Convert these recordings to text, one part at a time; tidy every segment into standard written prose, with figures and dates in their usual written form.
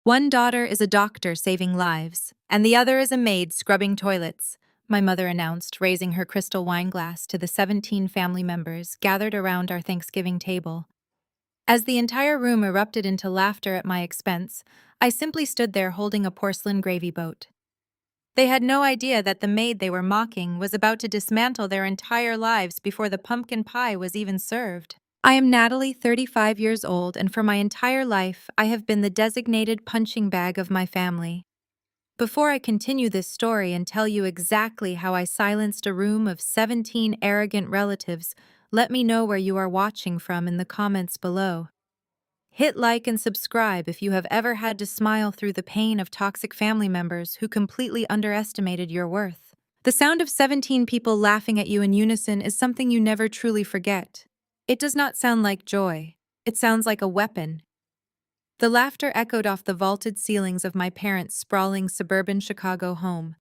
One daughter is a doctor saving lives, and the other is a maid scrubbing toilets, my mother announced, raising her crystal wine glass to the 17 family members gathered around our Thanksgiving table. As the entire room erupted into laughter at my expense, I simply stood there holding a porcelain gravy boat. They had no idea that the maid they were mocking was about to dismantle their entire lives before the pumpkin pie was even served. I am Natalie, 35 years old, and for my entire life, I have been the designated punching bag of my family. Before I continue this story and tell you exactly how I silenced a room of 17 arrogant relatives, let me know where you are watching from in the comments below. Hit like and subscribe if you have ever had to smile through the pain of toxic family members who completely underestimated your worth. The sound of 17 people laughing at you in unison is something you never truly forget. It does not sound like joy. It sounds like a weapon. The laughter echoed off the vaulted ceilings of my parents' sprawling suburban Chicago home.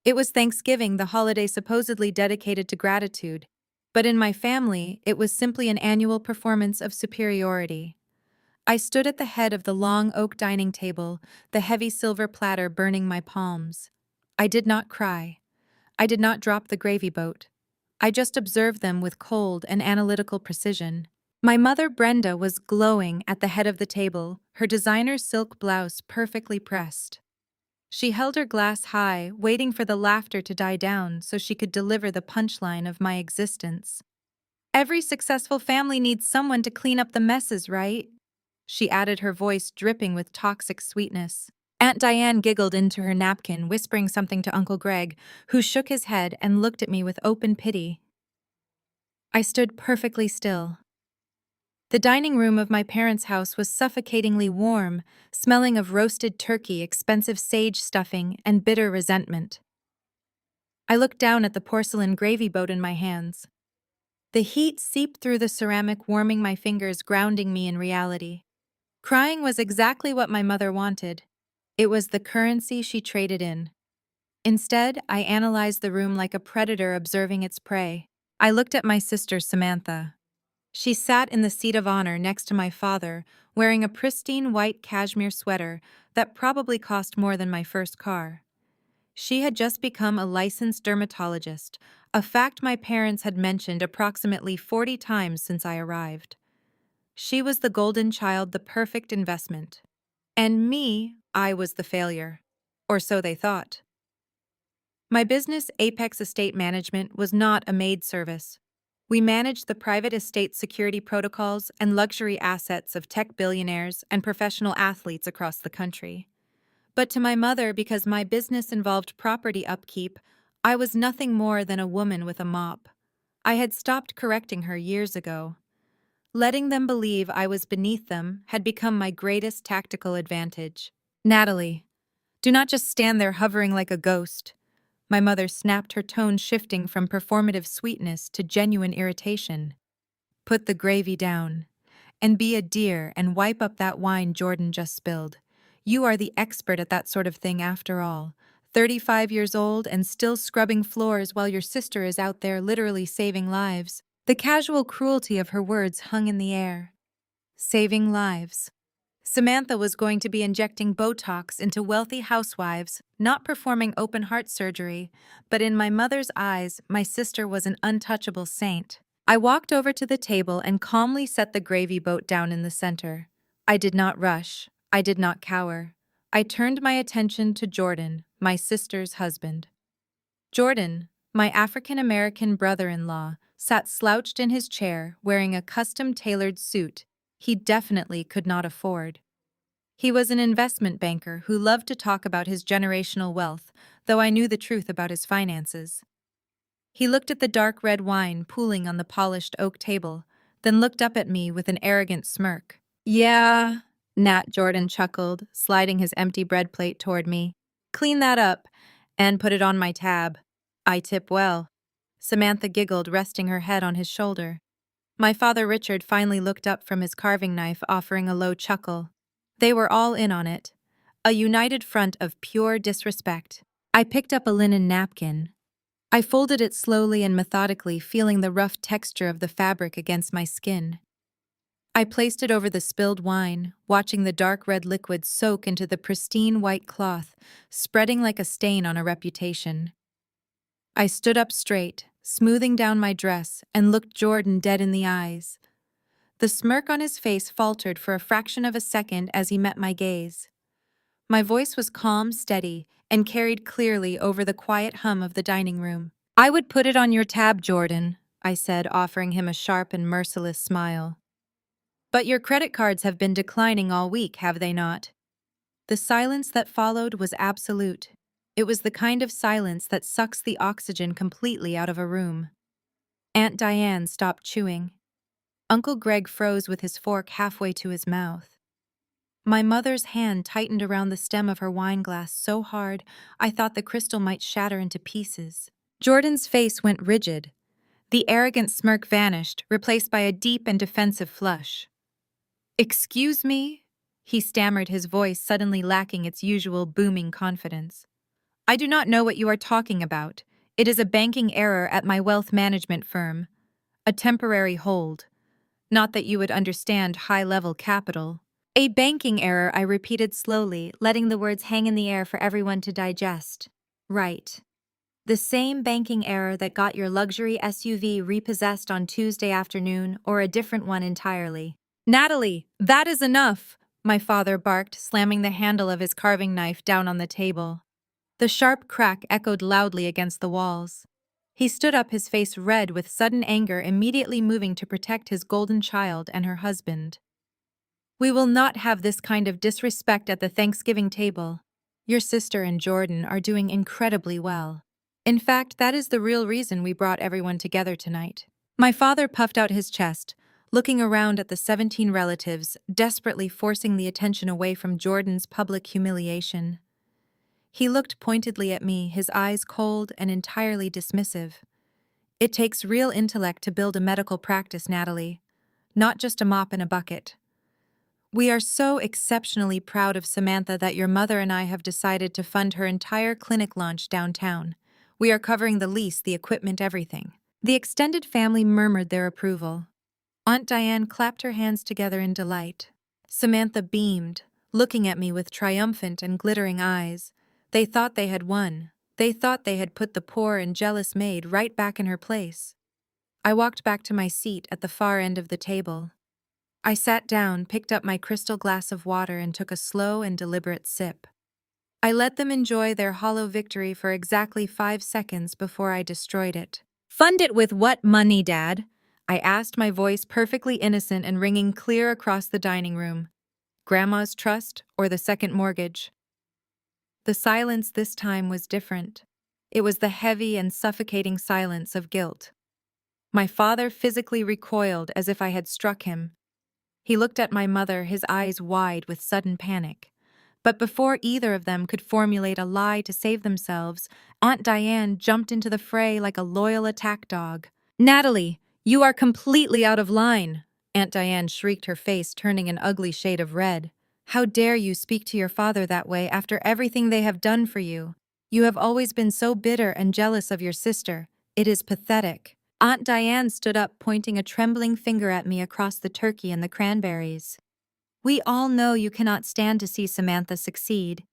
It was Thanksgiving, the holiday supposedly dedicated to gratitude, but in my family, it was simply an annual performance of superiority. I stood at the head of the long oak dining table, the heavy silver platter burning my palms. I did not cry. I did not drop the gravy boat. I just observed them with cold and analytical precision. My mother, Brenda, was glowing at the head of the table, her designer silk blouse perfectly pressed. She held her glass high, waiting for the laughter to die down so she could deliver the punchline of my existence. Every successful family needs someone to clean up the messes, right? She added, her voice dripping with toxic sweetness. Aunt Diane giggled into her napkin, whispering something to Uncle Greg, who shook his head and looked at me with open pity. I stood perfectly still. The dining room of my parents' house was suffocatingly warm, smelling of roasted turkey, expensive sage stuffing, and bitter resentment. I looked down at the porcelain gravy boat in my hands. The heat seeped through the ceramic, warming my fingers, grounding me in reality. Crying was exactly what my mother wanted. It was the currency she traded in. Instead, I analyzed the room like a predator observing its prey. I looked at my sister, Samantha. She sat in the seat of honor next to my father, wearing a pristine white cashmere sweater that probably cost more than my first car. She had just become a licensed dermatologist, a fact my parents had mentioned approximately 40 times since I arrived. She was the golden child, the perfect investment. And me, I was the failure. Or so they thought. My business, Apex Estate Management, was not a maid service. We managed the private estate security protocols and luxury assets of tech billionaires and professional athletes across the country. But to my mother, because my business involved property upkeep, I was nothing more than a woman with a mop. I had stopped correcting her years ago. Letting them believe I was beneath them had become my greatest tactical advantage. Natalie, do not just stand there hovering like a ghost. My mother snapped, her tone shifting from performative sweetness to genuine irritation. Put the gravy down. And be a dear and wipe up that wine Jordan just spilled. You are the expert at that sort of thing after all. 35 years old and still scrubbing floors while your sister is out there literally saving lives. The casual cruelty of her words hung in the air. Saving lives. Samantha was going to be injecting Botox into wealthy housewives, not performing open-heart surgery, but in my mother's eyes, my sister was an untouchable saint. I walked over to the table and calmly set the gravy boat down in the center. I did not rush. I did not cower. I turned my attention to Jordan, my sister's husband. Jordan, my African-American brother-in-law, sat slouched in his chair, wearing a custom-tailored suit he definitely could not afford. He was an investment banker who loved to talk about his generational wealth, though I knew the truth about his finances. He looked at the dark red wine pooling on the polished oak table, then looked up at me with an arrogant smirk. "Yeah," Nat Jordan chuckled, sliding his empty bread plate toward me. "Clean that up and put it on my tab. I tip well." Samantha giggled, resting her head on his shoulder. My father Richard finally looked up from his carving knife, offering a low chuckle. They were all in on it. A united front of pure disrespect. I picked up a linen napkin. I folded it slowly and methodically, feeling the rough texture of the fabric against my skin. I placed it over the spilled wine, watching the dark red liquid soak into the pristine white cloth, spreading like a stain on a reputation. I stood up straight, smoothing down my dress, and looked Jordan dead in the eyes. The smirk on his face faltered for a fraction of a second as he met my gaze. My voice was calm, steady, and carried clearly over the quiet hum of the dining room. "I would put it on your tab, Jordan," I said, offering him a sharp and merciless smile. "But your credit cards have been declining all week, have they not?" The silence that followed was absolute. It was the kind of silence that sucks the oxygen completely out of a room. Aunt Diane stopped chewing. Uncle Greg froze with his fork halfway to his mouth. My mother's hand tightened around the stem of her wine glass so hard I thought the crystal might shatter into pieces. Jordan's face went rigid. The arrogant smirk vanished, replaced by a deep and defensive flush. "Excuse me?" He stammered, his voice suddenly lacking its usual booming confidence. "I do not know what you are talking about. It is a banking error at my wealth management firm. A temporary hold. Not that you would understand high-level capital." "A banking error," I repeated slowly, letting the words hang in the air for everyone to digest. "Right. The same banking error that got your luxury SUV repossessed on Tuesday afternoon, or a different one entirely." "Natalie, that is enough!" my father barked, slamming the handle of his carving knife down on the table. The sharp crack echoed loudly against the walls. He stood up, his face red with sudden anger, immediately moving to protect his golden child and her husband. "We will not have this kind of disrespect at the Thanksgiving table. Your sister and Jordan are doing incredibly well. In fact, that is the real reason we brought everyone together tonight." My father puffed out his chest, looking around at the 17 relatives, desperately forcing the attention away from Jordan's public humiliation. He looked pointedly at me, his eyes cold and entirely dismissive. "It takes real intellect to build a medical practice, Natalie. Not just a mop and a bucket. We are so exceptionally proud of Samantha that your mother and I have decided to fund her entire clinic launch downtown. We are covering the lease, the equipment, everything." The extended family murmured their approval. Aunt Diane clapped her hands together in delight. Samantha beamed, looking at me with triumphant and glittering eyes. They thought they had won. They thought they had put the poor and jealous Maid right back in her place. I walked back to my seat at the far end of the table. I sat down, picked up my crystal glass of water, and took a slow and deliberate sip. I let them enjoy their hollow victory for exactly 5 seconds before I destroyed it. "Fund it with what money, Dad?" I asked, my voice perfectly innocent and ringing clear across the dining room. "Grandma's trust or the second mortgage?" The silence this time was different. It was the heavy and suffocating silence of guilt. My father physically recoiled as if I had struck him. He looked at my mother, his eyes wide with sudden panic. But before either of them could formulate a lie to save themselves, Aunt Diane jumped into the fray like a loyal attack dog. "Natalie, you are completely out of line!" Aunt Diane shrieked, her face turning an ugly shade of red. "How dare you speak to your father that way after everything they have done for you? You have always been so bitter and jealous of your sister. It is pathetic." Aunt Diane stood up, pointing a trembling finger at me across the turkey and the cranberries. "We all know you cannot stand to see Samantha succeed.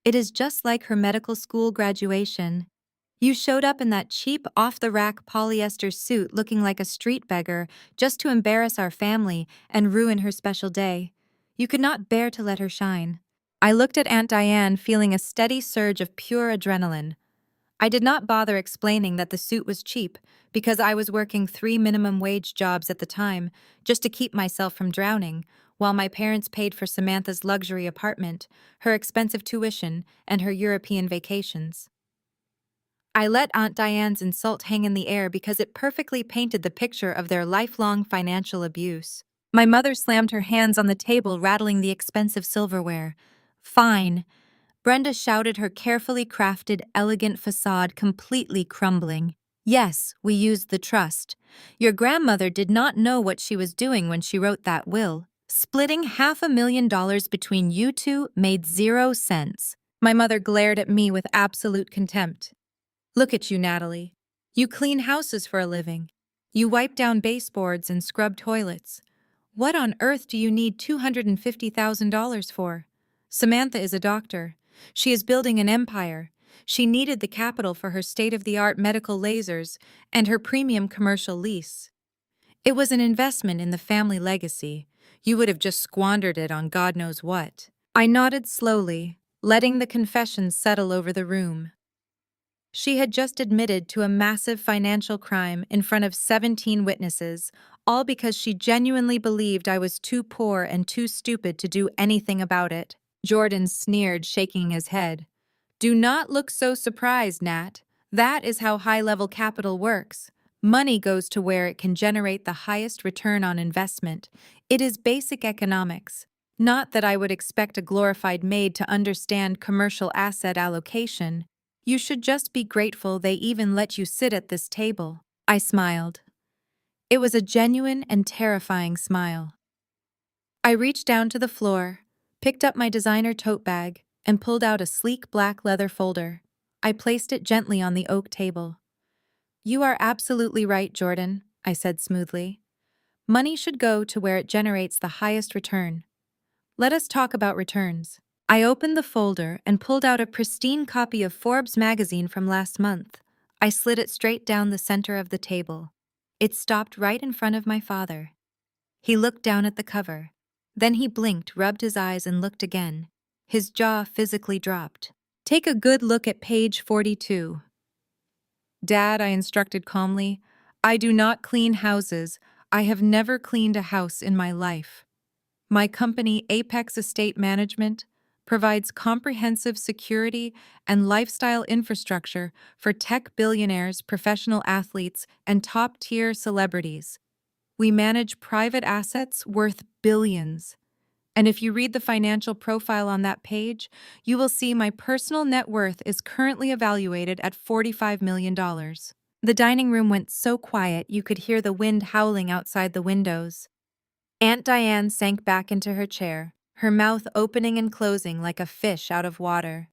It is just like her medical school graduation. You showed up in that cheap, off-the-rack polyester suit looking like a street beggar just to embarrass our family and ruin her special day. You could not bear to let her shine." I looked at Aunt Diane, feeling a steady surge of pure adrenaline. I did not bother explaining that the suit was cheap because I was working 3 minimum wage jobs at the time just to keep myself from drowning, while my parents paid for Samantha's luxury apartment, her expensive tuition, and her European vacations. I let Aunt Diane's insult hang in the air because it perfectly painted the picture of their lifelong financial abuse. My mother slammed her hands on the table, rattling the expensive silverware. "Fine," Brenda shouted, her carefully crafted, elegant facade completely crumbling. "Yes, we used the trust. Your grandmother did not know what she was doing when she wrote that will. Splitting $500,000 between you two made 0 sense." My mother glared at me with absolute contempt. "Look at you, Natalie. You clean houses for a living. You wipe down baseboards and scrub toilets. What on earth do you need $250,000 for? Samantha is a doctor. She is building an empire. She needed the capital for her state-of-the-art medical lasers and her premium commercial lease. It was an investment in the family legacy. You would have just squandered it on God knows what. I nodded slowly, letting the confession settle over the room. She had just admitted to a massive financial crime in front of 17 witnesses, all because she genuinely believed I was too poor and too stupid to do anything about it. Jordan sneered, shaking his head. Do not look so surprised, Nat. That is how high-level capital works. Money goes to where it can generate the highest return on investment. It is basic economics. Not that I would expect a glorified maid to understand commercial asset allocation. You should just be grateful they even let you sit at this table. I smiled. It was a genuine and terrifying smile. I reached down to the floor, picked up my designer tote bag, and pulled out a sleek black leather folder. I placed it gently on the oak table. You are absolutely right, Jordan, I said smoothly. Money should go to where it generates the highest return. Let us talk about returns. I opened the folder and pulled out a pristine copy of Forbes magazine from last month. I slid it straight down the center of the table. It stopped right in front of my father. He looked down at the cover. Then he blinked, rubbed his eyes, and looked again. His jaw physically dropped. Take a good look at page 42. Dad, I instructed calmly, I do not clean houses. I have never cleaned a house in my life. My company, Apex Estate Management, provides comprehensive security and lifestyle infrastructure for tech billionaires, professional athletes, and top-tier celebrities. We manage private assets worth billions. And if you read the financial profile on that page, you will see my personal net worth is currently evaluated at $45 million. The dining room went so quiet you could hear the wind howling outside the windows. Aunt Diane sank back into her chair, her mouth opening and closing like a fish out of water.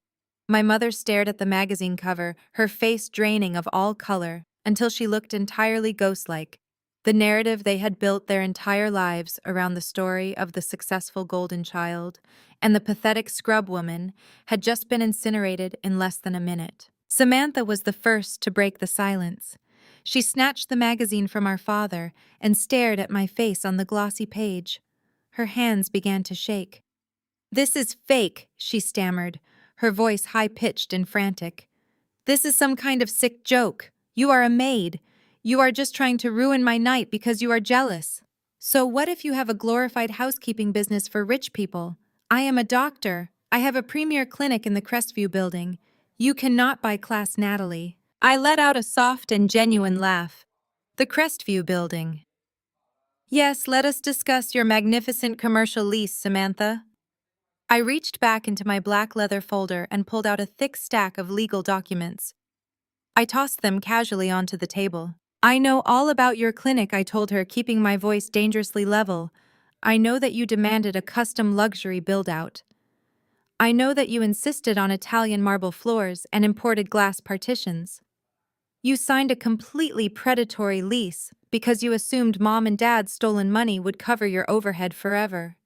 My mother stared at the magazine cover, her face draining of all color, until she looked entirely ghost-like. The narrative they had built their entire lives around the story of the successful golden child and the pathetic scrub woman had just been incinerated in less than a minute. Samantha was the first to break the silence. She snatched the magazine from our father and stared at my face on the glossy page. Her hands began to shake. This is fake, she stammered, her voice high-pitched and frantic. This is some kind of sick joke. You are a maid. You are just trying to ruin my night because you are jealous. So what if you have a glorified housekeeping business for rich people? I am a doctor. I have a premier clinic in the Crestview building. You cannot buy class Natalie. I let out a soft and genuine laugh. The Crestview building. Yes, let us discuss your magnificent commercial lease, Samantha. I reached back into my black leather folder and pulled out a thick stack of legal documents. I tossed them casually onto the table. I know all about your clinic, I told her, keeping my voice dangerously level. I know that you demanded a custom luxury build-out. I know that you insisted on Italian marble floors and imported glass partitions. You signed a completely predatory lease because you assumed Mom and Dad's stolen money would cover your overhead forever.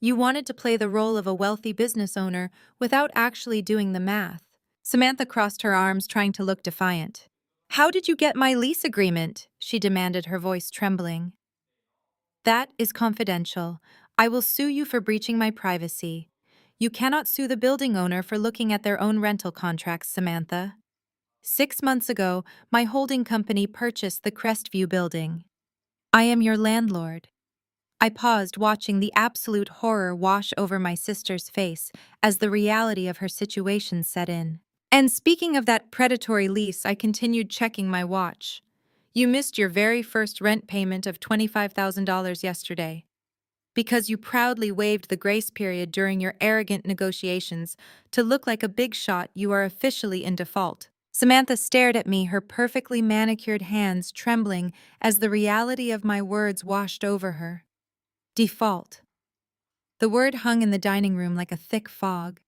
You wanted to play the role of a wealthy business owner without actually doing the math. Samantha crossed her arms, trying to look defiant. How did you get my lease agreement? She demanded, her voice trembling. That is confidential. I will sue you for breaching my privacy. You cannot sue the building owner for looking at their own rental contracts, Samantha. 6 months ago, my holding company purchased the Crestview building. I am your landlord. I paused, watching the absolute horror wash over my sister's face as the reality of her situation set in. And speaking of that predatory lease, I continued checking my watch. You missed your very first rent payment of $25,000 yesterday. Because you proudly waived the grace period during your arrogant negotiations to look like a big shot, you are officially in default. Samantha stared at me, her perfectly manicured hands trembling as the reality of my words washed over her. Default. The word hung in the dining room like a thick fog.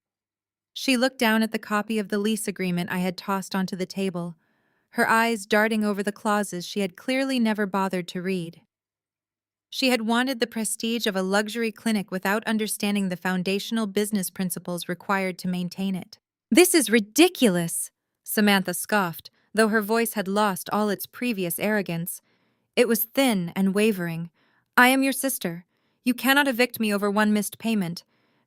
She looked down at the copy of the lease agreement I had tossed onto the table, her eyes darting over the clauses she had clearly never bothered to read. She had wanted the prestige of a luxury clinic without understanding the foundational business principles required to maintain it. "This is ridiculous," Samantha scoffed, though her voice had lost all its previous arrogance. It was thin and wavering. "I am your sister. You cannot evict me over one missed payment.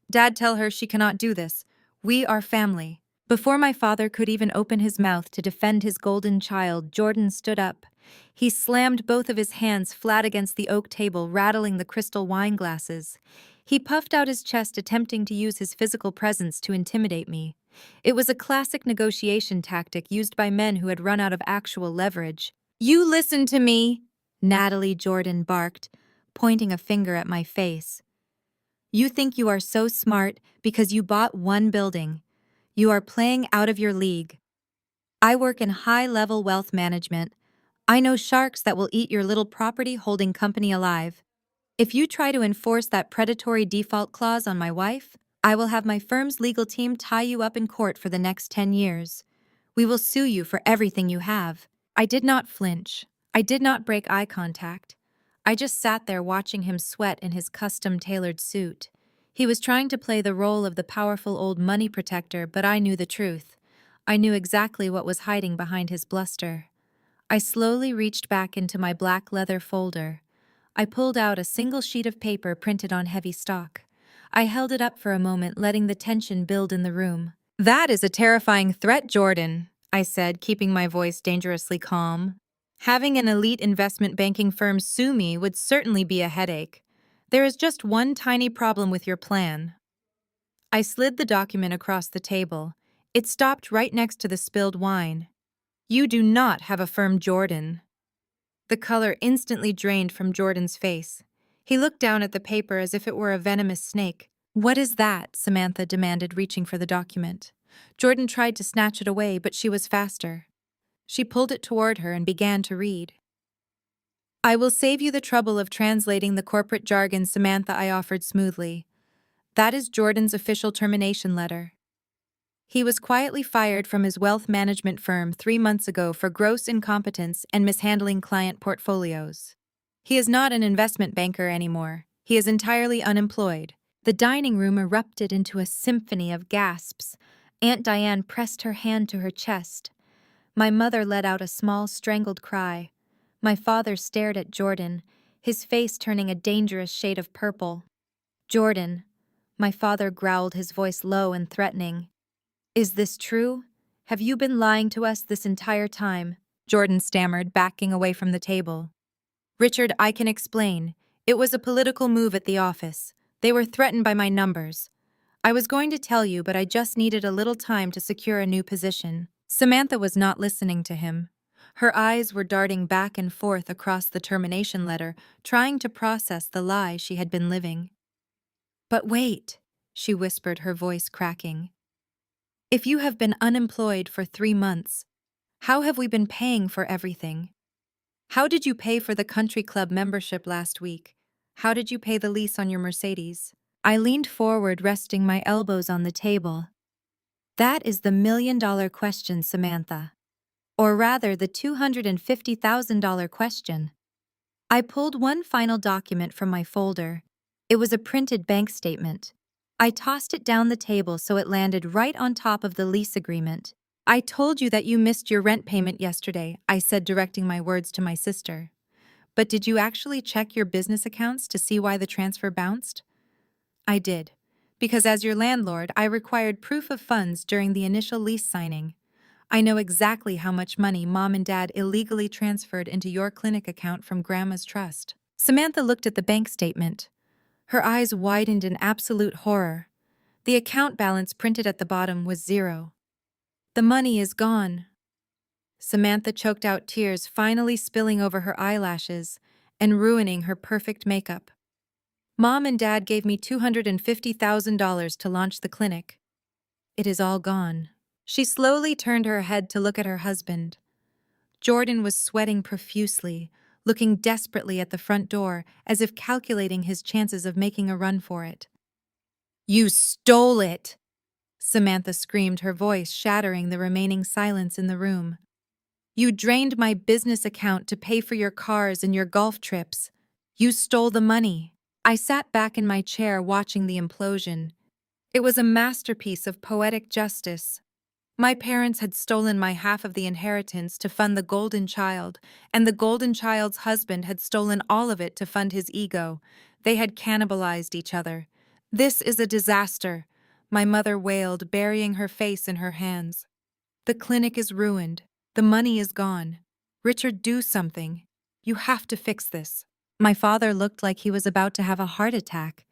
Dad, tell her she cannot do this. We are family." Before my father could even open his mouth to defend his golden child, Jordan stood up. He slammed both of his hands flat against the oak table, rattling the crystal wine glasses. He puffed out his chest, attempting to use his physical presence to intimidate me. It was a classic negotiation tactic used by men who had run out of actual leverage. "You listen to me," Natalie Jordan barked, pointing a finger at my face. "You think you are so smart because you bought one building. You are playing out of your league. I work in high-level wealth management. I know sharks that will eat your little property holding company alive. If you try to enforce that predatory default clause on my wife, I will have my firm's legal team tie you up in court for the next 10 years. We will sue you for everything you have." I did not flinch. I did not break eye contact. I just sat there watching him sweat in his custom-tailored suit. He was trying to play the role of the powerful old money protector, but I knew the truth. I knew exactly what was hiding behind his bluster. I slowly reached back into my black leather folder. I pulled out a single sheet of paper printed on heavy stock. I held it up for a moment, letting the tension build in the room. "That is a terrifying threat, Jordan," I said, keeping my voice dangerously calm. "Having an elite investment banking firm sue me would certainly be a headache. There is just one tiny problem with your plan." I slid the document across the table. It stopped right next to the spilled wine. "You do not have a firm, Jordan." The color instantly drained from Jordan's face. He looked down at the paper as if it were a venomous snake. "What is that?" Samantha demanded, reaching for the document. Jordan tried to snatch it away, but she was faster. She pulled it toward her and began to read. "I will save you the trouble of translating the corporate jargon," Samantha, I offered smoothly. "That is Jordan's official termination letter. He was quietly fired from his wealth management firm 3 months ago for gross incompetence and mishandling client portfolios. He is not an investment banker anymore. He is entirely unemployed." The dining room erupted into a symphony of gasps. Aunt Diane pressed her hand to her chest. My mother let out a small, strangled cry. My father stared at Jordan, his face turning a dangerous shade of purple. "Jordan," my father growled, his voice low and threatening. "Is this true? Have you been lying to us this entire time?" Jordan stammered, backing away from the table. "Richard, I can explain. It was a political move at the office. They were threatened by my numbers. I was going to tell you, but I just needed a little time to secure a new position." Samantha was not listening to him. Her eyes were darting back and forth across the termination letter, trying to process the lie she had been living. "But wait," she whispered, her voice cracking. "If you have been unemployed for 3 months, how have we been paying for everything? How did you pay for the country club membership last week? How did you pay the lease on your Mercedes?" I leaned forward, resting my elbows on the table. "That is the million-dollar question, Samantha. Or rather, the $250,000 question." I pulled one final document from my folder. It was a printed bank statement. I tossed it down the table so it landed right on top of the lease agreement. "I told you that you missed your rent payment yesterday," I said, directing my words to my sister. "But did you actually check your business accounts to see why the transfer bounced?" "I did, because as your landlord, I required proof of funds during the initial lease signing. I know exactly how much money Mom and Dad illegally transferred into your clinic account from Grandma's trust." Samantha looked at the bank statement. Her eyes widened in absolute horror. The account balance printed at the bottom was 0. "The money is gone." Samantha choked out, tears finally spilling over her eyelashes and ruining her perfect makeup. "Mom and Dad gave me $250,000 to launch the clinic. It is all gone." She slowly turned her head to look at her husband. Jordan was sweating profusely, looking desperately at the front door as if calculating his chances of making a run for it. "You stole it!" Samantha screamed, her voice shattering the remaining silence in the room. "You drained my business account to pay for your cars and your golf trips. You stole the money. I sat back in my chair watching the implosion. It was a masterpiece of poetic justice. My parents had stolen my half of the inheritance to fund the golden child, and the golden child's husband had stolen all of it to fund his ego. They had cannibalized each other. This is a disaster, my mother wailed, burying her face in her hands. The clinic is ruined. The money is gone. Richard, do something. You have to fix this. My father looked like he was about to have a heart attack.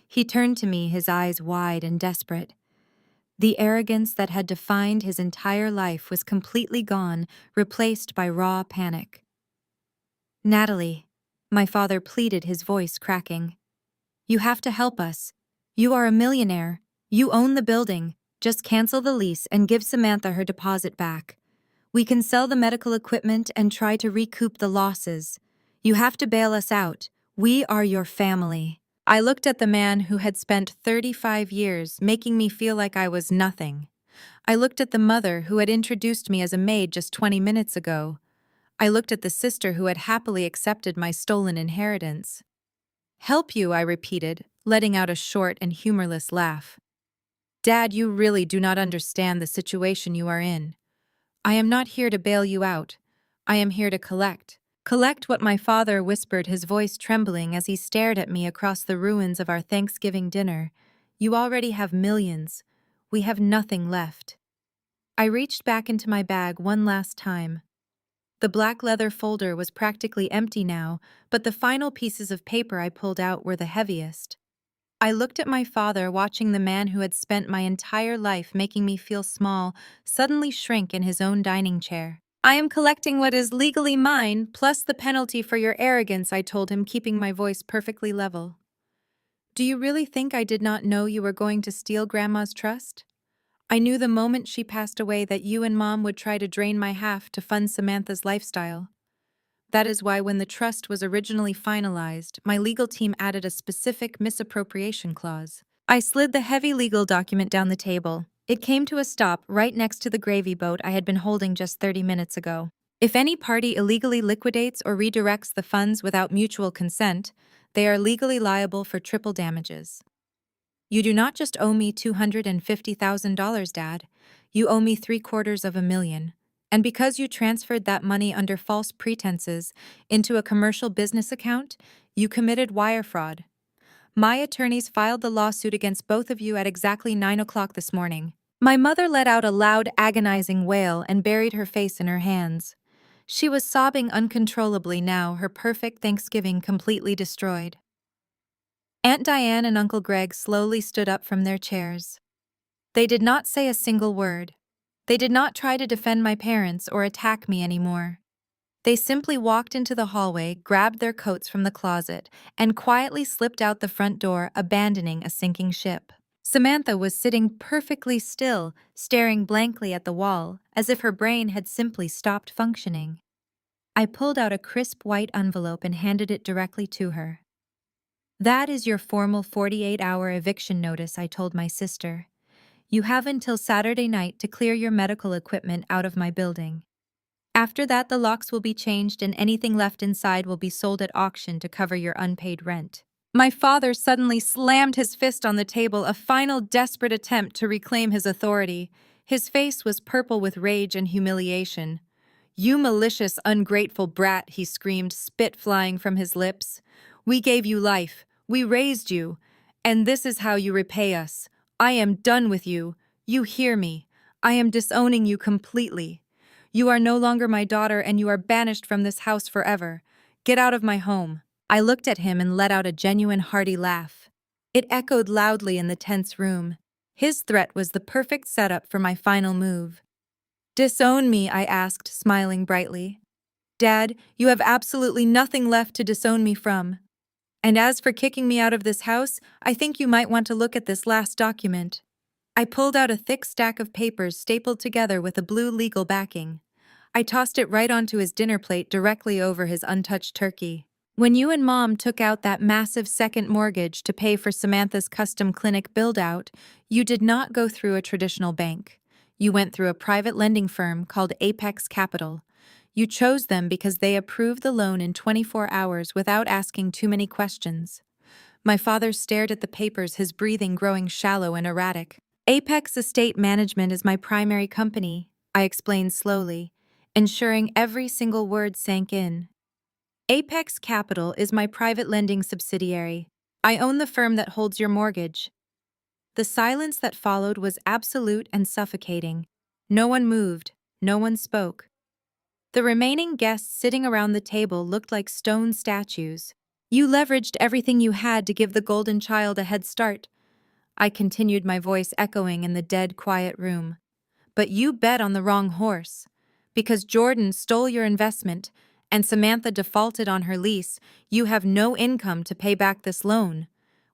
He turned to me, his eyes wide and desperate. The arrogance that had defined his entire life was completely gone, replaced by raw panic. Natalie, my father pleaded, his voice cracking. You have to help us. You are a millionaire. You own the building. Just cancel the lease and give Samantha her deposit back. We can sell the medical equipment and try to recoup the losses. You have to bail us out. We are your family. I looked at the man who had spent 35 years making me feel like I was nothing. I looked at the mother who had introduced me as a maid just 20 minutes ago. I looked at the sister who had happily accepted my stolen inheritance. Help you, I repeated, letting out a short and humorless laugh. Dad, you really do not understand the situation you are in. I am not here to bail you out. I am here to collect. Collect what my father whispered, his voice trembling as he stared at me across the ruins of our Thanksgiving dinner. You already have millions. We have nothing left. I reached back into my bag one last time. The black leather folder was practically empty now, but the final pieces of paper I pulled out were the heaviest. I looked at my father, watching the man who had spent my entire life making me feel small suddenly shrink in his own dining chair. I am collecting what is legally mine, plus the penalty for your arrogance, I told him, keeping my voice perfectly level. Do you really think I did not know you were going to steal Grandma's trust? I knew the moment she passed away that you and Mom would try to drain my half to fund Samantha's lifestyle. That is why when the trust was originally finalized, my legal team added a specific misappropriation clause. I slid the heavy legal document down the table. It came to a stop right next to the gravy boat I had been holding just 30 minutes ago. If any party illegally liquidates or redirects the funds without mutual consent, they are legally liable for triple damages. You do not just owe me $250,000, Dad. You owe me $750,000. And because you transferred that money under false pretenses into a commercial business account, you committed wire fraud. My attorneys filed the lawsuit against both of you at exactly 9 o'clock this morning. My mother let out a loud, agonizing wail and buried her face in her hands. She was sobbing uncontrollably now, her perfect Thanksgiving completely destroyed. Aunt Diane and Uncle Greg slowly stood up from their chairs. They did not say a single word. They did not try to defend my parents or attack me anymore. They simply walked into the hallway, grabbed their coats from the closet, and quietly slipped out the front door, abandoning a sinking ship. Samantha was sitting perfectly still, staring blankly at the wall, as if her brain had simply stopped functioning. I pulled out a crisp white envelope and handed it directly to her. That is your formal 48-hour eviction notice, I told my sister. You have until Saturday night to clear your medical equipment out of my building. After that, the locks will be changed and anything left inside will be sold at auction to cover your unpaid rent. My father suddenly slammed his fist on the table, a final desperate attempt to reclaim his authority. His face was purple with rage and humiliation. You malicious, ungrateful brat, he screamed, spit flying from his lips. We gave you life. We raised you. And this is how you repay us. I am done with you. You hear me. I am disowning you completely. You are no longer my daughter and you are banished from this house forever. Get out of my home. I looked at him and let out a genuine hearty laugh. It echoed loudly in the tense room. His threat was the perfect setup for my final move. Disown me, I asked, smiling brightly. Dad, you have absolutely nothing left to disown me from. And as for kicking me out of this house, I think you might want to look at this last document. I pulled out a thick stack of papers stapled together with a blue legal backing. I tossed it right onto his dinner plate directly over his untouched turkey. When you and Mom took out that massive second mortgage to pay for Samantha's custom clinic build-out, you did not go through a traditional bank. You went through a private lending firm called Apex Capital. You chose them because they approved the loan in 24 hours without asking too many questions. My father stared at the papers, his breathing growing shallow and erratic. Apex Estate Management is my primary company, I explained slowly, ensuring every single word sank in. Apex Capital is my private lending subsidiary. I own the firm that holds your mortgage. The silence that followed was absolute and suffocating. No one moved, no one spoke. The remaining guests sitting around the table looked like stone statues. You leveraged everything you had to give the golden child a head start. I continued, my voice echoing in the dead, quiet room. But you bet on the wrong horse. Because Jordan stole your investment and Samantha defaulted on her lease, you have no income to pay back this loan.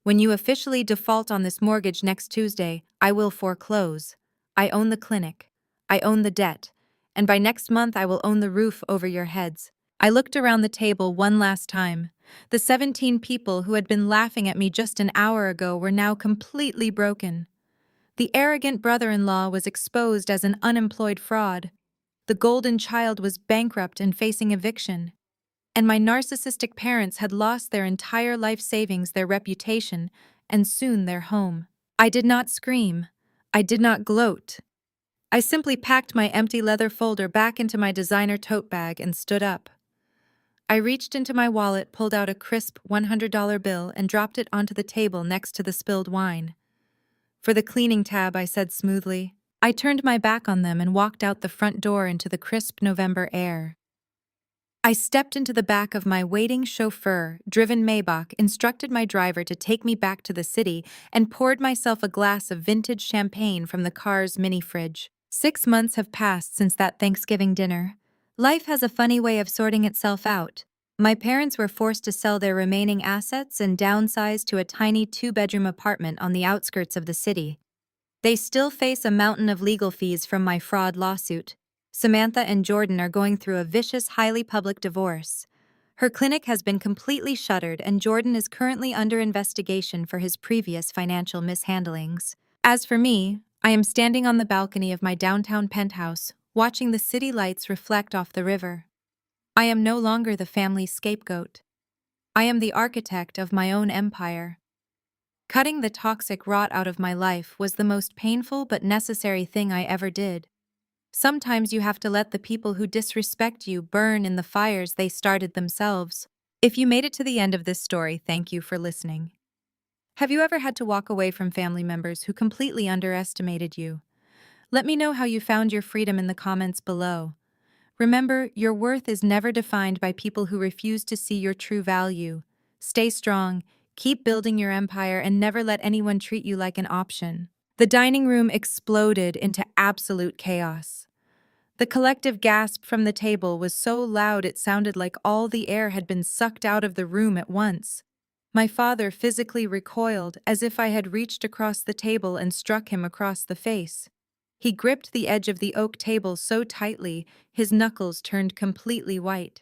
When you officially default on this mortgage next Tuesday, I will foreclose. I own the clinic. I own the debt. And by next month, I will own the roof over your heads. I looked around the table one last time. The 17 people who had been laughing at me just an hour ago were now completely broken. The arrogant brother-in-law was exposed as an unemployed fraud. The golden child was bankrupt and facing eviction. And my narcissistic parents had lost their entire life savings, their reputation, and soon their home. I did not scream. I did not gloat. I simply packed my empty leather folder back into my designer tote bag and stood up. I reached into my wallet, pulled out a crisp $100 bill, and dropped it onto the table next to the spilled wine. For the cleaning tab, I said smoothly. I turned my back on them and walked out the front door into the crisp November air. I stepped into the back of my waiting chauffeur-driven Maybach, instructed my driver to take me back to the city, and poured myself a glass of vintage champagne from the car's mini fridge. 6 months have passed since that Thanksgiving dinner. Life has a funny way of sorting itself out. My parents were forced to sell their remaining assets and downsize to a tiny 2-bedroom apartment on the outskirts of the city. They still face a mountain of legal fees from my fraud lawsuit. Samantha and Jordan are going through a vicious, highly public divorce. Her clinic has been completely shuttered, and Jordan is currently under investigation for his previous financial mishandlings. As for me, I am standing on the balcony of my downtown penthouse, watching the city lights reflect off the river. I am no longer the family's scapegoat. I am the architect of my own empire. Cutting the toxic rot out of my life was the most painful but necessary thing I ever did. Sometimes you have to let the people who disrespect you burn in the fires they started themselves. If you made it to the end of this story, thank you for listening. Have you ever had to walk away from family members who completely underestimated you? Let me know how you found your freedom in the comments below. Remember, your worth is never defined by people who refuse to see your true value. Stay strong, keep building your empire, and never let anyone treat you like an option. The dining room exploded into absolute chaos. The collective gasp from the table was so loud it sounded like all the air had been sucked out of the room at once. My father physically recoiled, as if I had reached across the table and struck him across the face. He gripped the edge of the oak table so tightly, his knuckles turned completely white.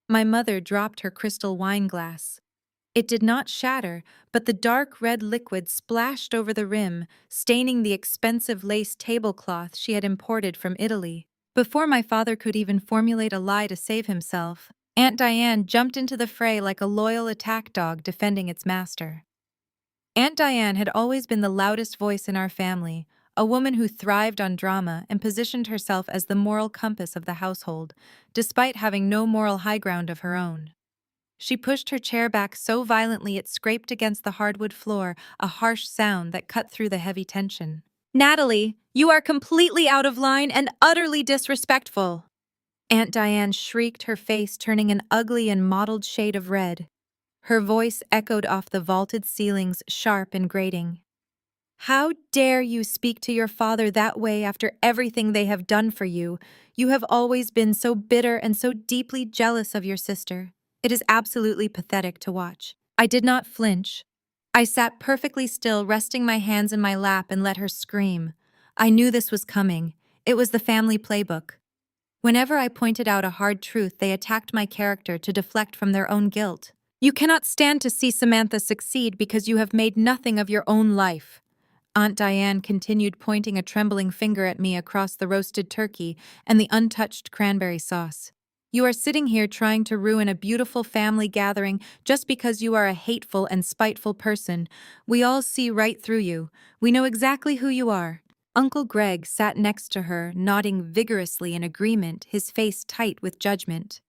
My mother dropped her crystal wine glass. It did not shatter, but the dark red liquid splashed over the rim, staining the expensive lace tablecloth she had imported from Italy. Before my father could even formulate a lie to save himself, Aunt Diane jumped into the fray like a loyal attack dog defending its master. Aunt Diane had always been the loudest voice in our family, a woman who thrived on drama and positioned herself as the moral compass of the household, despite having no moral high ground of her own. She pushed her chair back so violently it scraped against the hardwood floor, a harsh sound that cut through the heavy tension. "Natalie, you are completely out of line and utterly disrespectful!" Aunt Diane shrieked, her face turning an ugly and mottled shade of red. Her voice echoed off the vaulted ceilings, sharp and grating. "How dare you speak to your father that way after everything they have done for you? You have always been so bitter and so deeply jealous of your sister. It is absolutely pathetic to watch." I did not flinch. I sat perfectly still, resting my hands in my lap, and let her scream. I knew this was coming. It was the family playbook. Whenever I pointed out a hard truth, they attacked my character to deflect from their own guilt. "You cannot stand to see Samantha succeed because you have made nothing of your own life." Aunt Diane continued, pointing a trembling finger at me across the roasted turkey and the untouched cranberry sauce. You are sitting here trying to ruin a beautiful family gathering just because you are a hateful and spiteful person. We all see right through you. We know exactly who you are." Uncle Greg sat next to her, nodding vigorously in agreement, his face tight with judgment.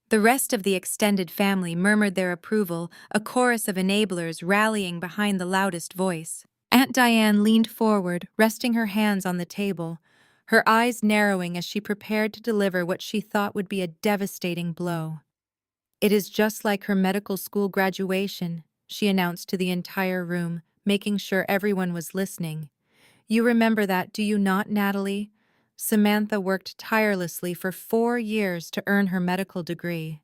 The rest of the extended family murmured their approval, a chorus of enablers rallying behind the loudest voice. Aunt Diane leaned forward, resting her hands on the table, her eyes narrowing as she prepared to deliver what she thought would be a devastating blow. "It is just like her medical school graduation," she announced to the entire room, making sure everyone was listening. "You remember that, do you not, Natalie? Samantha worked tirelessly for 4 years to earn her medical degree.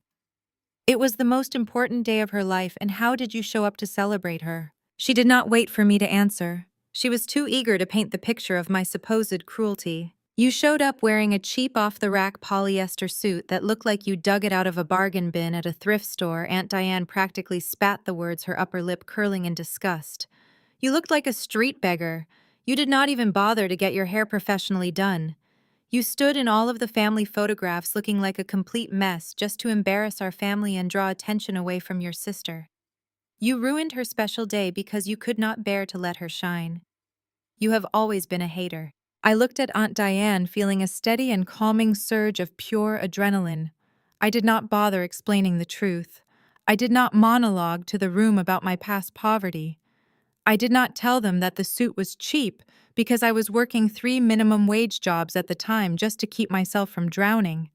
It was the most important day of her life, and how did you show up to celebrate her?" She did not wait for me to answer. She was too eager to paint the picture of my supposed cruelty. "You showed up wearing a cheap off-the-rack polyester suit that looked like you dug it out of a bargain bin at a thrift store." Aunt Diane practically spat the words, her upper lip curling in disgust. "You looked like a street beggar. You did not even bother to get your hair professionally done. You stood in all of the family photographs looking like a complete mess just to embarrass our family and draw attention away from your sister. You ruined her special day because you could not bear to let her shine. You have always been a hater." I looked at Aunt Diane, feeling a steady and calming surge of pure adrenaline. I did not bother explaining the truth. I did not monologue to the room about my past poverty. I did not tell them that the suit was cheap because I was working 3 minimum wage jobs at the time just to keep myself from drowning.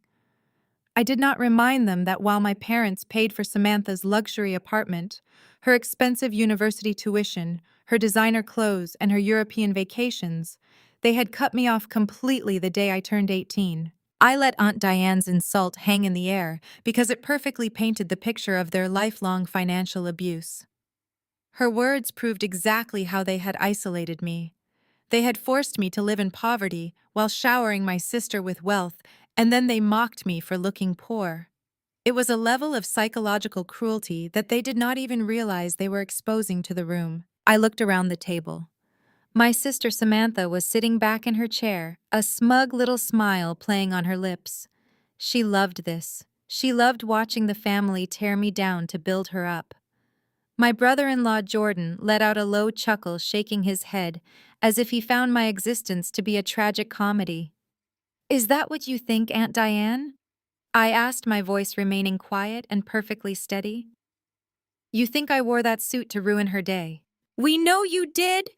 I did not remind them that while my parents paid for Samantha's luxury apartment, her expensive university tuition, her designer clothes, and her European vacations, they had cut me off completely the day I turned 18. I let Aunt Diane's insult hang in the air because it perfectly painted the picture of their lifelong financial abuse. Her words proved exactly how they had isolated me. They had forced me to live in poverty while showering my sister with wealth, and then they mocked me for looking poor. It was a level of psychological cruelty that they did not even realize they were exposing to the room. I looked around the table. My sister Samantha was sitting back in her chair, a smug little smile playing on her lips. She loved this. She loved watching the family tear me down to build her up. My brother-in-law Jordan let out a low chuckle, shaking his head, as if he found my existence to be a tragic comedy. "Is that what you think, Aunt Diane?" I asked, my voice remaining quiet and perfectly steady. "You think I wore that suit to ruin her day?" "We know you did!"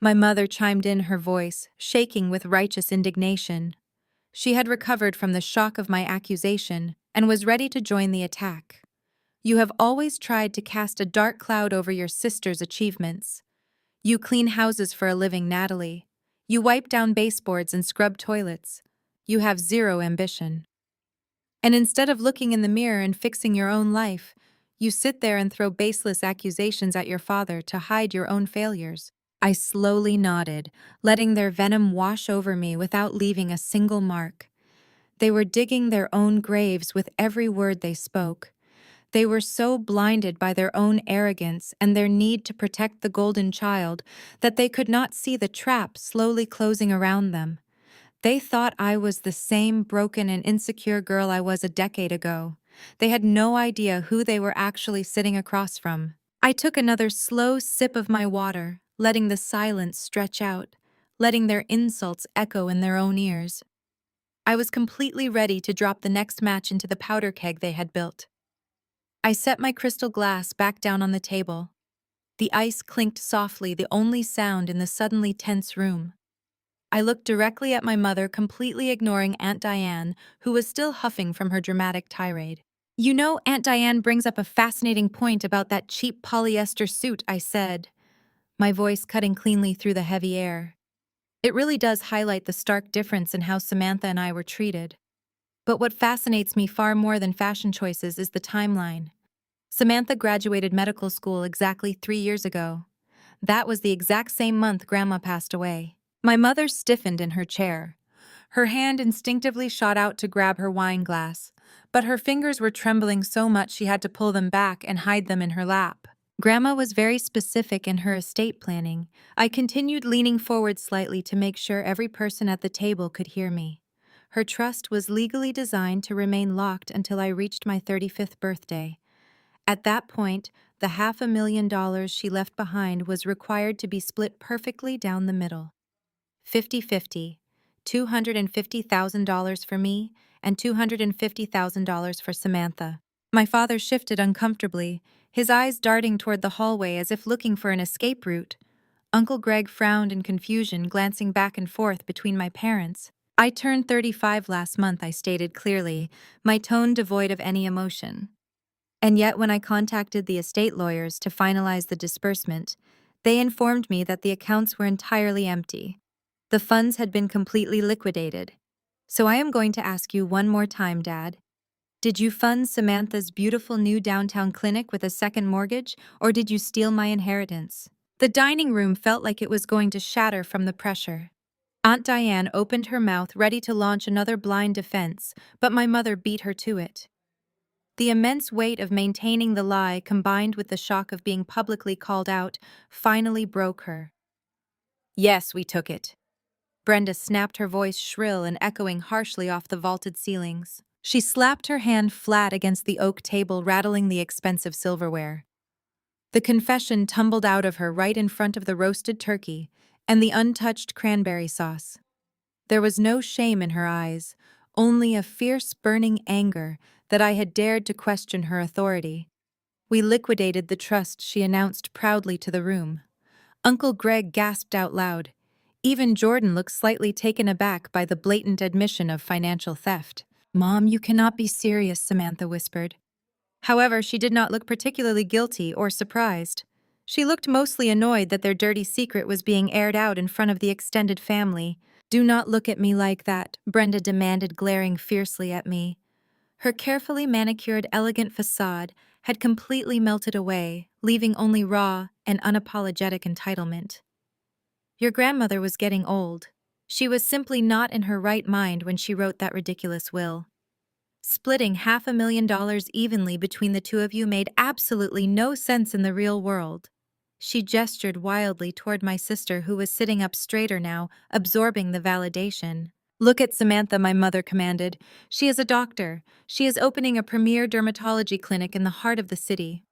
My mother chimed in, her voice shaking with righteous indignation. She had recovered from the shock of my accusation and was ready to join the attack. "You have always tried to cast a dark cloud over your sister's achievements. You clean houses for a living, Natalie. You wipe down baseboards and scrub toilets. You have zero ambition. And instead of looking in the mirror and fixing your own life, you sit there and throw baseless accusations at your father to hide your own failures." I slowly nodded, letting their venom wash over me without leaving a single mark. They were digging their own graves with every word they spoke. They were so blinded by their own arrogance and their need to protect the golden child that they could not see the trap slowly closing around them. They thought I was the same broken and insecure girl I was a decade ago. They had no idea who they were actually sitting across from. I took another slow sip of my water, letting the silence stretch out, letting their insults echo in their own ears. I was completely ready to drop the next match into the powder keg they had built. I set my crystal glass back down on the table. The ice clinked softly, the only sound in the suddenly tense room. I looked directly at my mother, completely ignoring Aunt Diane, who was still huffing from her dramatic tirade. "You know, Aunt Diane brings up a fascinating point about that cheap polyester suit," I said, my voice cutting cleanly through the heavy air. "It really does highlight the stark difference in how Samantha and I were treated. But what fascinates me far more than fashion choices is the timeline. Samantha graduated medical school exactly 3 years ago. That was the exact same month Grandma passed away." My mother stiffened in her chair. Her hand instinctively shot out to grab her wine glass, but her fingers were trembling so much she had to pull them back and hide them in her lap. "Grandma was very specific in her estate planning." I continued, leaning forward slightly to make sure every person at the table could hear me. Her trust was legally designed to remain locked until I reached my 35th birthday. At that point, the $500,000 she left behind was required to be split perfectly down the middle. 50-50, $250,000 for me and $250,000 for Samantha. My father shifted uncomfortably, his eyes darting toward the hallway as if looking for an escape route. Uncle Greg frowned in confusion, glancing back and forth between my parents. I turned 35 last month, I stated clearly, my tone devoid of any emotion. And yet when I contacted the estate lawyers to finalize the disbursement, they informed me that the accounts were entirely empty. The funds had been completely liquidated. So I am going to ask you one more time, Dad. Did you fund Samantha's beautiful new downtown clinic with a second mortgage, or did you steal my inheritance? The dining room felt like it was going to shatter from the pressure. Aunt Diane opened her mouth ready to launch another blind defense, but my mother beat her to it. The immense weight of maintaining the lie, combined with the shock of being publicly called out, finally broke her. Yes, we took it. Brenda snapped, her voice shrill and echoing harshly off the vaulted ceilings. She slapped her hand flat against the oak table, rattling the expensive silverware. The confession tumbled out of her right in front of the roasted turkey and the untouched cranberry sauce. There was no shame in her eyes, only a fierce, burning anger that I had dared to question her authority. We liquidated the trust, she announced proudly to the room. Uncle Greg gasped out loud. Even Jordan looked slightly taken aback by the blatant admission of financial theft. Mom, you cannot be serious, Samantha whispered. However, she did not look particularly guilty or surprised. She looked mostly annoyed that their dirty secret was being aired out in front of the extended family. Do not look at me like that, Brenda demanded, glaring fiercely at me. Her carefully manicured, elegant facade had completely melted away, leaving only raw and unapologetic entitlement. Your grandmother was getting old. She was simply not in her right mind when she wrote that ridiculous will. Splitting $500,000 evenly between the two of you made absolutely no sense in the real world. She gestured wildly toward my sister, who was sitting up straighter now, absorbing the validation. Look at Samantha, my mother commanded. She is a doctor. She is opening a premier dermatology clinic in the heart of the city.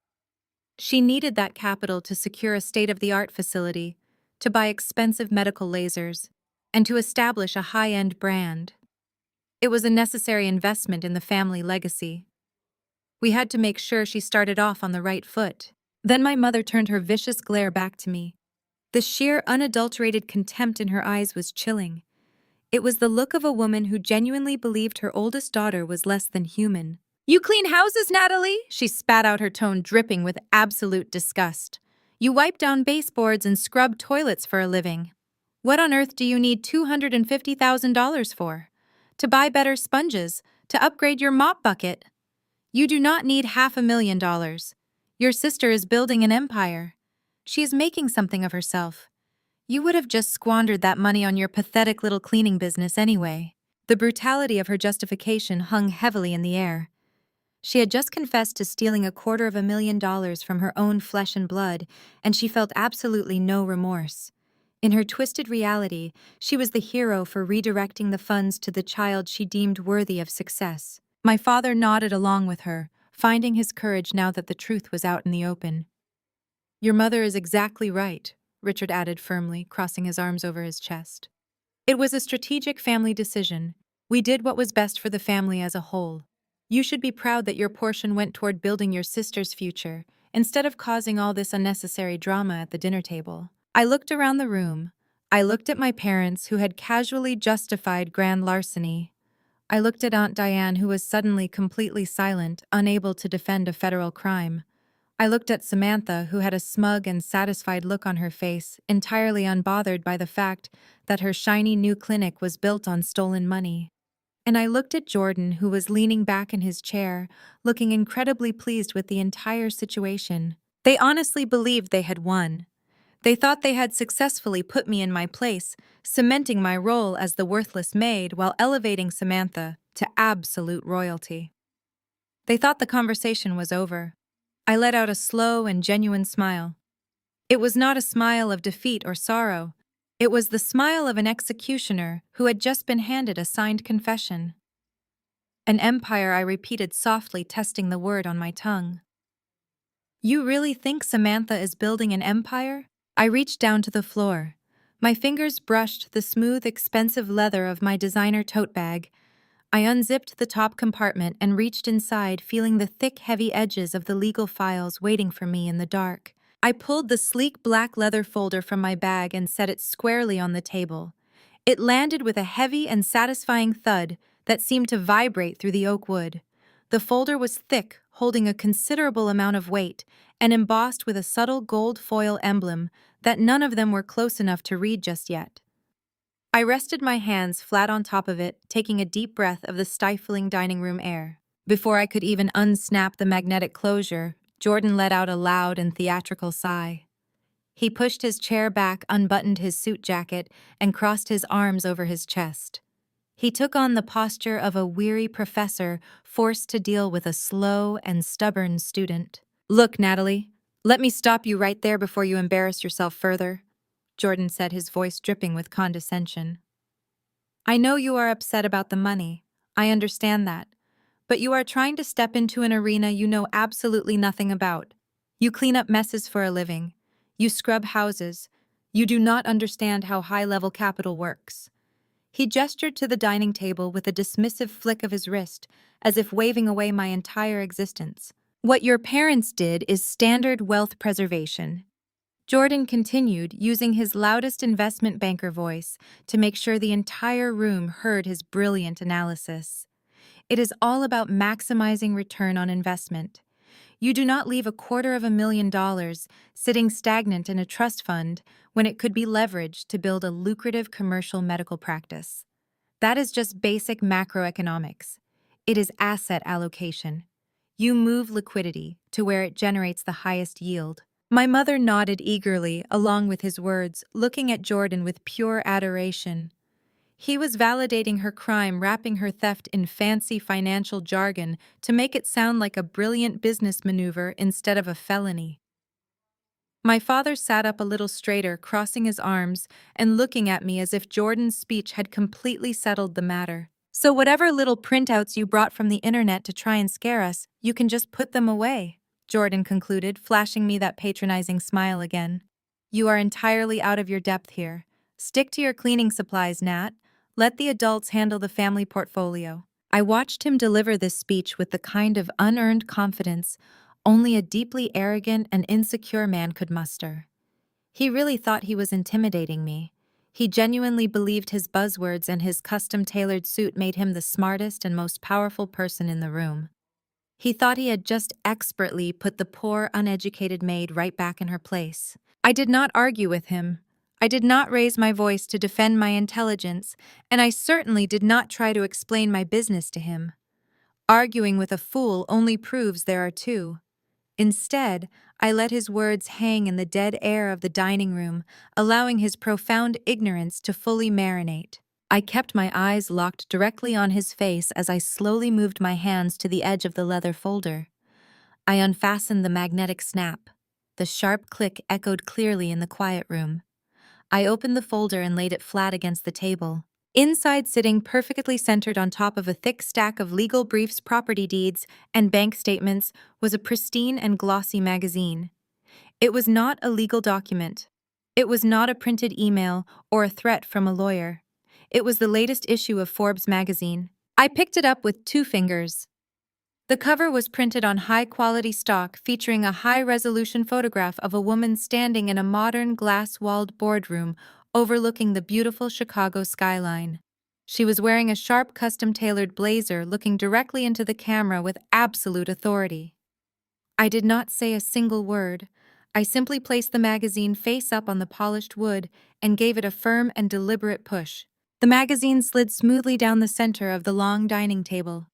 She needed that capital to secure a state-of-the-art facility, to buy expensive medical lasers, and to establish a high-end brand. It was a necessary investment in the family legacy. We had to make sure she started off on the right foot. Then my mother turned her vicious glare back to me. The sheer, unadulterated contempt in her eyes was chilling. It was the look of a woman who genuinely believed her oldest daughter was less than human. You clean houses, Natalie? She spat out, her tone dripping with absolute disgust. You wipe down baseboards and scrub toilets for a living. What on earth do you need $250,000 for? To buy better sponges, to upgrade your mop bucket? You do not need $500,000. Your sister is building an empire. She is making something of herself. You would have just squandered that money on your pathetic little cleaning business anyway. The brutality of her justification hung heavily in the air. She had just confessed to stealing $250,000 from her own flesh and blood, and she felt absolutely no remorse. In her twisted reality, she was the hero for redirecting the funds to the child she deemed worthy of success. My father nodded along with her, finding his courage now that the truth was out in the open. Your mother is exactly right, Richard added firmly, crossing his arms over his chest. It was a strategic family decision. We did what was best for the family as a whole. You should be proud that your portion went toward building your sister's future, instead of causing all this unnecessary drama at the dinner table. I looked around the room. I looked at my parents, who had casually justified grand larceny. I looked at Aunt Diane, who was suddenly completely silent, unable to defend a federal crime. I looked at Samantha, who had a smug and satisfied look on her face, entirely unbothered by the fact that her shiny new clinic was built on stolen money. And I looked at Jordan, who was leaning back in his chair, looking incredibly pleased with the entire situation. They honestly believed they had won. They thought they had successfully put me in my place, cementing my role as the worthless maid while elevating Samantha to absolute royalty. They thought the conversation was over. I let out a slow and genuine smile. It was not a smile of defeat or sorrow. It was the smile of an executioner who had just been handed a signed confession. An empire, I repeated softly, testing the word on my tongue. You really think Samantha is building an empire? I reached down to the floor. My fingers brushed the smooth, expensive leather of my designer tote bag. I unzipped the top compartment and reached inside, feeling the thick, heavy edges of the legal files waiting for me in the dark. I pulled the sleek black leather folder from my bag and set it squarely on the table. It landed with a heavy and satisfying thud that seemed to vibrate through the oak wood. The folder was thick, holding a considerable amount of weight, and embossed with a subtle gold foil emblem that none of them were close enough to read just yet. I rested my hands flat on top of it, taking a deep breath of the stifling dining room air. Before I could even unsnap the magnetic closure, Jordan let out a loud and theatrical sigh. He pushed his chair back, unbuttoned his suit jacket, and crossed his arms over his chest. He took on the posture of a weary professor forced to deal with a slow and stubborn student. Look, Natalie, let me stop you right there before you embarrass yourself further, Jordan said, his voice dripping with condescension. I know you are upset about the money. I understand that. But you are trying to step into an arena you know absolutely nothing about. You clean up messes for a living. You scrub houses. You do not understand how high-level capital works. He gestured to the dining table with a dismissive flick of his wrist, as if waving away my entire existence. What your parents did is standard wealth preservation. Jordan continued, using his loudest investment banker voice to make sure the entire room heard his brilliant analysis. It is all about maximizing return on investment. You do not leave $250,000 sitting stagnant in a trust fund when it could be leveraged to build a lucrative commercial medical practice. That is just basic macroeconomics. It is asset allocation. You move liquidity to where it generates the highest yield. My mother nodded eagerly along with his words, looking at Jordan with pure adoration. He was validating her crime, wrapping her theft in fancy financial jargon to make it sound like a brilliant business maneuver instead of a felony. My father sat up a little straighter, crossing his arms and looking at me as if Jordan's speech had completely settled the matter. So whatever little printouts you brought from the internet to try and scare us, you can just put them away, Jordan concluded, flashing me that patronizing smile again. You are entirely out of your depth here. Stick to your cleaning supplies, Nat. Let the adults handle the family portfolio. I watched him deliver this speech with the kind of unearned confidence only a deeply arrogant and insecure man could muster. He really thought he was intimidating me. He genuinely believed his buzzwords and his custom-tailored suit made him the smartest and most powerful person in the room. He thought he had just expertly put the poor, uneducated maid right back in her place. I did not argue with him. I did not raise my voice to defend my intelligence, and I certainly did not try to explain my business to him. Arguing with a fool only proves there are two. Instead, I let his words hang in the dead air of the dining room, allowing his profound ignorance to fully marinate. I kept my eyes locked directly on his face as I slowly moved my hands to the edge of the leather folder. I unfastened the magnetic snap. The sharp click echoed clearly in the quiet room. I opened the folder and laid it flat against the table. Inside, sitting perfectly centered on top of a thick stack of legal briefs, property deeds, and bank statements, was a pristine and glossy magazine. It was not a legal document. It was not a printed email or a threat from a lawyer. It was the latest issue of Forbes magazine. I picked it up with 2 fingers. The cover was printed on high-quality stock, featuring a high-resolution photograph of a woman standing in a modern glass-walled boardroom overlooking the beautiful Chicago skyline. She was wearing a sharp, custom-tailored blazer, looking directly into the camera with absolute authority. I did not say a single word. I simply placed the magazine face up on the polished wood and gave it a firm and deliberate push. The magazine slid smoothly down the center of the long dining table.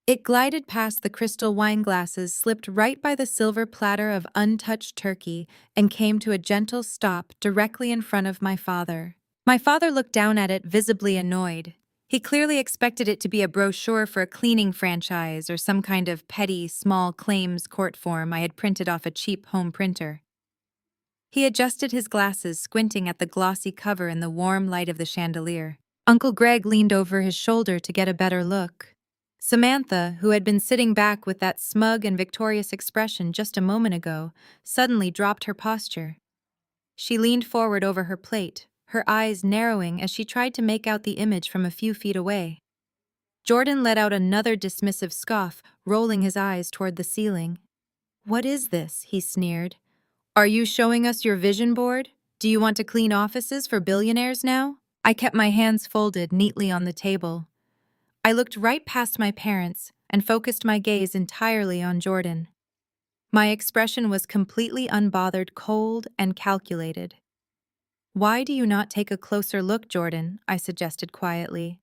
It glided past the crystal wine glasses, slipped right by the silver platter of untouched turkey, and came to a gentle stop directly in front of my father. My father looked down at it, visibly annoyed. He clearly expected it to be a brochure for a cleaning franchise or some kind of petty, small claims court form I had printed off a cheap home printer. He adjusted his glasses, squinting at the glossy cover in the warm light of the chandelier. Uncle Greg leaned over his shoulder to get a better look. Samantha, who had been sitting back with that smug and victorious expression just a moment ago, suddenly dropped her posture. She leaned forward over her plate, her eyes narrowing as she tried to make out the image from a few feet away. Jordan let out another dismissive scoff, rolling his eyes toward the ceiling. "What is this?" he sneered. "Are you showing us your vision board? Do you want to clean offices for billionaires now?" I kept my hands folded neatly on the table. I looked right past my parents and focused my gaze entirely on Jordan. My expression was completely unbothered, cold, and calculated. "Why do you not take a closer look, Jordan?" I suggested quietly,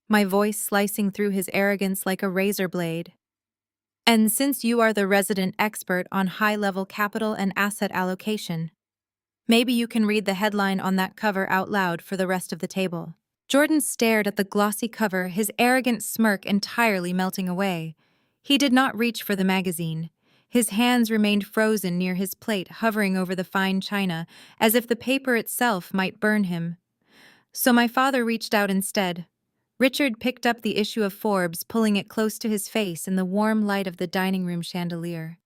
my voice slicing through his arrogance like a razor blade. "And since you are the resident expert on high-level capital and asset allocation, maybe you can read the headline on that cover out loud for the rest of the table." Jordan stared at the glossy cover, his arrogant smirk entirely melting away. He did not reach for the magazine. His hands remained frozen near his plate, hovering over the fine china, as if the paper itself might burn him. So my father reached out instead. Richard picked up the issue of Forbes, pulling it close to his face in the warm light of the dining room chandelier.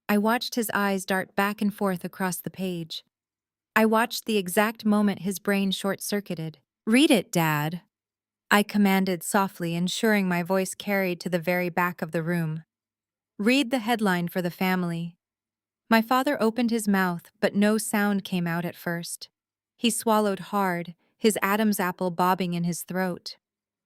I watched his eyes dart back and forth across the page. I watched the exact moment his brain short-circuited. "Read it, Dad," I commanded softly, ensuring my voice carried to the very back of the room. "Read the headline for the family." My father opened his mouth, but no sound came out at first. He swallowed hard, his Adam's apple bobbing in his throat.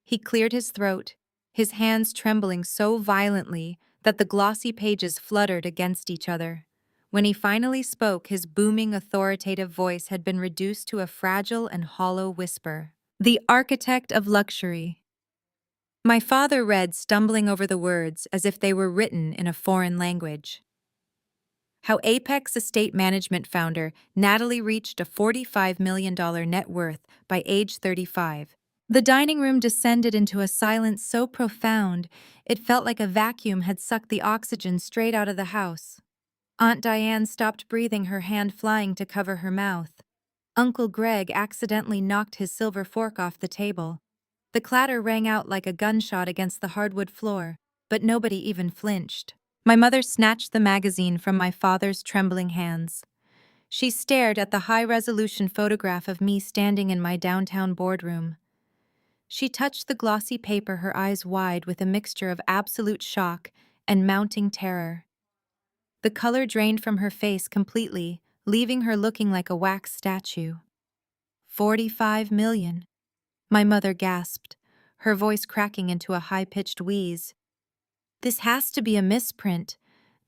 He cleared his throat, his hands trembling so violently that the glossy pages fluttered against each other. When he finally spoke, his booming, authoritative voice had been reduced to a fragile and hollow whisper. "The architect of luxury." My father read, stumbling over the words as if they were written in a foreign language. How Apex Estate Management founder Natalie reached a $45 million net worth by age 35. The dining room descended into a silence so profound it felt like a vacuum had sucked the oxygen straight out of the house. Aunt Diane stopped breathing, her hand flying to cover her mouth. Uncle Greg accidentally knocked his silver fork off the table. The clatter rang out like a gunshot against the hardwood floor, but nobody even flinched. My mother snatched the magazine from my father's trembling hands. She stared at the high-resolution photograph of me standing in my downtown boardroom. She touched the glossy paper, her eyes wide with a mixture of absolute shock and mounting terror. The color drained from her face completely, leaving her looking like a wax statue. 45 million. My mother gasped, her voice cracking into a high-pitched wheeze. "This has to be a misprint.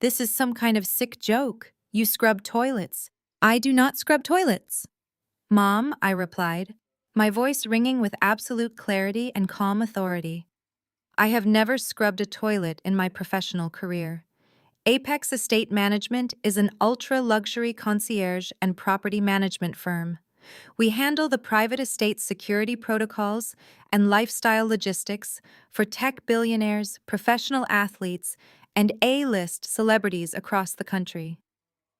This is some kind of sick joke. You scrub toilets." "I do not scrub toilets." "Mom," I replied, my voice ringing with absolute clarity and calm authority. "I have never scrubbed a toilet in my professional career. Apex Estate Management is an ultra-luxury concierge and property management firm. We handle the private estate security protocols and lifestyle logistics for tech billionaires, professional athletes, and A-list celebrities across the country.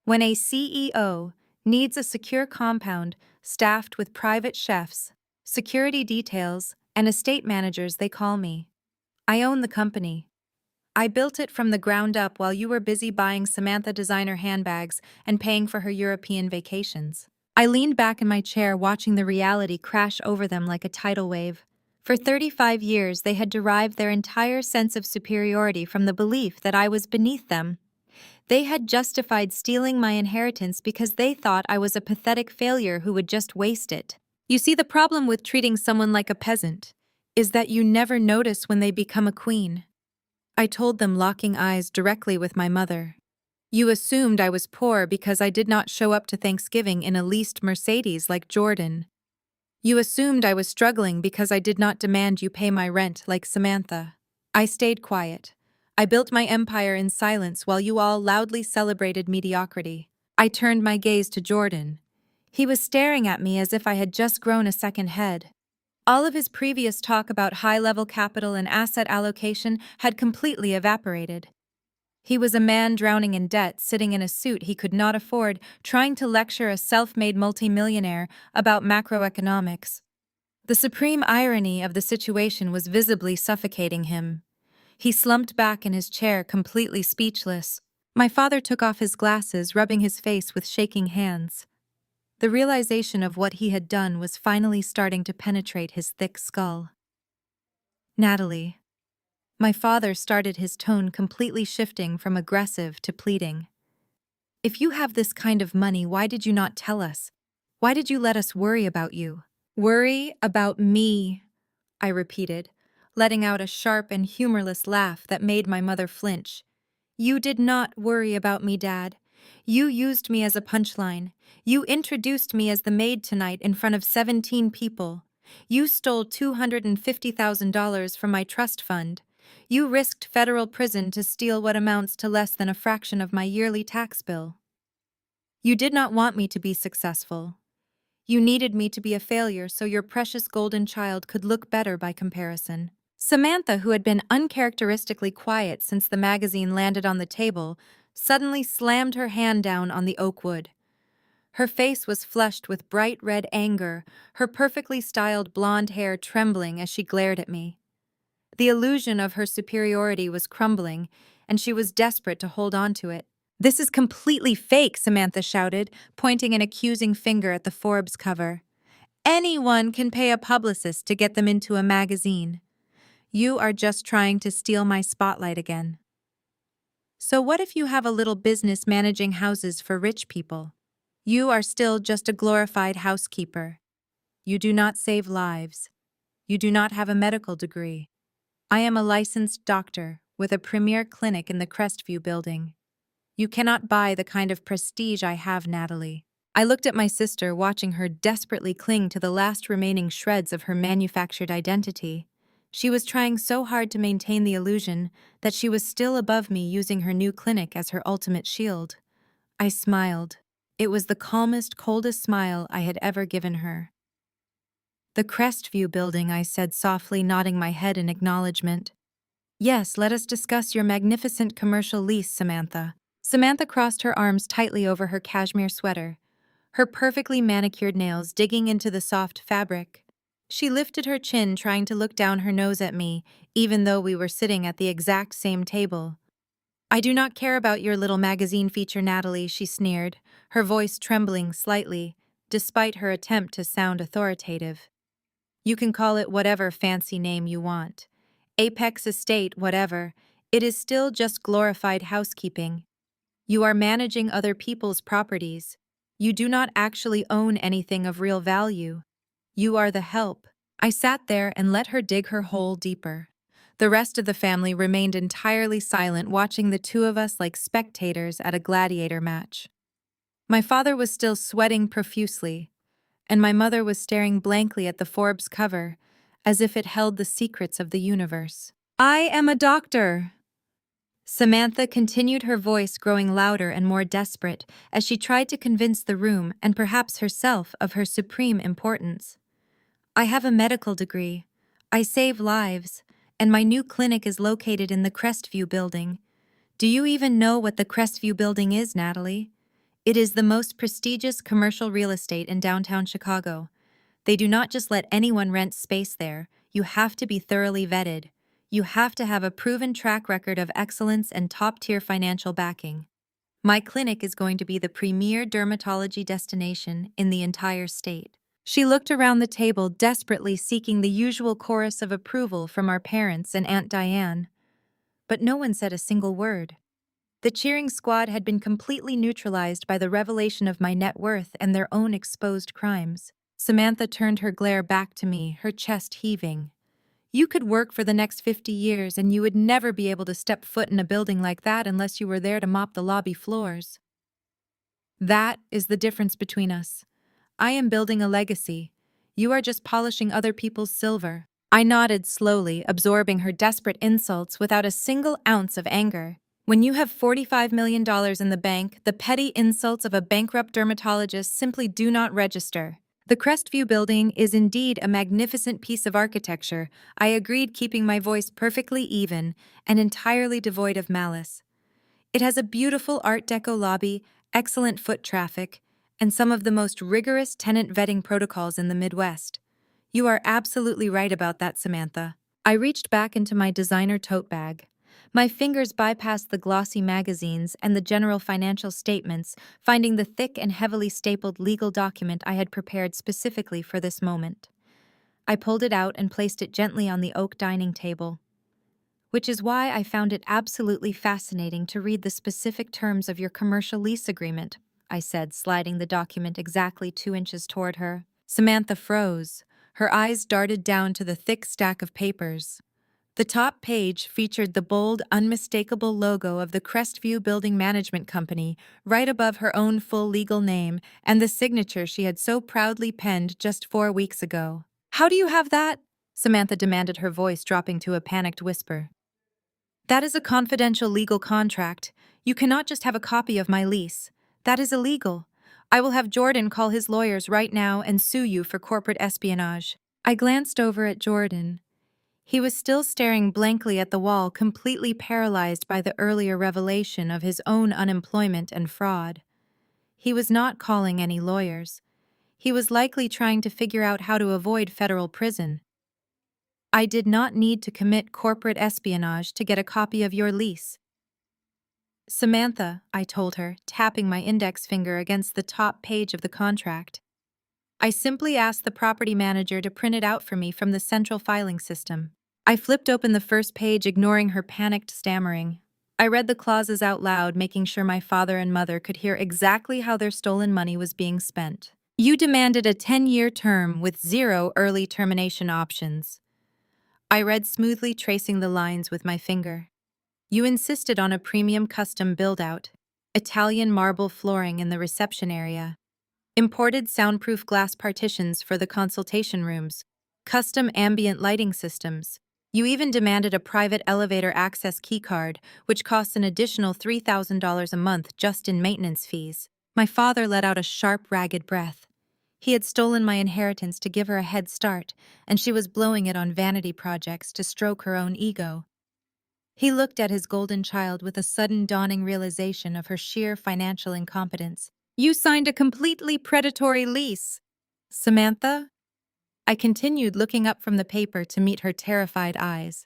When a CEO needs a secure compound staffed with private chefs, security details, and estate managers, they call me. I own the company. I built it from the ground up while you were busy buying Samantha designer handbags and paying for her European vacations." I leaned back in my chair, watching the reality crash over them like a tidal wave. For 35 years, they had derived their entire sense of superiority from the belief that I was beneath them. They had justified stealing my inheritance because they thought I was a pathetic failure who would just waste it. You see, the problem with treating someone like a peasant is that you never notice when they become a queen. I told them, locking eyes directly with my mother. You assumed I was poor because I did not show up to Thanksgiving in a leased Mercedes like Jordan. You assumed I was struggling because I did not demand you pay my rent like Samantha. I stayed quiet. I built my empire in silence while you all loudly celebrated mediocrity. I turned my gaze to Jordan. He was staring at me as if I had just grown a second head. All of his previous talk about high-level capital and asset allocation had completely evaporated. He was a man drowning in debt, sitting in a suit he could not afford, trying to lecture a self-made multimillionaire about macroeconomics. The supreme irony of the situation was visibly suffocating him. He slumped back in his chair, completely speechless. My father took off his glasses, rubbing his face with shaking hands. The realization of what he had done was finally starting to penetrate his thick skull. Natalie. My father started, his tone completely shifting from aggressive to pleading. If you have this kind of money, why did you not tell us? Why did you let us worry about you? Worry about me, I repeated, letting out a sharp and humorless laugh that made my mother flinch. You did not worry about me, Dad. You used me as a punchline. You introduced me as the maid tonight in front of 17 people. You stole $250,000 from my trust fund. You risked federal prison to steal what amounts to less than a fraction of my yearly tax bill. You did not want me to be successful. You needed me to be a failure so your precious golden child could look better by comparison. Samantha, who had been uncharacteristically quiet since the magazine landed on the table, suddenly slammed her hand down on the oak wood. Her face was flushed with bright red anger, her perfectly styled blonde hair trembling as she glared at me. The illusion of her superiority was crumbling, and she was desperate to hold on to it. This is completely fake, Samantha shouted, pointing an accusing finger at the Forbes cover. Anyone can pay a publicist to get them into a magazine. You are just trying to steal my spotlight again. So what if you have a little business managing houses for rich people? You are still just a glorified housekeeper. You do not save lives. You do not have a medical degree. I am a licensed doctor with a premier clinic in the Crestview building. You cannot buy the kind of prestige I have, Natalie. I looked at my sister, watching her desperately cling to the last remaining shreds of her manufactured identity. She was trying so hard to maintain the illusion that she was still above me, using her new clinic as her ultimate shield. I smiled. It was the calmest, coldest smile I had ever given her. The Crestview building, I said softly, nodding my head in acknowledgement. Yes, let us discuss your magnificent commercial lease, Samantha. Samantha crossed her arms tightly over her cashmere sweater, her perfectly manicured nails digging into the soft fabric. She lifted her chin, trying to look down her nose at me, even though we were sitting at the exact same table. I do not care about your little magazine feature, Natalie, she sneered, her voice trembling slightly, despite her attempt to sound authoritative. You can call it whatever fancy name you want. Apex Estate, whatever. It is still just glorified housekeeping. You are managing other people's properties. You do not actually own anything of real value. You are the help. I sat there and let her dig her hole deeper. The rest of the family remained entirely silent, watching the two of us like spectators at a gladiator match. My father was still sweating profusely, and my mother was staring blankly at the Forbes cover, as if it held the secrets of the universe. I am a doctor. Samantha continued, her voice growing louder and more desperate as she tried to convince the room and perhaps herself of her supreme importance. I have a medical degree. I save lives, and my new clinic is located in the Crestview building. Do you even know what the Crestview building is, Natalie? It is the most prestigious commercial real estate in downtown Chicago. They do not just let anyone rent space there. You have to be thoroughly vetted. You have to have a proven track record of excellence and top-tier financial backing. My clinic is going to be the premier dermatology destination in the entire state. She looked around the table, desperately seeking the usual chorus of approval from our parents and Aunt Diane. But no one said a single word. The cheering squad had been completely neutralized by the revelation of my net worth and their own exposed crimes. Samantha turned her glare back to me, her chest heaving. You could work for the next 50 years and you would never be able to step foot in a building like that unless you were there to mop the lobby floors. That is the difference between us. I am building a legacy. You are just polishing other people's silver. I nodded slowly, absorbing her desperate insults without a single ounce of anger. When you have $45 million in the bank, the petty insults of a bankrupt dermatologist simply do not register. The Crestview building is indeed a magnificent piece of architecture, I agreed, keeping my voice perfectly even and entirely devoid of malice. It has a beautiful Art Deco lobby, excellent foot traffic, and some of the most rigorous tenant vetting protocols in the Midwest. You are absolutely right about that, Samantha. I reached back into my designer tote bag. My fingers bypassed the glossy magazines and the general financial statements, finding the thick and heavily stapled legal document I had prepared specifically for this moment. I pulled it out and placed it gently on the oak dining table. Which is why I found it absolutely fascinating to read the specific terms of your commercial lease agreement, I said, sliding the document exactly 2 inches toward her. Samantha froze. Her eyes darted down to the thick stack of papers. The top page featured the bold, unmistakable logo of the Crestview Building Management Company, right above her own full legal name and the signature she had so proudly penned just 4 weeks ago. "How do you have that?" Samantha demanded, her voice dropping to a panicked whisper. "That is a confidential legal contract. You cannot just have a copy of my lease. That is illegal. I will have Jordan call his lawyers right now and sue you for corporate espionage." I glanced over at Jordan. He was still staring blankly at the wall, completely paralyzed by the earlier revelation of his own unemployment and fraud. He was not calling any lawyers. He was likely trying to figure out how to avoid federal prison. "I did not need to commit corporate espionage to get a copy of your lease." "Samantha," I told her, tapping my index finger against the top page of the contract. "I simply asked the property manager to print it out for me from the central filing system." I flipped open the first page, ignoring her panicked stammering. I read the clauses out loud, making sure my father and mother could hear exactly how their stolen money was being spent. "You demanded a 10-year term with 0 early termination options." I read smoothly, tracing the lines with my finger. "You insisted on a premium custom build-out, Italian marble flooring in the reception area, imported soundproof glass partitions for the consultation rooms, custom ambient lighting systems. You even demanded a private elevator access keycard, which costs an additional $3,000 a month just in maintenance fees." My father let out a sharp, ragged breath. He had stolen my inheritance to give her a head start, and she was blowing it on vanity projects to stroke her own ego. He looked at his golden child with a sudden dawning realization of her sheer financial incompetence. "You signed a completely predatory lease." "Samantha?" I continued, looking up from the paper to meet her terrified eyes.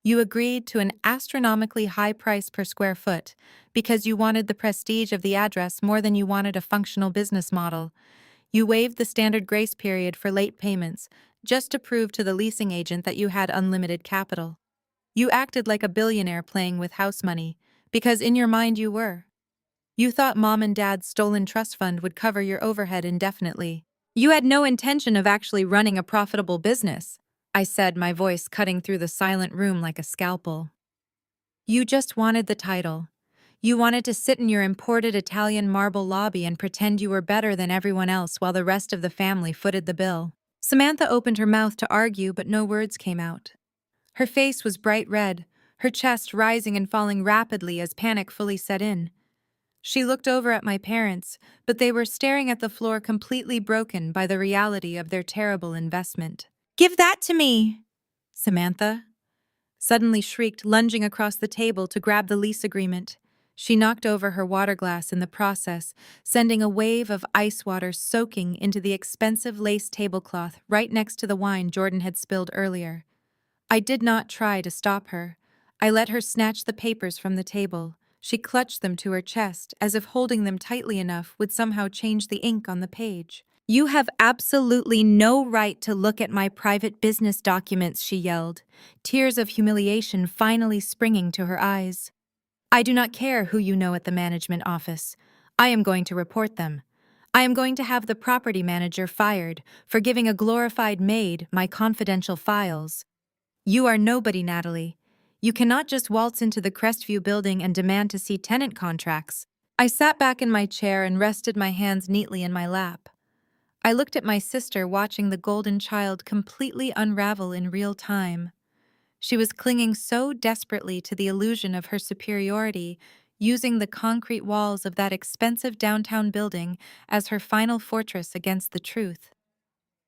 "You agreed to an astronomically high price per square foot because you wanted the prestige of the address more than you wanted a functional business model. You waived the standard grace period for late payments just to prove to the leasing agent that you had unlimited capital. You acted like a billionaire playing with house money, because in your mind you were. You thought Mom and Dad's stolen trust fund would cover your overhead indefinitely. You had no intention of actually running a profitable business," I said, my voice cutting through the silent room like a scalpel. "You just wanted the title. You wanted to sit in your imported Italian marble lobby and pretend you were better than everyone else while the rest of the family footed the bill." Samantha opened her mouth to argue, but no words came out. Her face was bright red, her chest rising and falling rapidly as panic fully set in. She looked over at my parents, but they were staring at the floor, completely broken by the reality of their terrible investment. "Give that to me!" Samantha suddenly shrieked, lunging across the table to grab the lease agreement. She knocked over her water glass in the process, sending a wave of ice water soaking into the expensive lace tablecloth right next to the wine Jordan had spilled earlier. I did not try to stop her. I let her snatch the papers from the table. She clutched them to her chest, as if holding them tightly enough would somehow change the ink on the page. "You have absolutely no right to look at my private business documents," she yelled, tears of humiliation finally springing to her eyes. "I do not care who you know at the management office. I am going to report them. I am going to have the property manager fired for giving a glorified maid my confidential files. You are nobody, Natalie. You cannot just waltz into the Crestview building and demand to see tenant contracts." I sat back in my chair and rested my hands neatly in my lap. I looked at my sister, watching the golden child completely unravel in real time. She was clinging so desperately to the illusion of her superiority, using the concrete walls of that expensive downtown building as her final fortress against the truth.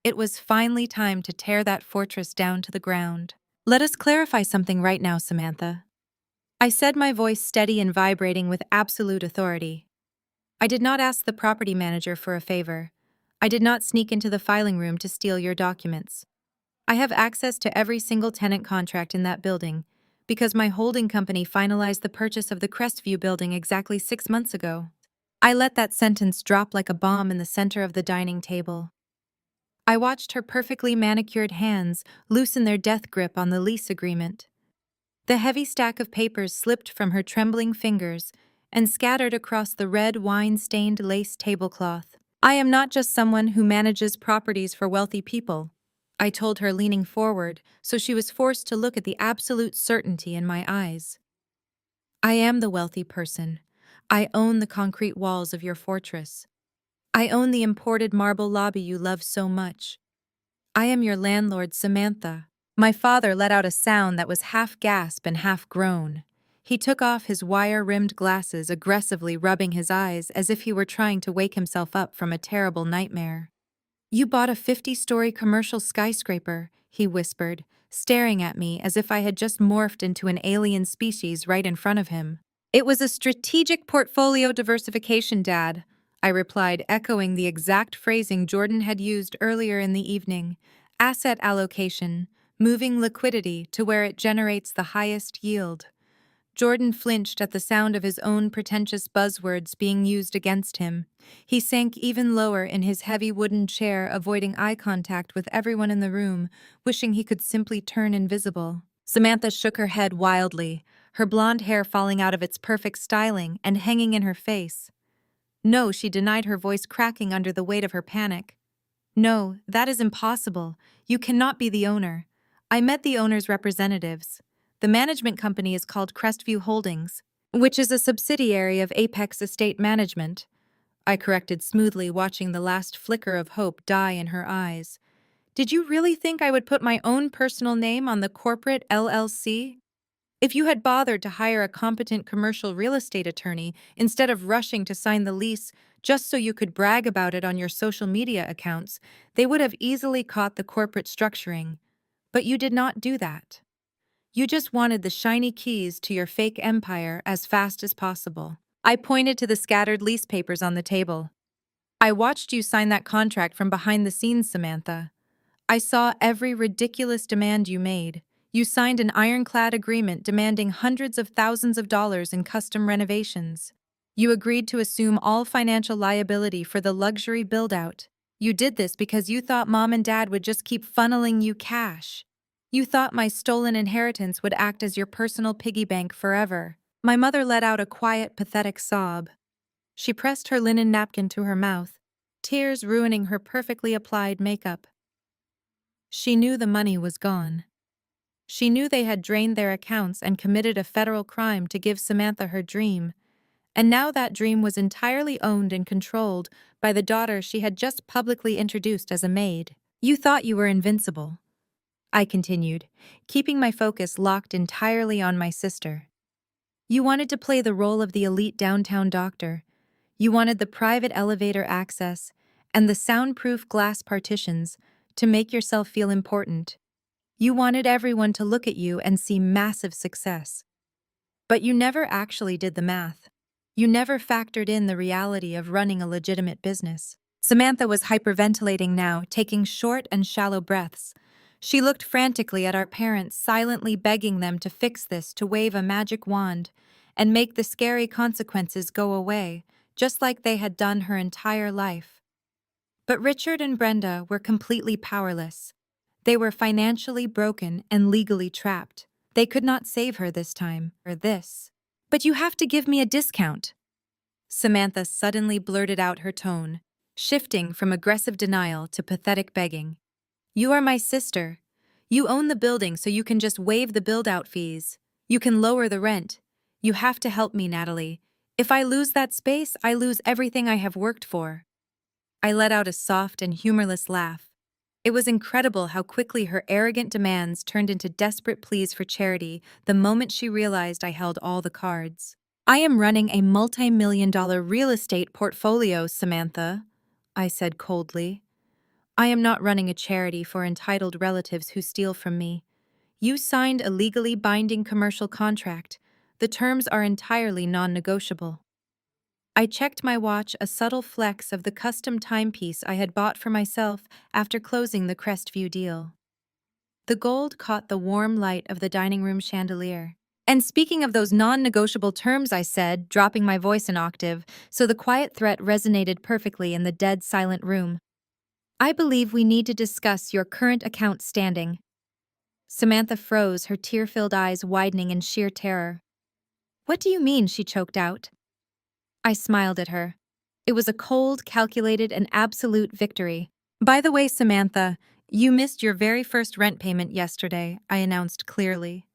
It was finally time to tear that fortress down to the ground. "Let us clarify something right now, Samantha." I said, my voice steady and vibrating with absolute authority. I did not ask the property manager for a favor. I did not sneak into the filing room to steal your documents. I have access to every single tenant contract in that building because my holding company finalized the purchase of the Crestview building exactly 6 months ago. I let that sentence drop like a bomb in the center of the dining table. I watched her perfectly manicured hands loosen their death grip on the lease agreement. The heavy stack of papers slipped from her trembling fingers and scattered across the red wine-stained lace tablecloth. I am not just someone who manages properties for wealthy people, I told her, leaning forward, so she was forced to look at the absolute certainty in my eyes. I am the wealthy person. I own the concrete walls of your fortress. I own the imported marble lobby you love so much. I am your landlord, Samantha. My father let out a sound that was half gasp and half groan. He took off his wire-rimmed glasses, aggressively rubbing his eyes as if he were trying to wake himself up from a terrible nightmare. You bought a 50-story commercial skyscraper, he whispered, staring at me as if I had just morphed into an alien species right in front of him. It was a strategic portfolio diversification, Dad, I replied, echoing the exact phrasing Jordan had used earlier in the evening. Asset allocation, moving liquidity to where it generates the highest yield. Jordan flinched at the sound of his own pretentious buzzwords being used against him. He sank even lower in his heavy wooden chair, avoiding eye contact with everyone in the room, wishing he could simply turn invisible. Samantha shook her head wildly, her blonde hair falling out of its perfect styling and hanging in her face. No, she denied, her voice cracking under the weight of her panic. No, that is impossible. You cannot be the owner. I met the owner's representatives. The management company is called Crestview Holdings, which is a subsidiary of Apex Estate Management. I corrected smoothly, watching the last flicker of hope die in her eyes. Did you really think I would put my own personal name on the corporate LLC? If you had bothered to hire a competent commercial real estate attorney instead of rushing to sign the lease just so you could brag about it on your social media accounts, they would have easily caught the corporate structuring. But you did not do that. You just wanted the shiny keys to your fake empire as fast as possible. I pointed to the scattered lease papers on the table. I watched you sign that contract from behind the scenes, Samantha. I saw every ridiculous demand you made. You signed an ironclad agreement demanding hundreds of thousands of dollars in custom renovations. You agreed to assume all financial liability for the luxury build-out. You did this because you thought Mom and Dad would just keep funneling you cash. You thought my stolen inheritance would act as your personal piggy bank forever. My mother let out a quiet, pathetic sob. She pressed her linen napkin to her mouth, tears ruining her perfectly applied makeup. She knew the money was gone. She knew they had drained their accounts and committed a federal crime to give Samantha her dream, and now that dream was entirely owned and controlled by the daughter she had just publicly introduced as a maid. You thought you were invincible, I continued, keeping my focus locked entirely on my sister. You wanted to play the role of the elite downtown doctor. You wanted the private elevator access and the soundproof glass partitions to make yourself feel important. You wanted everyone to look at you and see massive success. But you never actually did the math. You never factored in the reality of running a legitimate business. Samantha was hyperventilating now, taking short and shallow breaths. She looked frantically at our parents, silently begging them to fix this, to wave a magic wand, and make the scary consequences go away, just like they had done her entire life. But Richard and Brenda were completely powerless. They were financially broken and legally trapped. They could not save her this time, or this. But you have to give me a discount. Samantha suddenly blurted out, her tone shifting from aggressive denial to pathetic begging. You are my sister. You own the building, so you can just waive the build-out fees. You can lower the rent. You have to help me, Natalie. If I lose that space, I lose everything I have worked for. I let out a soft and humorless laugh. It was incredible how quickly her arrogant demands turned into desperate pleas for charity the moment she realized I held all the cards. I am running a multi-million-dollar real estate portfolio, Samantha, I said coldly. I am not running a charity for entitled relatives who steal from me. You signed a legally binding commercial contract. The terms are entirely non-negotiable. I checked my watch, a subtle flex of the custom timepiece I had bought for myself after closing the Crestview deal. The gold caught the warm light of the dining room chandelier. And speaking of those non-negotiable terms, I said, dropping my voice an octave, so the quiet threat resonated perfectly in the dead silent room. I believe we need to discuss your current account standing. Samantha froze, her tear-filled eyes widening in sheer terror. What do you mean? She choked out. I smiled at her. It was a cold, calculated, and absolute victory. By the way, Samantha, you missed your very first rent payment yesterday, I announced clearly.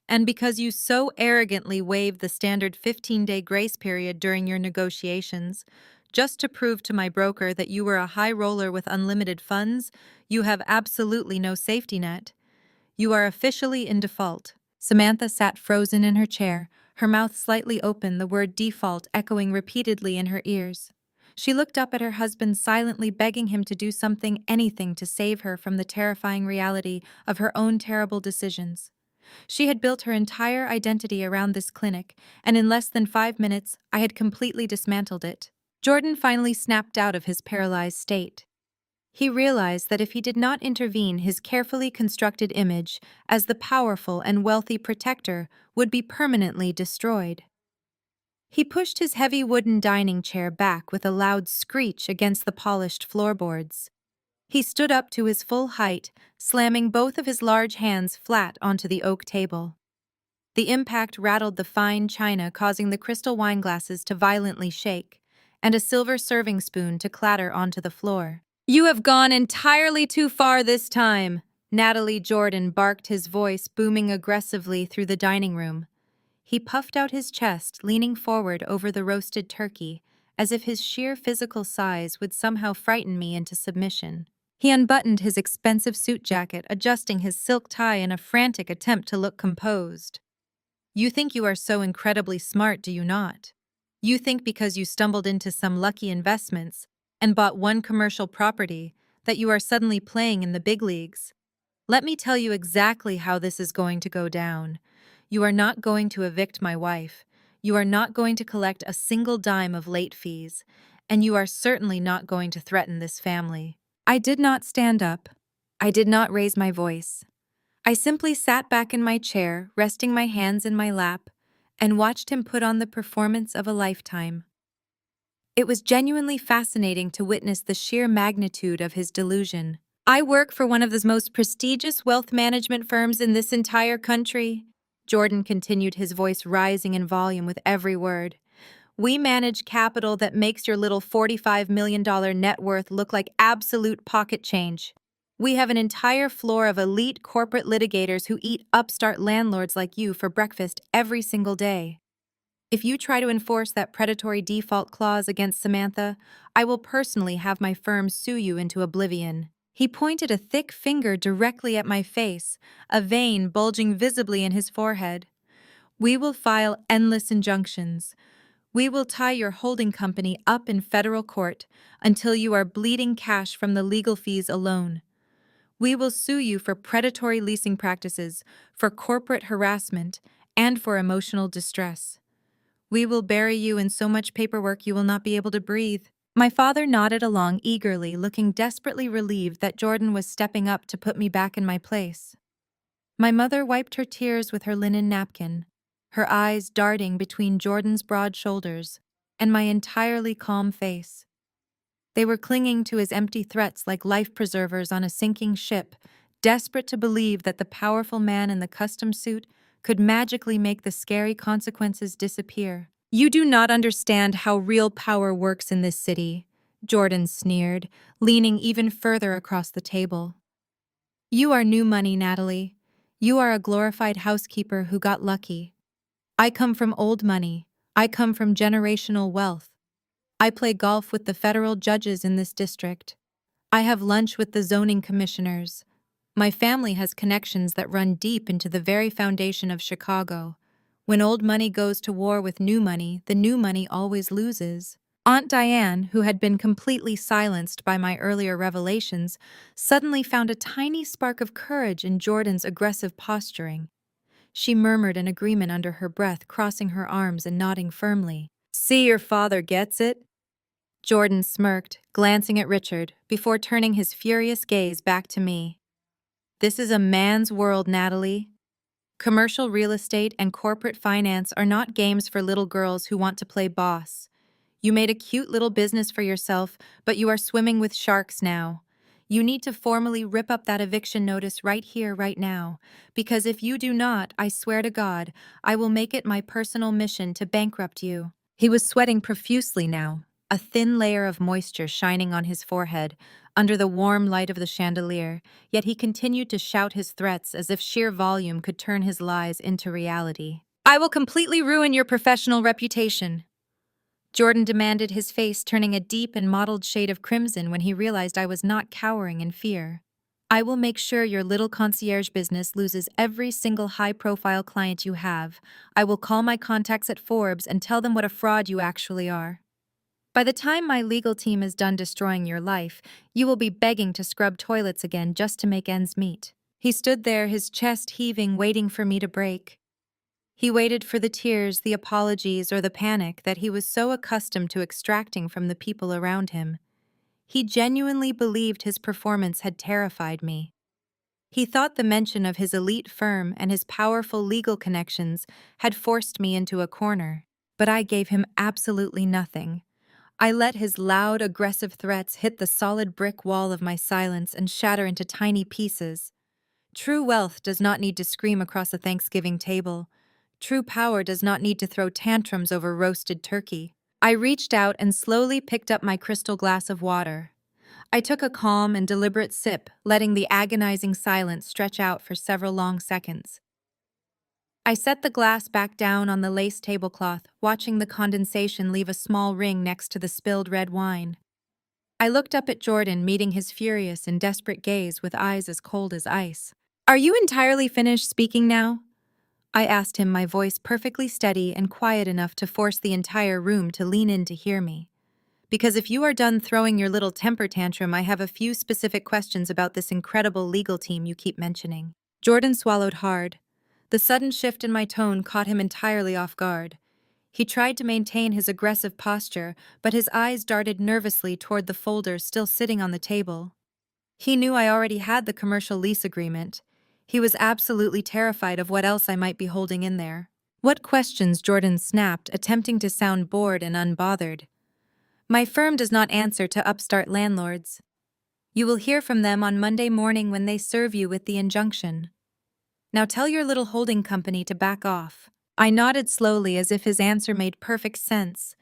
And because you so arrogantly waived the standard 15-day grace period during your negotiations, just to prove to my broker that you were a high roller with unlimited funds, you have absolutely no safety net. You are officially in default. Samantha sat frozen in her chair, her mouth slightly open, the word default echoing repeatedly in her ears. She looked up at her husband, silently begging him to do something, anything, to save her from the terrifying reality of her own terrible decisions. She had built her entire identity around this clinic, and in less than 5 minutes, I had completely dismantled it. Jordan finally snapped out of his paralyzed state. He realized that if he did not intervene, his carefully constructed image as the powerful and wealthy protector would be permanently destroyed. He pushed his heavy wooden dining chair back with a loud screech against the polished floorboards. He stood up to his full height, slamming both of his large hands flat onto the oak table. The impact rattled the fine china, causing the crystal wine glasses to violently shake, and a silver serving spoon to clatter onto the floor. "You have gone entirely too far this time," Natalie Jordan barked, his voice booming aggressively through the dining room. He puffed out his chest, leaning forward over the roasted turkey, as if his sheer physical size would somehow frighten me into submission. He unbuttoned his expensive suit jacket, adjusting his silk tie in a frantic attempt to look composed. "You think you are so incredibly smart, do you not? You think because you stumbled into some lucky investments and bought one commercial property that you are suddenly playing in the big leagues. Let me tell you exactly how this is going to go down. You are not going to evict my wife. You are not going to collect a single dime of late fees. And you are certainly not going to threaten this family." I did not stand up. I did not raise my voice. I simply sat back in my chair, resting my hands in my lap, and watched him put on the performance of a lifetime. It was genuinely fascinating to witness the sheer magnitude of his delusion. "I work for one of the most prestigious wealth management firms in this entire country," Jordan continued, his voice rising in volume with every word. "We manage capital that makes your little $45 million net worth look like absolute pocket change. We have an entire floor of elite corporate litigators who eat upstart landlords like you for breakfast every single day. If you try to enforce that predatory default clause against Samantha, I will personally have my firm sue you into oblivion." He pointed a thick finger directly at my face, a vein bulging visibly in his forehead. "We will file endless injunctions. We will tie your holding company up in federal court until you are bleeding cash from the legal fees alone. We will sue you for predatory leasing practices, for corporate harassment, and for emotional distress. We will bury you in so much paperwork you will not be able to breathe." My father nodded along eagerly, looking desperately relieved that Jordan was stepping up to put me back in my place. My mother wiped her tears with her linen napkin, her eyes darting between Jordan's broad shoulders and my entirely calm face. They were clinging to his empty threats like life preservers on a sinking ship, desperate to believe that the powerful man in the custom suit could magically make the scary consequences disappear. "You do not understand how real power works in this city," Jordan sneered, leaning even further across the table. "You are new money, Natalie. You are a glorified housekeeper who got lucky. I come from old money. I come from generational wealth. I play golf with the federal judges in this district. I have lunch with the zoning commissioners. My family has connections that run deep into the very foundation of Chicago. When old money goes to war with new money, the new money always loses." Aunt Diane, who had been completely silenced by my earlier revelations, suddenly found a tiny spark of courage in Jordan's aggressive posturing. She murmured an agreement under her breath, crossing her arms and nodding firmly. See, your father gets it? Jordan smirked, glancing at Richard, before turning his furious gaze back to me. This is a man's world, Natalie. Commercial real estate and corporate finance are not games for little girls who want to play boss. You made a cute little business for yourself, but you are swimming with sharks now. You need to formally rip up that eviction notice right here, right now, because if you do not, I swear to God, I will make it my personal mission to bankrupt you. He was sweating profusely now, a thin layer of moisture shining on his forehead, under the warm light of the chandelier, yet he continued to shout his threats as if sheer volume could turn his lies into reality. I will completely ruin your professional reputation. Jordan demanded, his face turning a deep and mottled shade of crimson when he realized I was not cowering in fear. I will make sure your little concierge business loses every single high-profile client you have. I will call my contacts at Forbes and tell them what a fraud you actually are. By the time my legal team is done destroying your life, you will be begging to scrub toilets again just to make ends meet. He stood there, his chest heaving, waiting for me to break. He waited for the tears, the apologies, or the panic that he was so accustomed to extracting from the people around him. He genuinely believed his performance had terrified me. He thought the mention of his elite firm and his powerful legal connections had forced me into a corner, but I gave him absolutely nothing. I let his loud, aggressive threats hit the solid brick wall of my silence and shatter into tiny pieces. True wealth does not need to scream across a Thanksgiving table. True power does not need to throw tantrums over roasted turkey. I reached out and slowly picked up my crystal glass of water. I took a calm and deliberate sip, letting the agonizing silence stretch out for several long seconds. I set the glass back down on the lace tablecloth, watching the condensation leave a small ring next to the spilled red wine. I looked up at Jordan, meeting his furious and desperate gaze with eyes as cold as ice. Are you entirely finished speaking now? I asked him, my voice perfectly steady and quiet enough to force the entire room to lean in to hear me. Because if you are done throwing your little temper tantrum, I have a few specific questions about this incredible legal team you keep mentioning. Jordan swallowed hard. The sudden shift in my tone caught him entirely off guard. He tried to maintain his aggressive posture, but his eyes darted nervously toward the folders still sitting on the table. He knew I already had the commercial lease agreement. He was absolutely terrified of what else I might be holding in there. What questions? Jordan snapped, attempting to sound bored and unbothered. My firm does not answer to upstart landlords. You will hear from them on Monday morning when they serve you with the injunction. Now tell your little holding company to back off. I nodded slowly as if his answer made perfect sense.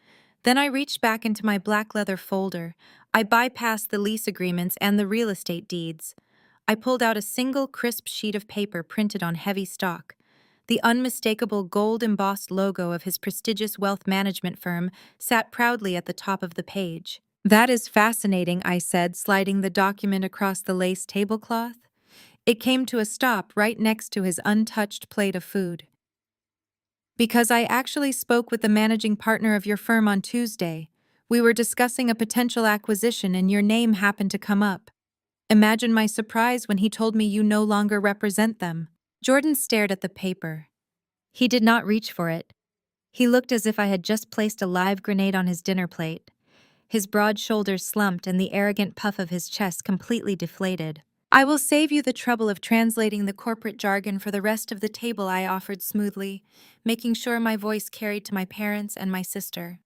Then I reached back into my black leather folder. I bypassed the lease agreements and the real estate deeds. I pulled out a single crisp sheet of paper printed on heavy stock. The unmistakable gold-embossed logo of his prestigious wealth management firm sat proudly at the top of the page. That is fascinating, I said, sliding the document across the lace tablecloth. It came to a stop right next to his untouched plate of food. Because I actually spoke with the managing partner of your firm on Tuesday. We were discussing a potential acquisition and your name happened to come up. Imagine my surprise when he told me you no longer represent them. Jordan stared at the paper. He did not reach for it. He looked as if I had just placed a live grenade on his dinner plate. His broad shoulders slumped and the arrogant puff of his chest completely deflated. I will save you the trouble of translating the corporate jargon for the rest of the table, I offered smoothly, making sure my voice carried to my parents and my sister.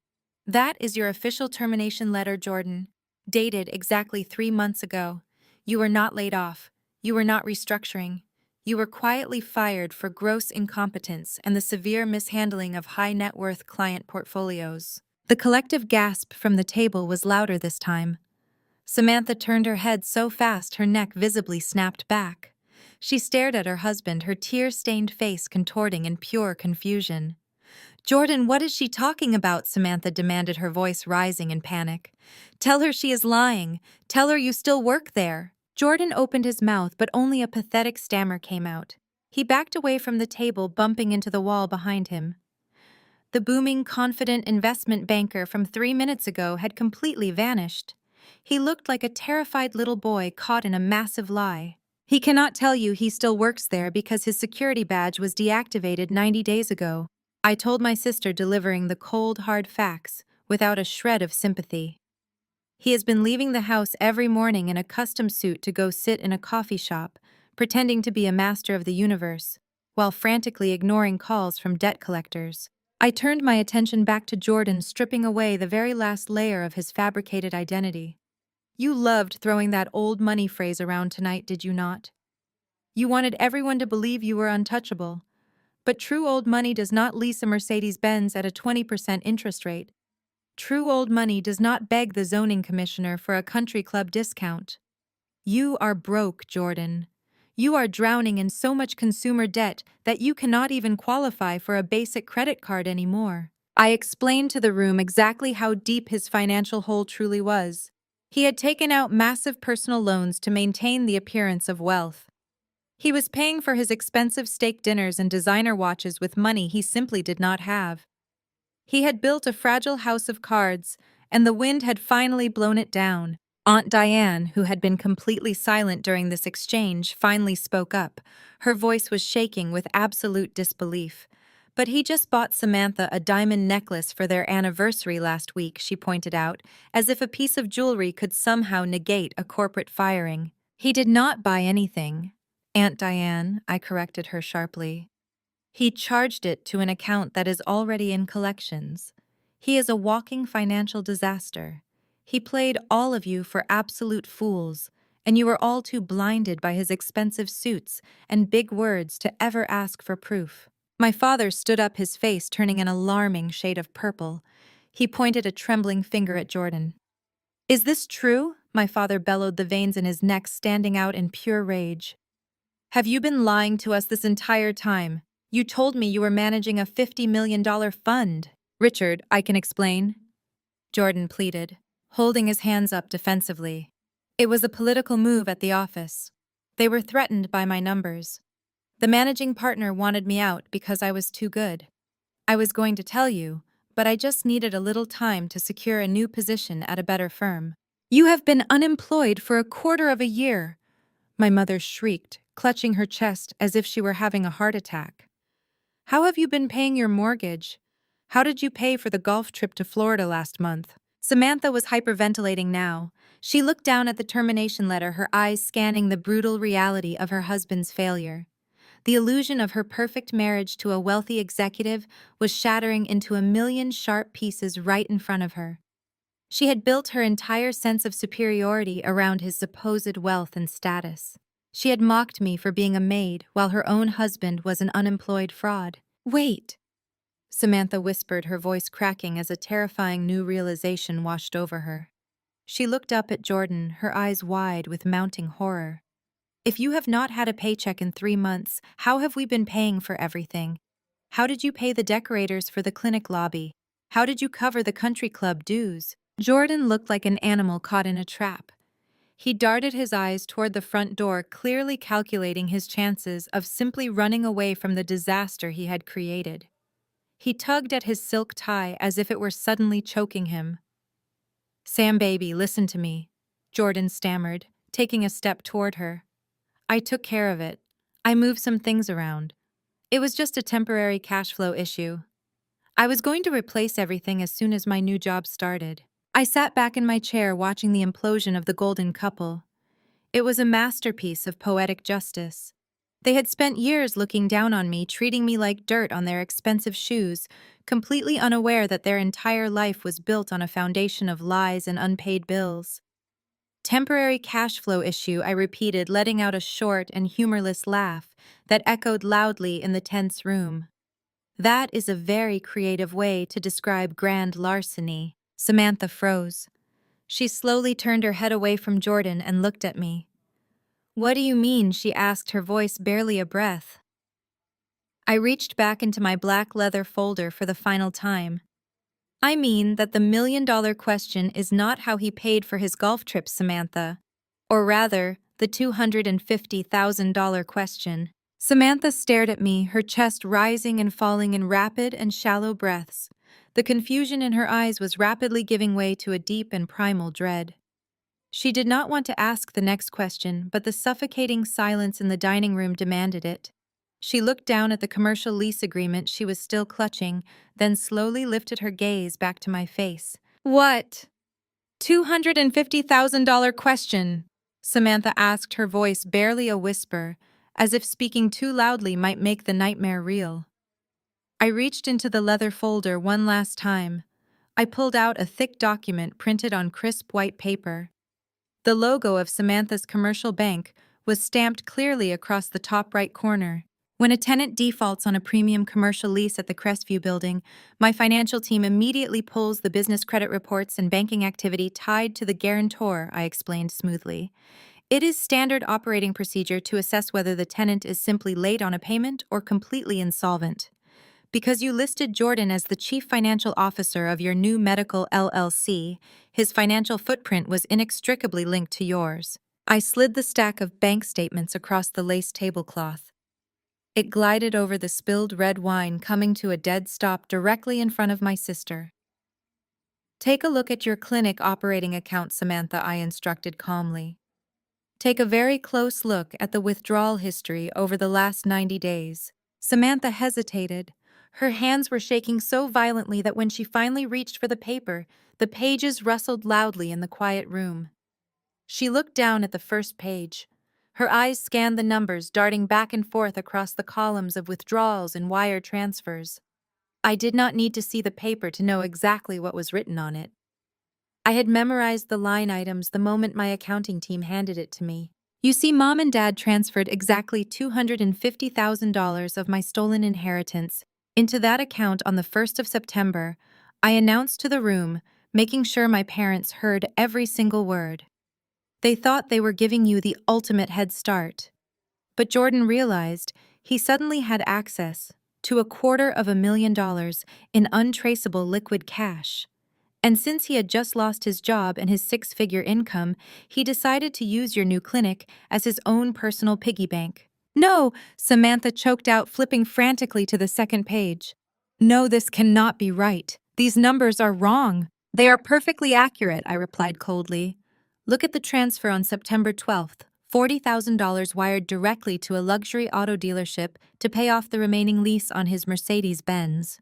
That is your official termination letter, Jordan, dated exactly 3 months ago. You were not laid off. You were not restructuring. You were quietly fired for gross incompetence and the severe mishandling of high-net-worth client portfolios. The collective gasp from the table was louder this time. Samantha turned her head so fast her neck visibly snapped back. She stared at her husband, her tear-stained face contorting in pure confusion. Jordan, what is she talking about? Samantha demanded, her voice rising in panic. Tell her she is lying. Tell her you still work there. Jordan opened his mouth, but only a pathetic stammer came out. He backed away from the table, bumping into the wall behind him. The booming, confident investment banker from 3 minutes ago had completely vanished. He looked like a terrified little boy caught in a massive lie. He cannot tell you he still works there because his security badge was deactivated 90 days ago. I told my sister, delivering the cold, hard facts without a shred of sympathy. He has been leaving the house every morning in a custom suit to go sit in a coffee shop, pretending to be a master of the universe, while frantically ignoring calls from debt collectors. I turned my attention back to Jordan, stripping away the very last layer of his fabricated identity. You loved throwing that old money phrase around tonight, did you not? You wanted everyone to believe you were untouchable. But true old money does not lease a Mercedes-Benz at a 20% interest rate. True old money does not beg the zoning commissioner for a country club discount. You are broke, Jordan. You are drowning in so much consumer debt that you cannot even qualify for a basic credit card anymore. I explained to the room exactly how deep his financial hole truly was. He had taken out massive personal loans to maintain the appearance of wealth. He was paying for his expensive steak dinners and designer watches with money he simply did not have. He had built a fragile house of cards, and the wind had finally blown it down. Aunt Diane, who had been completely silent during this exchange, finally spoke up. Her voice was shaking with absolute disbelief. But he just bought Samantha a diamond necklace for their anniversary last week, she pointed out, as if a piece of jewelry could somehow negate a corporate firing. He did not buy anything. Aunt Diane, I corrected her sharply. He charged it to an account that is already in collections. He is a walking financial disaster. He played all of you for absolute fools, and you were all too blinded by his expensive suits and big words to ever ask for proof. My father stood up, his face turning an alarming shade of purple. He pointed a trembling finger at Jordan. "Is this true?" My father bellowed, the veins in his neck standing out in pure rage. "Have you been lying to us this entire time? You told me you were managing a $50 million fund." "Richard, I can explain," Jordan pleaded, holding his hands up defensively. "It was a political move at the office. They were threatened by my numbers. The managing partner wanted me out because I was too good. I was going to tell you, but I just needed a little time to secure a new position at a better firm." "You have been unemployed for a quarter of a year," my mother shrieked, clutching her chest as if she were having a heart attack. "How have you been paying your mortgage? How did you pay for the golf trip to Florida last month?" Samantha was hyperventilating now. She looked down at the termination letter, her eyes scanning the brutal reality of her husband's failure. The illusion of her perfect marriage to a wealthy executive was shattering into a million sharp pieces right in front of her. She had built her entire sense of superiority around his supposed wealth and status. She had mocked me for being a maid while her own husband was an unemployed fraud. "Wait," Samantha whispered, her voice cracking as a terrifying new realization washed over her. She looked up at Jordan, her eyes wide with mounting horror. "If you have not had a paycheck in 3 months, how have we been paying for everything? How did you pay the decorators for the clinic lobby? How did you cover the country club dues?" Jordan looked like an animal caught in a trap. He darted his eyes toward the front door, clearly calculating his chances of simply running away from the disaster he had created. He tugged at his silk tie as if it were suddenly choking him. "Sam, baby, listen to me," Jordan stammered, taking a step toward her. "I took care of it. I moved some things around. It was just a temporary cash flow issue. I was going to replace everything as soon as my new job started." I sat back in my chair watching the implosion of the golden couple. It was a masterpiece of poetic justice. They had spent years looking down on me, treating me like dirt on their expensive shoes, completely unaware that their entire life was built on a foundation of lies and unpaid bills. "Temporary cash flow issue," I repeated, letting out a short and humorless laugh that echoed loudly in the tense room. "That is a very creative way to describe grand larceny." Samantha froze. She slowly turned her head away from Jordan and looked at me. "What do you mean?" she asked, her voice barely a breath. I reached back into my black leather folder for the final time. "I mean that the million-dollar question is not how he paid for his golf trips, Samantha. Or rather, the $250,000 question." Samantha stared at me, her chest rising and falling in rapid and shallow breaths. The confusion in her eyes was rapidly giving way to a deep and primal dread. She did not want to ask the next question, but the suffocating silence in the dining room demanded it. She looked down at the commercial lease agreement she was still clutching, then slowly lifted her gaze back to my face. What? $250,000 question, Samantha asked, her voice barely a whisper, as if speaking too loudly might make the nightmare real. I reached into the leather folder one last time. I pulled out a thick document printed on crisp white paper. The logo of Samantha's commercial bank was stamped clearly across the top right corner. When a tenant defaults on a premium commercial lease at the Crestview building, my financial team immediately pulls the business credit reports and banking activity tied to the guarantor, I explained smoothly. It is standard operating procedure to assess whether the tenant is simply late on a payment or completely insolvent. Because you listed Jordan as the chief financial officer of your new medical LLC, his financial footprint was inextricably linked to yours. I slid the stack of bank statements across the lace tablecloth. It glided over the spilled red wine, coming to a dead stop directly in front of my sister. Take a look at your clinic operating account, Samantha, I instructed calmly. Take a very close look at the withdrawal history over the last 90 days. Samantha hesitated. Her hands were shaking so violently that when she finally reached for the paper, the pages rustled loudly in the quiet room. She looked down at the first page. Her eyes scanned the numbers darting back and forth across the columns of withdrawals and wire transfers. I did not need to see the paper to know exactly what was written on it. I had memorized the line items the moment my accounting team handed it to me. You see, Mom and Dad transferred exactly $250,000 of my stolen inheritance into that account on the 1st of September. I announced to the room, making sure my parents heard every single word. They thought they were giving you the ultimate head start. But Jordan realized he suddenly had access to $250,000 in untraceable liquid cash. And since he had just lost his job and his six-figure income, he decided to use your new clinic as his own personal piggy bank. No, Samantha choked out, flipping frantically to the second page. No, this cannot be right. These numbers are wrong. They are perfectly accurate, I replied coldly. Look at the transfer on September 12th. $40,000 wired directly to a luxury auto dealership to pay off the remaining lease on his Mercedes-Benz.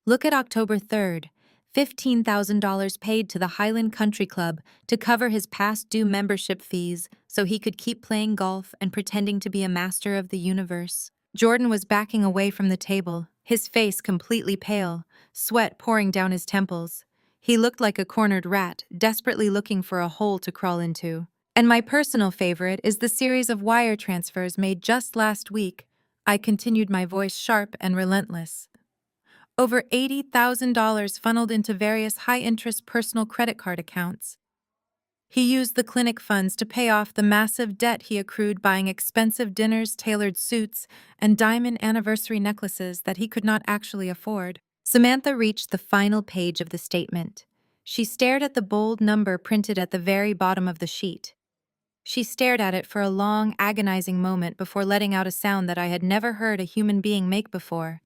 Look at October 3rd. $15,000 paid to the Highland Country Club to cover his past due membership fees so he could keep playing golf and pretending to be a master of the universe. Jordan was backing away from the table, his face completely pale, sweat pouring down his temples. He looked like a cornered rat, desperately looking for a hole to crawl into. And my personal favorite is the series of wire transfers made just last week. I continued, my voice sharp and relentless. Over $80,000 funneled into various high-interest personal credit card accounts. He used the clinic funds to pay off the massive debt he accrued buying expensive dinners, tailored suits, and diamond anniversary necklaces that he could not actually afford. Samantha reached the final page of the statement. She stared at the bold number printed at the very bottom of the sheet. She stared at it for a long, agonizing moment before letting out a sound that I had never heard a human being make before.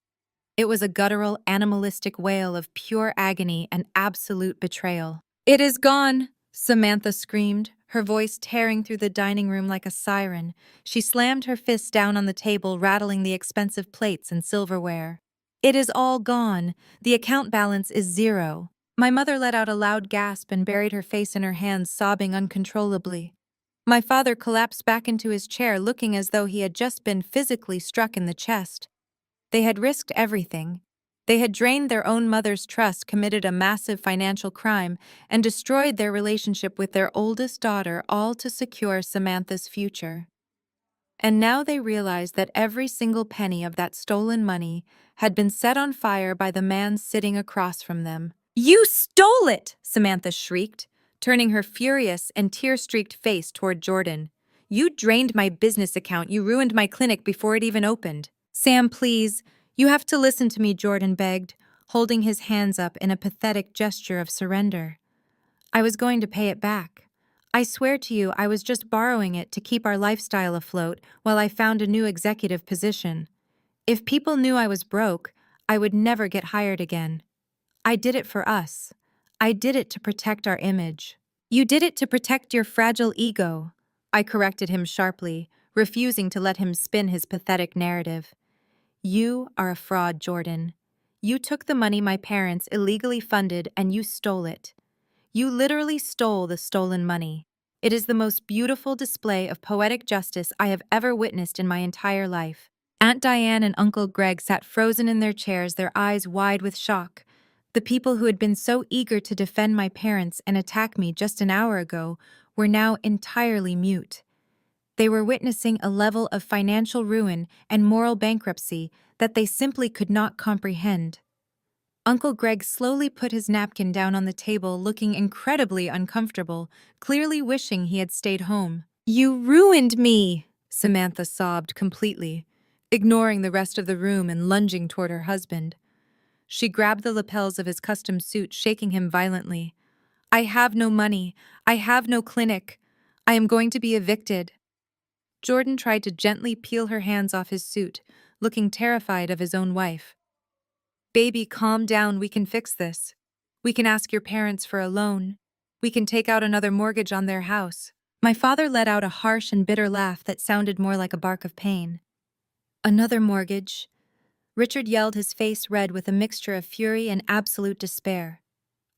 It was a guttural, animalistic wail of pure agony and absolute betrayal. "It is gone!" Samantha screamed, her voice tearing through the dining room like a siren. She slammed her fists down on the table, rattling the expensive plates and silverware. "It is all gone. The account balance is zero." My mother let out a loud gasp and buried her face in her hands, sobbing uncontrollably. My father collapsed back into his chair, looking as though he had just been physically struck in the chest. They had risked everything. They had drained their own mother's trust, committed a massive financial crime, and destroyed their relationship with their oldest daughter, all to secure Samantha's future. And now they realized that every single penny of that stolen money had been set on fire by the man sitting across from them. "You stole it!" Samantha shrieked, turning her furious and tear-streaked face toward Jordan. "You drained my business account. You ruined my clinic before it even opened." "Sam, please, you have to listen to me," Jordan begged, holding his hands up in a pathetic gesture of surrender. "I was going to pay it back. I swear to you, I was just borrowing it to keep our lifestyle afloat while I found a new executive position. If people knew I was broke, I would never get hired again. I did it for us. I did it to protect our image." You did it to protect your fragile ego. I corrected him sharply, refusing to let him spin his pathetic narrative. You are a fraud, Jordan. You took the money my parents illegally funded and you stole it. You literally stole the stolen money. It is the most beautiful display of poetic justice I have ever witnessed in my entire life. Aunt Diane and Uncle Greg sat frozen in their chairs, their eyes wide with shock. The people who had been so eager to defend my parents and attack me just an hour ago were now entirely mute. They were witnessing a level of financial ruin and moral bankruptcy that they simply could not comprehend. Uncle Greg slowly put his napkin down on the table, looking incredibly uncomfortable, clearly wishing he had stayed home. "You ruined me!" Samantha sobbed completely, ignoring the rest of the room and lunging toward her husband. She grabbed the lapels of his custom suit, shaking him violently. "I have no money. I have no clinic. I am going to be evicted." Jordan tried to gently peel her hands off his suit, looking terrified of his own wife. "Baby, calm down, we can fix this. We can ask your parents for a loan. We can take out another mortgage on their house." My father let out a harsh and bitter laugh that sounded more like a bark of pain. "Another mortgage?" Richard yelled, his face red with a mixture of fury and absolute despair.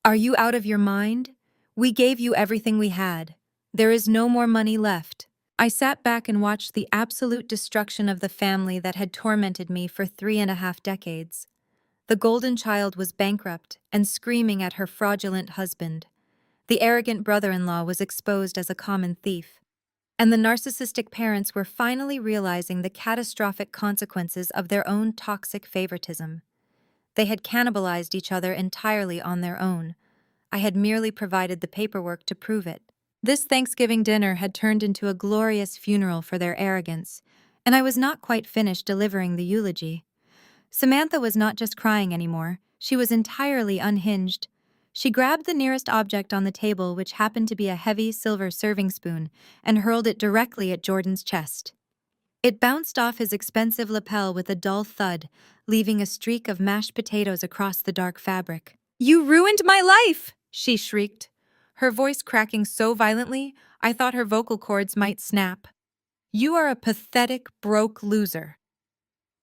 "Are you out of your mind? We gave you everything we had. There is no more money left." I sat back and watched the absolute destruction of the family that had tormented me for 3.5 decades. The golden child was bankrupt and screaming at her fraudulent husband. The arrogant brother-in-law was exposed as a common thief. And the narcissistic parents were finally realizing the catastrophic consequences of their own toxic favoritism. They had cannibalized each other entirely on their own. I had merely provided the paperwork to prove it. This Thanksgiving dinner had turned into a glorious funeral for their arrogance, and I was not quite finished delivering the eulogy. Samantha was not just crying anymore, she was entirely unhinged. She grabbed the nearest object on the table, which happened to be a heavy silver serving spoon, and hurled it directly at Jordan's chest. It bounced off his expensive lapel with a dull thud, leaving a streak of mashed potatoes across the dark fabric. "You ruined my life!" she shrieked, her voice cracking so violently I thought her vocal cords might snap. "You are a pathetic, broke loser."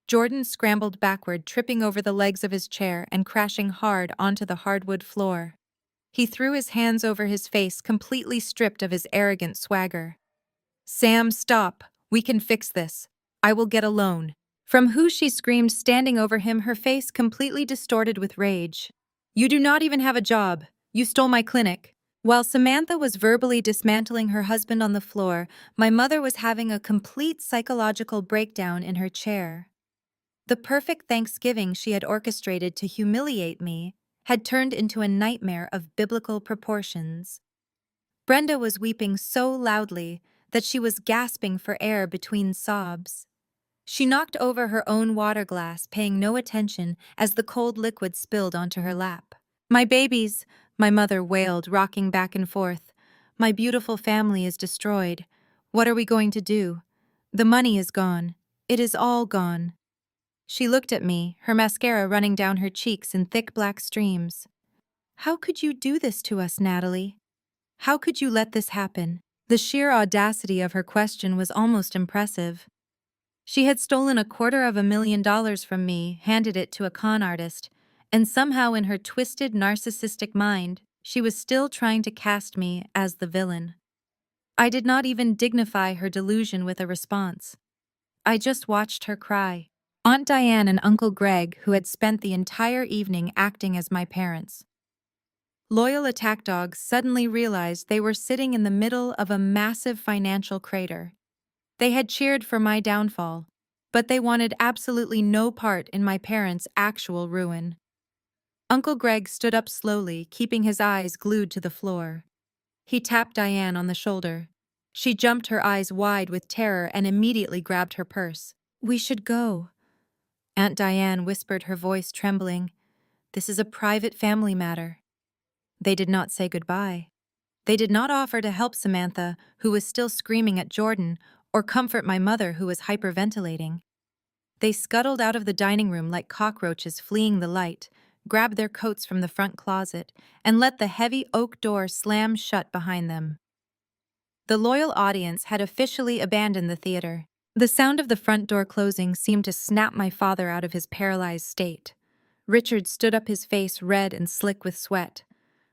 Jordan scrambled backward, tripping over the legs of his chair and crashing hard onto the hardwood floor. He threw his hands over his face, completely stripped of his arrogant swagger. "Sam, stop. We can fix this. I will get a loan." "From who?" she screamed, standing over him, her face completely distorted with rage. "You do not even have a job. You stole my clinic." While Samantha was verbally dismantling her husband on the floor, my mother was having a complete psychological breakdown in her chair. The perfect Thanksgiving she had orchestrated to humiliate me had turned into a nightmare of biblical proportions. Brenda was weeping so loudly that she was gasping for air between sobs. She knocked over her own water glass, paying no attention as the cold liquid spilled onto her lap. "My babies," my mother wailed, rocking back and forth. "My beautiful family is destroyed. What are we going to do? The money is gone. It is all gone." She looked at me, her mascara running down her cheeks in thick black streams. "How could you do this to us, Natalie? How could you let this happen?" The sheer audacity of her question was almost impressive. She had stolen $250,000 from me, handed it to a con artist, and somehow in her twisted, narcissistic mind, she was still trying to cast me as the villain. I did not even dignify her delusion with a response. I just watched her cry. Aunt Diane and Uncle Greg, who had spent the entire evening acting as my parents. Loyal attack dogs, suddenly realized they were sitting in the middle of a massive financial crater. They had cheered for my downfall, but they wanted absolutely no part in my parents' actual ruin. Uncle Greg stood up slowly, keeping his eyes glued to the floor. He tapped Diane on the shoulder. She jumped, her eyes wide with terror, and immediately grabbed her purse. "We should go." Aunt Diane whispered, her voice trembling. "This is a private family matter." They did not say goodbye. They did not offer to help Samantha, who was still screaming at Jordan, or comfort my mother, who was hyperventilating. They scuttled out of the dining room like cockroaches fleeing the light, grabbed their coats from the front closet, and let the heavy oak door slam shut behind them. The loyal audience had officially abandoned the theater. The sound of the front door closing seemed to snap my father out of his paralyzed state. Richard stood up, his face red and slick with sweat.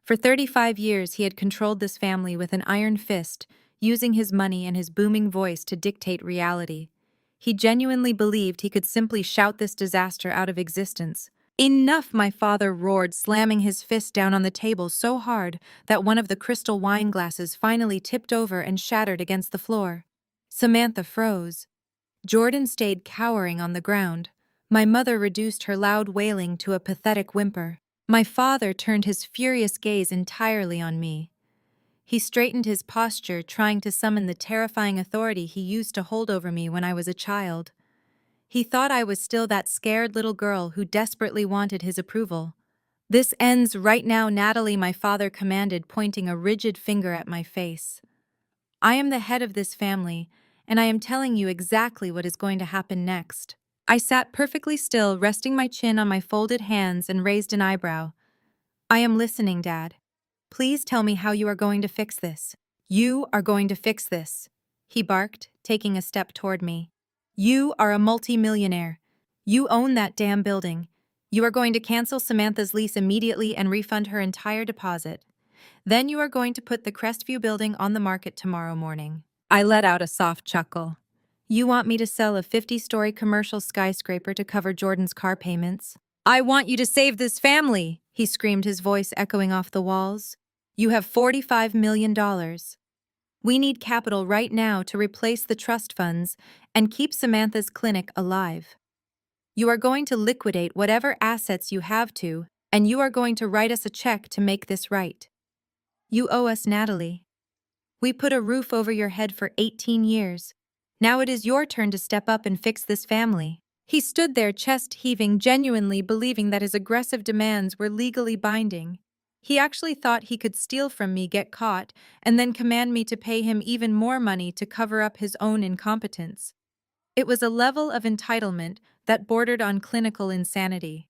For 35 years, he had controlled this family with an iron fist, using his money and his booming voice to dictate reality. He genuinely believed he could simply shout this disaster out of existence. "Enough!" my father roared, slamming his fist down on the table so hard that one of the crystal wine glasses finally tipped over and shattered against the floor. Samantha froze. Jordan stayed cowering on the ground. My mother reduced her loud wailing to a pathetic whimper. My father turned his furious gaze entirely on me. He straightened his posture, trying to summon the terrifying authority he used to hold over me when I was a child. He thought I was still that scared little girl who desperately wanted his approval. "This ends right now, Natalie," my father commanded, pointing a rigid finger at my face. "I am the head of this family, and I am telling you exactly what is going to happen next." I sat perfectly still, resting my chin on my folded hands and raised an eyebrow. "I am listening, Dad. Please tell me how you are going to fix this." "You are going to fix this," he barked, taking a step toward me. "You are a multi-millionaire. You own that damn building. You are going to cancel Samantha's lease immediately and refund her entire deposit. Then you are going to put the Crestview building on the market tomorrow morning." I let out a soft chuckle. "You want me to sell a 50-story commercial skyscraper to cover Jordan's car payments?" "I want you to save this family," he screamed, his voice echoing off the walls. "You have $45 million. We need capital right now to replace the trust funds and keep Samantha's clinic alive. You are going to liquidate whatever assets you have to, and you are going to write us a check to make this right. You owe us, Natalie. We put a roof over your head for 18 years. Now it is your turn to step up and fix this family." He stood there, chest heaving, genuinely believing that his aggressive demands were legally binding. He actually thought he could steal from me, get caught, and then command me to pay him even more money to cover up his own incompetence. It was a level of entitlement that bordered on clinical insanity.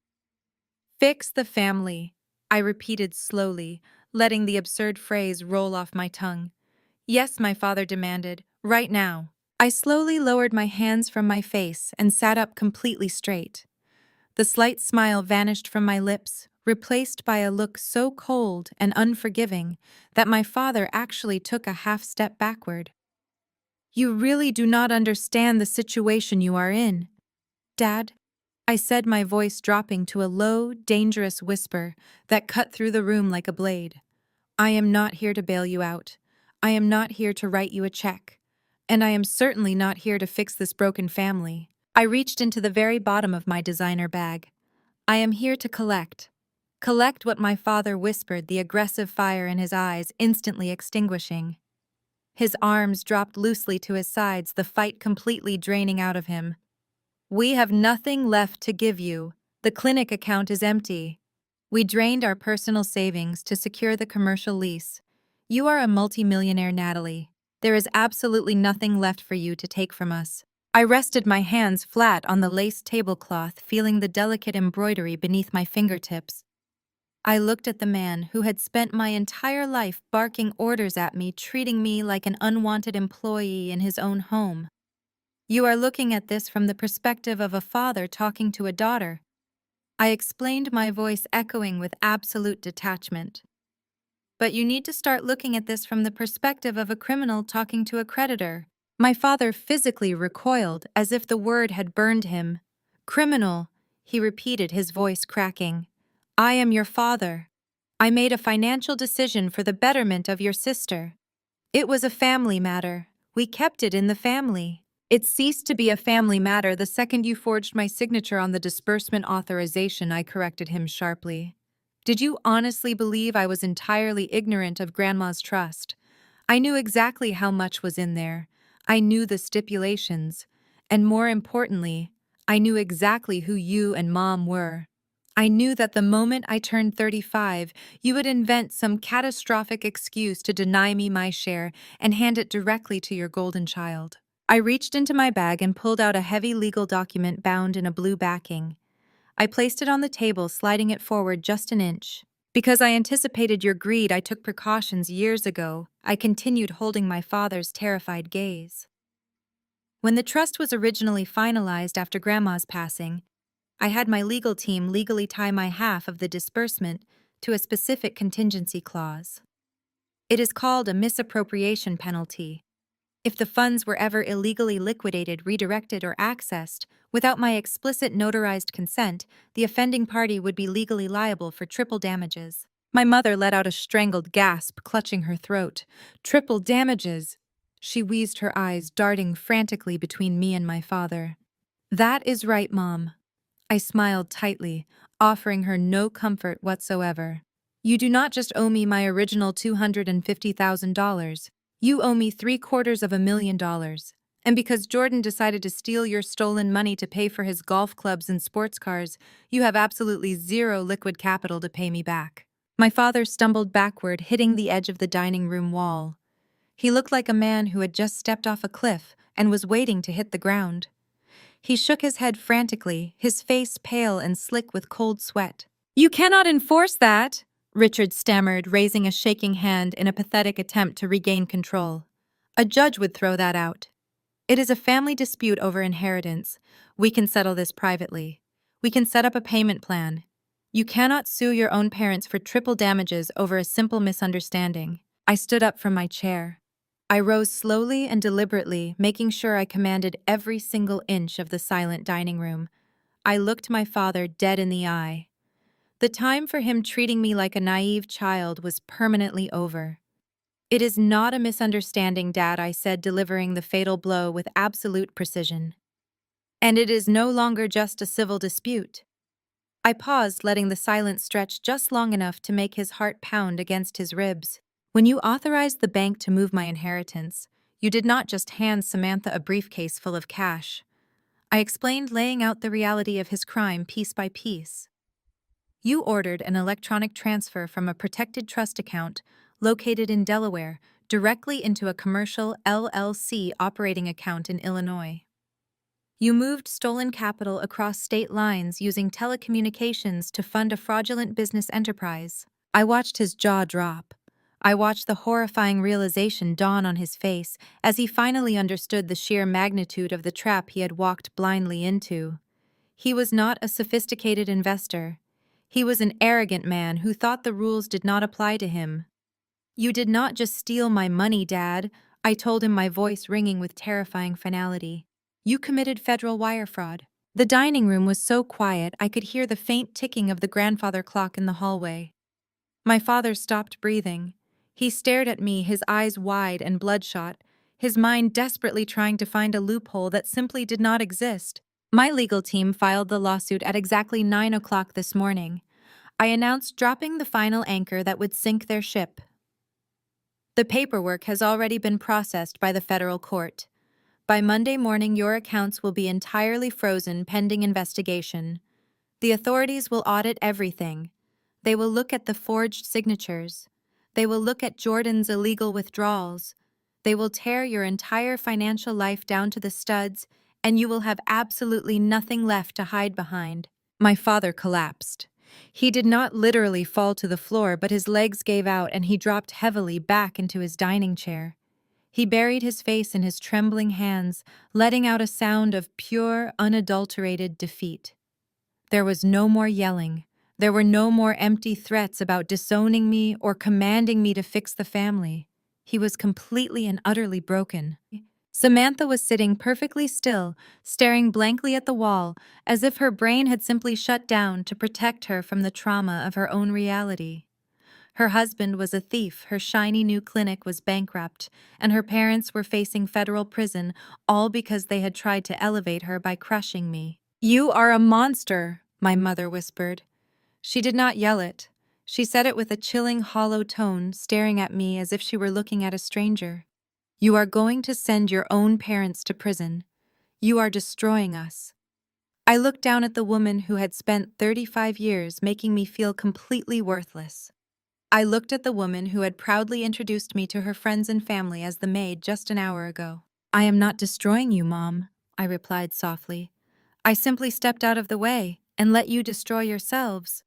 "Fix the family," I repeated slowly, letting the absurd phrase roll off my tongue. "Yes," my father demanded, "right now." I slowly lowered my hands from my face and sat up completely straight. The slight smile vanished from my lips, replaced by a look so cold and unforgiving that my father actually took a half step backward. "You really do not understand the situation you are in, Dad," I said, my voice dropping to a low, dangerous whisper that cut through the room like a blade. "I am not here to bail you out. I am not here to write you a check. And I am certainly not here to fix this broken family." I reached into the very bottom of my designer bag. "I am here to collect. Collect what my father whispered," the aggressive fire in his eyes instantly extinguishing. His arms dropped loosely to his sides, the fight completely draining out of him. "We have nothing left to give you. The clinic account is empty. We drained our personal savings to secure the commercial lease. You are a multimillionaire, Natalie. There is absolutely nothing left for you to take from us." I rested my hands flat on the lace tablecloth, feeling the delicate embroidery beneath my fingertips. I looked at the man who had spent my entire life barking orders at me, treating me like an unwanted employee in his own home. "You are looking at this from the perspective of a father talking to a daughter," I explained, my voice echoing with absolute detachment. "But you need to start looking at this from the perspective of a criminal talking to a creditor." My father physically recoiled as if the word had burned him. "Criminal," he repeated, his voice cracking. "I am your father. I made a financial decision for the betterment of your sister. It was a family matter. We kept it in the family. It ceased to be a family matter the second you forged my signature on the disbursement authorization," I corrected him sharply. "Did you honestly believe I was entirely ignorant of Grandma's trust? I knew exactly how much was in there. I knew the stipulations. And more importantly, I knew exactly who you and Mom were. I knew that the moment I turned 35, you would invent some catastrophic excuse to deny me my share and hand it directly to your golden child." I reached into my bag and pulled out a heavy legal document bound in a blue backing. I placed it on the table, sliding it forward just an inch. Because I anticipated your greed, I took precautions years ago. I continued, holding my father's terrified gaze. When the trust was originally finalized after Grandma's passing, I had my legal team legally tie my half of the disbursement to a specific contingency clause. It is called a misappropriation penalty. If the funds were ever illegally liquidated, redirected, or accessed without my explicit notarized consent, the offending party would be legally liable for triple damages. My mother let out a strangled gasp, clutching her throat. Triple damages! She wheezed, her eyes darting frantically between me and my father. That is right, Mom. I smiled tightly, offering her no comfort whatsoever. You do not just owe me my original $250,000. You owe me $750,000. And because Jordan decided to steal your stolen money to pay for his golf clubs and sports cars, you have absolutely zero liquid capital to pay me back. My father stumbled backward, hitting the edge of the dining room wall. He looked like a man who had just stepped off a cliff and was waiting to hit the ground. He shook his head frantically, his face pale and slick with cold sweat. You cannot enforce that, Richard stammered, raising a shaking hand in a pathetic attempt to regain control. A judge would throw that out. It is a family dispute over inheritance. We can settle this privately. We can set up a payment plan. You cannot sue your own parents for triple damages over a simple misunderstanding. I stood up from my chair. I rose slowly and deliberately, making sure I commanded every single inch of the silent dining room. I looked my father dead in the eye. The time for him treating me like a naive child was permanently over. It is not a misunderstanding, Dad, I said, delivering the fatal blow with absolute precision. And it is no longer just a civil dispute. I paused, letting the silence stretch just long enough to make his heart pound against his ribs. When you authorized the bank to move my inheritance, you did not just hand Samantha a briefcase full of cash. I explained, laying out the reality of his crime piece by piece. You ordered an electronic transfer from a protected trust account located in Delaware directly into a commercial LLC operating account in Illinois. You moved stolen capital across state lines using telecommunications to fund a fraudulent business enterprise. I watched his jaw drop. I watched the horrifying realization dawn on his face as he finally understood the sheer magnitude of the trap he had walked blindly into. He was not a sophisticated investor. He was an arrogant man who thought the rules did not apply to him. You did not just steal my money, Dad, I told him, my voice ringing with terrifying finality. You committed federal wire fraud. The dining room was so quiet I could hear the faint ticking of the grandfather clock in the hallway. My father stopped breathing. He stared at me, his eyes wide and bloodshot, his mind desperately trying to find a loophole that simply did not exist. My legal team filed the lawsuit at exactly 9 o'clock this morning. I announced, dropping the final anchor that would sink their ship. The paperwork has already been processed by the federal court. By Monday morning, your accounts will be entirely frozen pending investigation. The authorities will audit everything. They will look at the forged signatures. They will look at Jordan's illegal withdrawals. They will tear your entire financial life down to the studs, and you will have absolutely nothing left to hide behind. My father collapsed. He did not literally fall to the floor, but his legs gave out and he dropped heavily back into his dining chair. He buried his face in his trembling hands, letting out a sound of pure, unadulterated defeat. There was no more yelling. There were no more empty threats about disowning me or commanding me to fix the family. He was completely and utterly broken. Samantha was sitting perfectly still, staring blankly at the wall, as if her brain had simply shut down to protect her from the trauma of her own reality. Her husband was a thief, her shiny new clinic was bankrupt, and her parents were facing federal prison, all because they had tried to elevate her by crushing me. "You are a monster," my mother whispered. She did not yell it. She said it with a chilling, hollow tone, staring at me as if she were looking at a stranger. "You are going to send your own parents to prison. You are destroying us." I looked down at the woman who had spent 35 years making me feel completely worthless. I looked at the woman who had proudly introduced me to her friends and family as the maid just an hour ago. "I am not destroying you, Mom," I replied softly. "I simply stepped out of the way. and let you destroy yourselves.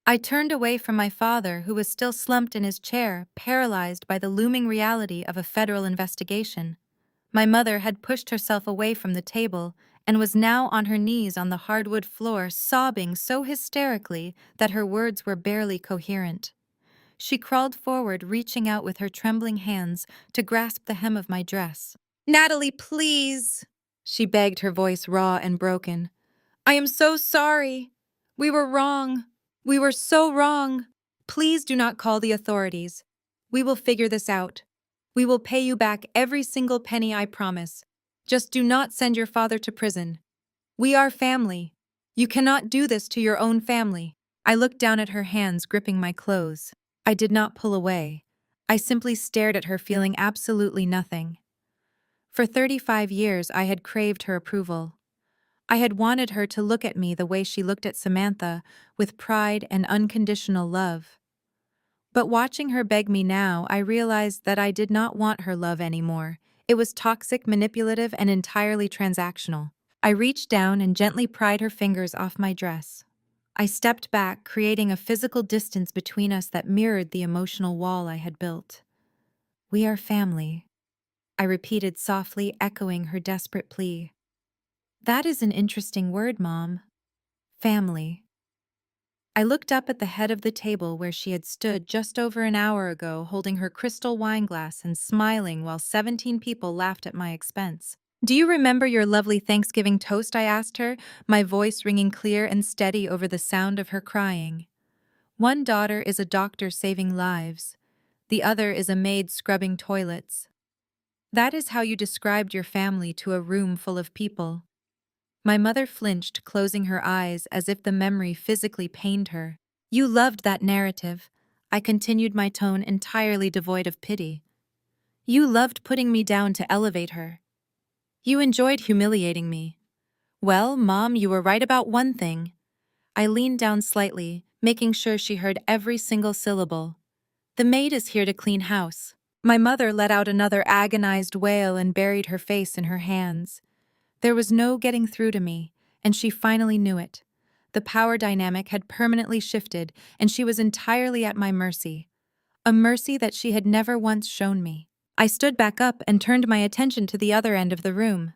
I turned away from my father, who was still slumped in his chair, paralyzed by the looming reality of a federal investigation. My mother had pushed herself away from the table and was now on her knees on the hardwood floor, sobbing so hysterically that her words were barely coherent. She crawled forward, reaching out with her trembling hands to grasp the hem of my dress. "Natalie, please!" she begged, her voice raw and broken. "I am so sorry. We were wrong. We were so wrong. Please do not call the authorities. We will figure this out. We will pay you back every single penny, I promise. Just do not send your father to prison. We are family. You cannot do this to your own family." I looked down at her hands gripping my clothes. I did not pull away. I simply stared at her, feeling absolutely nothing. For 35 years, I had craved her approval. I had wanted her to look at me the way she looked at Samantha, with pride and unconditional love. But watching her beg me now, I realized that I did not want her love anymore. It was toxic, manipulative, and entirely transactional. I reached down and gently pried her fingers off my dress. I stepped back, creating a physical distance between us that mirrored the emotional wall I had built. "We are family," I repeated softly, echoing her desperate plea. "That is an interesting word, Mom. Family." I looked up at the head of the table where she had stood just over an hour ago, holding her crystal wine glass and smiling while 17 people laughed at my expense. "Do you remember your lovely Thanksgiving toast?" I asked her, my voice ringing clear and steady over the sound of her crying. "One daughter is a doctor saving lives. The other is a maid scrubbing toilets. That is how you described your family to a room full of people." My mother flinched, closing her eyes as if the memory physically pained her. "You loved that narrative," I continued, my tone entirely devoid of pity. "You loved putting me down to elevate her. You enjoyed humiliating me. Well, Mom, you were right about one thing." I leaned down slightly, making sure she heard every single syllable. "The maid is here to clean house." My mother let out another agonized wail and buried her face in her hands. There was no getting through to me, and she finally knew it. The power dynamic had permanently shifted, and she was entirely at my mercy. A mercy that she had never once shown me. I stood back up and turned my attention to the other end of the room.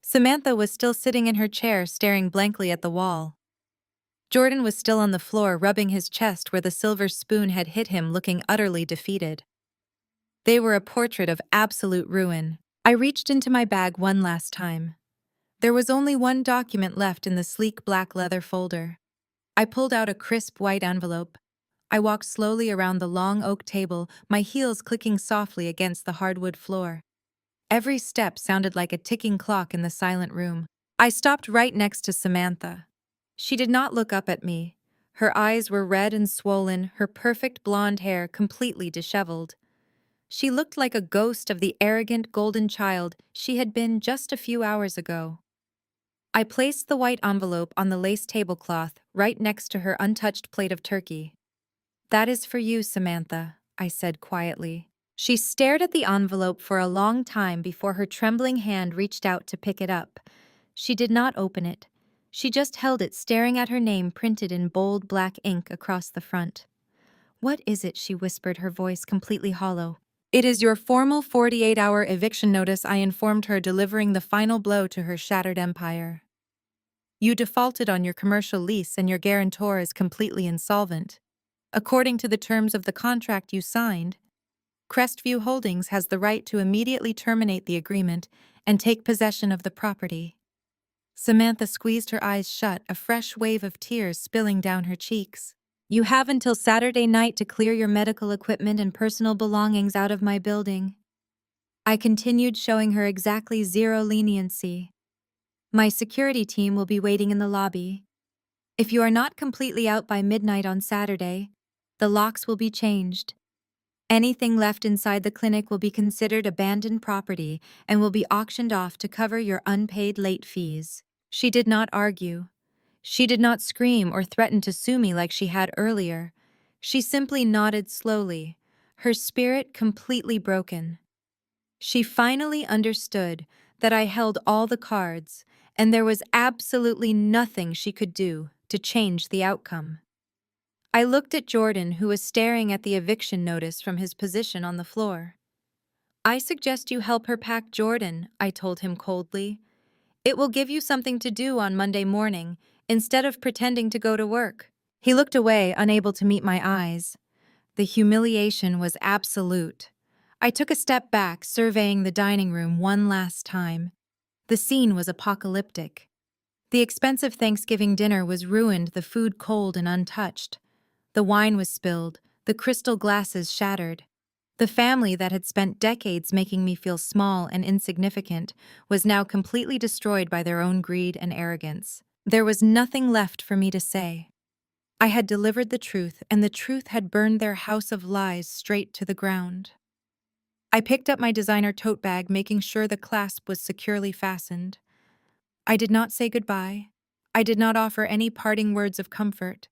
Samantha was still sitting in her chair, staring blankly at the wall. Jordan was still on the floor, rubbing his chest where the silver spoon had hit him, looking utterly defeated. They were a portrait of absolute ruin. I reached into my bag one last time. There was only one document left in the sleek black leather folder. I pulled out a crisp white envelope. I walked slowly around the long oak table, my heels clicking softly against the hardwood floor. Every step sounded like a ticking clock in the silent room. I stopped right next to Samantha. She did not look up at me. Her eyes were red and swollen, her perfect blonde hair completely disheveled. She looked like a ghost of the arrogant golden child she had been just a few hours ago. I placed the white envelope on the lace tablecloth right next to her untouched plate of turkey. "That is for you, Samantha," I said quietly. She stared at the envelope for a long time before her trembling hand reached out to pick it up. She did not open it. She just held it, staring at her name printed in bold black ink across the front. "What is it?" she whispered, her voice completely hollow. "It is your formal 48-hour eviction notice," I informed her, delivering the final blow to her shattered empire. "You defaulted on your commercial lease and your guarantor is completely insolvent. According to the terms of the contract you signed, Crestview Holdings has the right to immediately terminate the agreement and take possession of the property." Samantha squeezed her eyes shut, a fresh wave of tears spilling down her cheeks. "You have until Saturday night to clear your medical equipment and personal belongings out of my building." I continued, showing her exactly zero leniency. "My security team will be waiting in the lobby. If you are not completely out by midnight on Saturday, the locks will be changed. Anything left inside the clinic will be considered abandoned property and will be auctioned off to cover your unpaid late fees." She did not argue. She did not scream or threaten to sue me like she had earlier. She simply nodded slowly, her spirit completely broken. She finally understood that I held all the cards, and there was absolutely nothing she could do to change the outcome. I looked at Jordan, who was staring at the eviction notice from his position on the floor. "I suggest you help her pack, Jordan," I told him coldly. "It will give you something to do on Monday morning, instead of pretending to go to work." He looked away, unable to meet my eyes. The humiliation was absolute. I took a step back, surveying the dining room one last time. The scene was apocalyptic. The expensive Thanksgiving dinner was ruined, the food cold and untouched. The wine was spilled, the crystal glasses shattered. The family that had spent decades making me feel small and insignificant was now completely destroyed by their own greed and arrogance. There was nothing left for me to say. I had delivered the truth, and the truth had burned their house of lies straight to the ground. I picked up my designer tote bag, making sure the clasp was securely fastened. I did not say goodbye. I did not offer any parting words of comfort.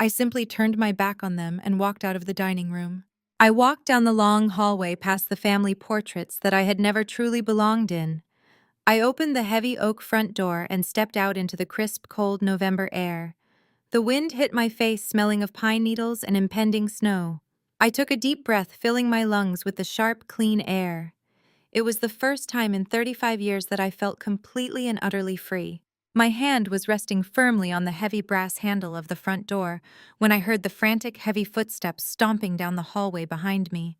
I simply turned my back on them and walked out of the dining room. I walked down the long hallway past the family portraits that I had never truly belonged in. I opened the heavy oak front door and stepped out into the crisp, cold November air. The wind hit my face, smelling of pine needles and impending snow. I took a deep breath, filling my lungs with the sharp, clean air. It was the first time in 35 years that I felt completely and utterly free. My hand was resting firmly on the heavy brass handle of the front door when I heard the frantic, heavy footsteps stomping down the hallway behind me.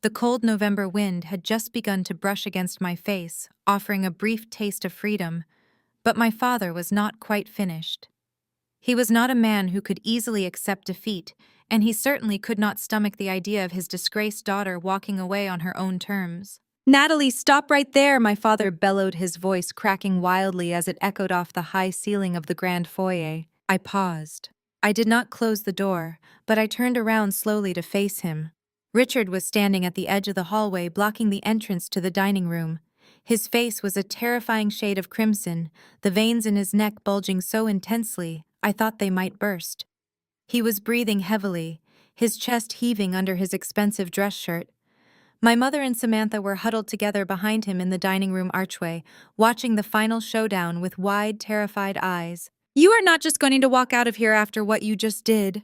The cold November wind had just begun to brush against my face, offering a brief taste of freedom, but my father was not quite finished. He was not a man who could easily accept defeat, and he certainly could not stomach the idea of his disgraced daughter walking away on her own terms. "Natalie, stop right there!" my father bellowed, his voice cracking wildly as it echoed off the high ceiling of the grand foyer. I paused. I did not close the door, but I turned around slowly to face him. Richard was standing at the edge of the hallway, blocking the entrance to the dining room. His face was a terrifying shade of crimson, the veins in his neck bulging so intensely I thought they might burst. He was breathing heavily, his chest heaving under his expensive dress shirt. My mother and Samantha were huddled together behind him in the dining room archway, watching the final showdown with wide, terrified eyes. "You are not just going to walk out of here after what you just did,"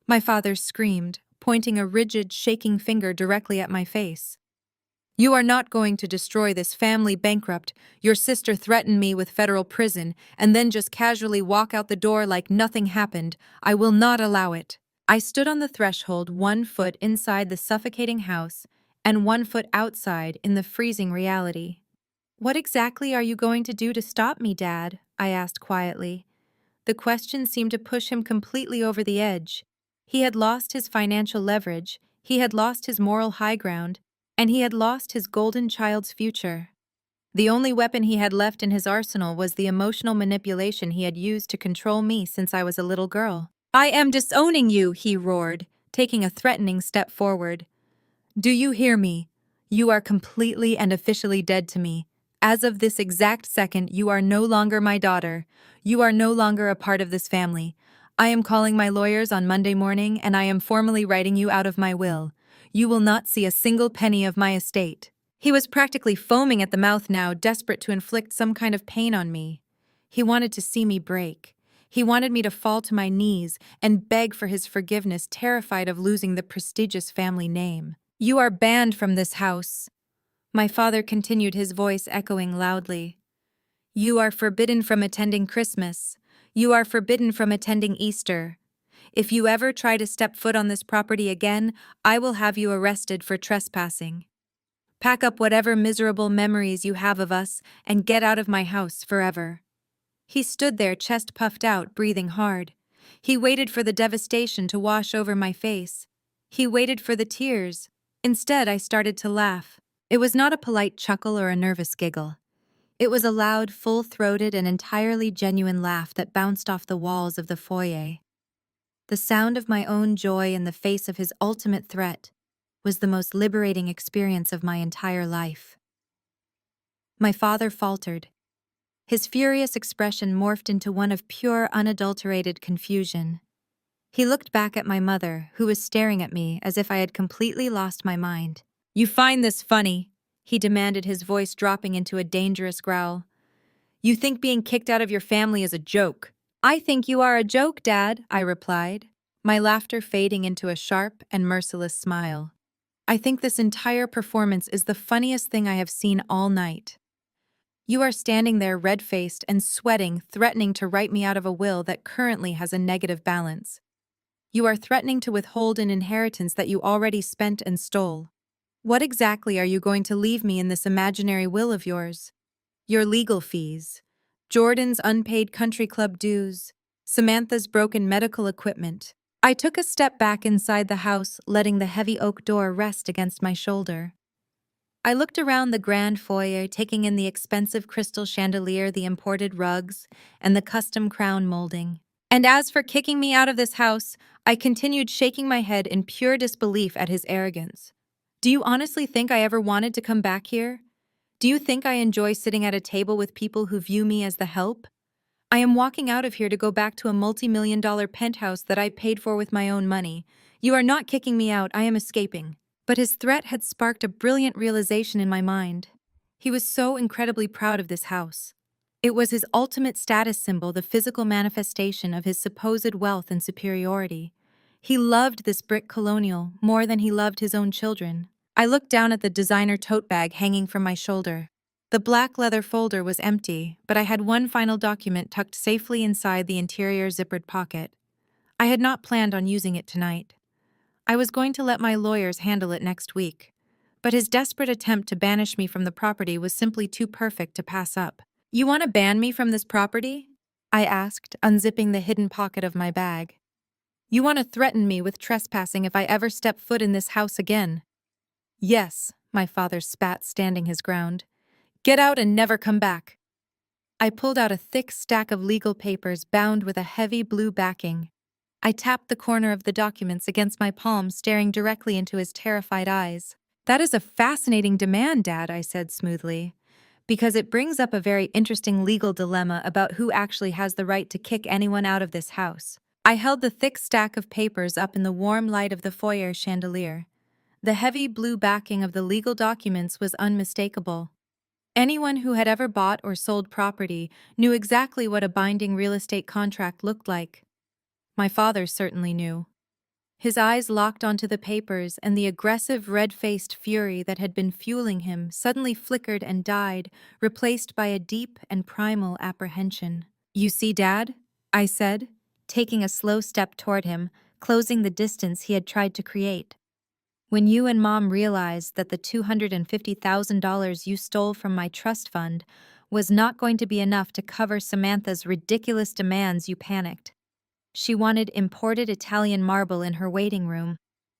my father screamed, pointing a rigid, shaking finger directly at my face. "You are not going to destroy this family bankrupt. Your sister threatened me with federal prison and then just casually walk out the door like nothing happened. I will not allow it." I stood on the threshold, 1 foot inside the suffocating house and 1 foot outside in the freezing reality. "What exactly are you going to do to stop me, Dad?" I asked quietly. The question seemed to push him completely over the edge. He had lost his financial leverage, he had lost his moral high ground, and he had lost his golden child's future. The only weapon he had left in his arsenal was the emotional manipulation he had used to control me since I was a little girl. "I am disowning you," he roared, taking a threatening step forward. "Do you hear me? You are completely and officially dead to me. As of this exact second, you are no longer my daughter. You are no longer a part of this family. I am calling my lawyers on Monday morning, and I am formally writing you out of my will. You will not see a single penny of my estate." He was practically foaming at the mouth now, desperate to inflict some kind of pain on me. He wanted to see me break. He wanted me to fall to my knees and beg for his forgiveness, terrified of losing the prestigious family name. "You are banned from this house," my father continued, his voice echoing loudly. "You are forbidden from attending Christmas. You are forbidden from attending Easter. If you ever try to step foot on this property again, I will have you arrested for trespassing. Pack up whatever miserable memories you have of us and get out of my house forever." He stood there, chest puffed out, breathing hard. He waited for the devastation to wash over my face. He waited for the tears. Instead, I started to laugh. It was not a polite chuckle or a nervous giggle. It was a loud, full-throated, and entirely genuine laugh that bounced off the walls of the foyer. The sound of my own joy in the face of his ultimate threat was the most liberating experience of my entire life. My father faltered. His furious expression morphed into one of pure, unadulterated confusion. He looked back at my mother, who was staring at me as if I had completely lost my mind. "You find this funny?" he demanded, his voice dropping into a dangerous growl. "You think being kicked out of your family is a joke?" I think you are a joke, Dad, I replied, my laughter fading into a sharp and merciless smile. I think this entire performance is the funniest thing I have seen all night. You are standing there red-faced and sweating, threatening to write me out of a will that currently has a negative balance. You are threatening to withhold an inheritance that you already spent and stole. What exactly are you going to leave me in this imaginary will of yours? Your legal fees, Jordan's unpaid country club dues, Samantha's broken medical equipment. I took a step back inside the house, letting the heavy oak door rest against my shoulder. I looked around the grand foyer, taking in the expensive crystal chandelier, the imported rugs, and the custom crown molding. And as for kicking me out of this house, I continued shaking my head in pure disbelief at his arrogance. Do you honestly think I ever wanted to come back here? Do you think I enjoy sitting at a table with people who view me as the help? I am walking out of here to go back to a multi-million-dollar penthouse that I paid for with my own money. You are not kicking me out, I am escaping. But his threat had sparked a brilliant realization in my mind. He was so incredibly proud of this house. It was his ultimate status symbol, the physical manifestation of his supposed wealth and superiority. He loved this brick colonial more than he loved his own children. I looked down at the designer tote bag hanging from my shoulder. The black leather folder was empty, but I had one final document tucked safely inside the interior zippered pocket. I had not planned on using it tonight. I was going to let my lawyers handle it next week, but his desperate attempt to banish me from the property was simply too perfect to pass up. You want to ban me from this property? I asked, unzipping the hidden pocket of my bag. You want to threaten me with trespassing if I ever step foot in this house again? Yes, my father spat, standing his ground. Get out and never come back. I pulled out a thick stack of legal papers bound with a heavy blue backing. I tapped the corner of the documents against my palm, staring directly into his terrified eyes. That is a fascinating demand, Dad, I said smoothly, because it brings up a very interesting legal dilemma about who actually has the right to kick anyone out of this house. I held the thick stack of papers up in the warm light of the foyer chandelier. The heavy blue backing of the legal documents was unmistakable. Anyone who had ever bought or sold property knew exactly what a binding real estate contract looked like. My father certainly knew. His eyes locked onto the papers, and the aggressive red-faced fury that had been fueling him suddenly flickered and died, replaced by a deep and primal apprehension. You see, Dad? I said, taking a slow step toward him, closing the distance he had tried to create. When you and Mom realized that the $250,000 you stole from my trust fund was not going to be enough to cover Samantha's ridiculous demands, you panicked. She wanted imported Italian marble in her waiting room.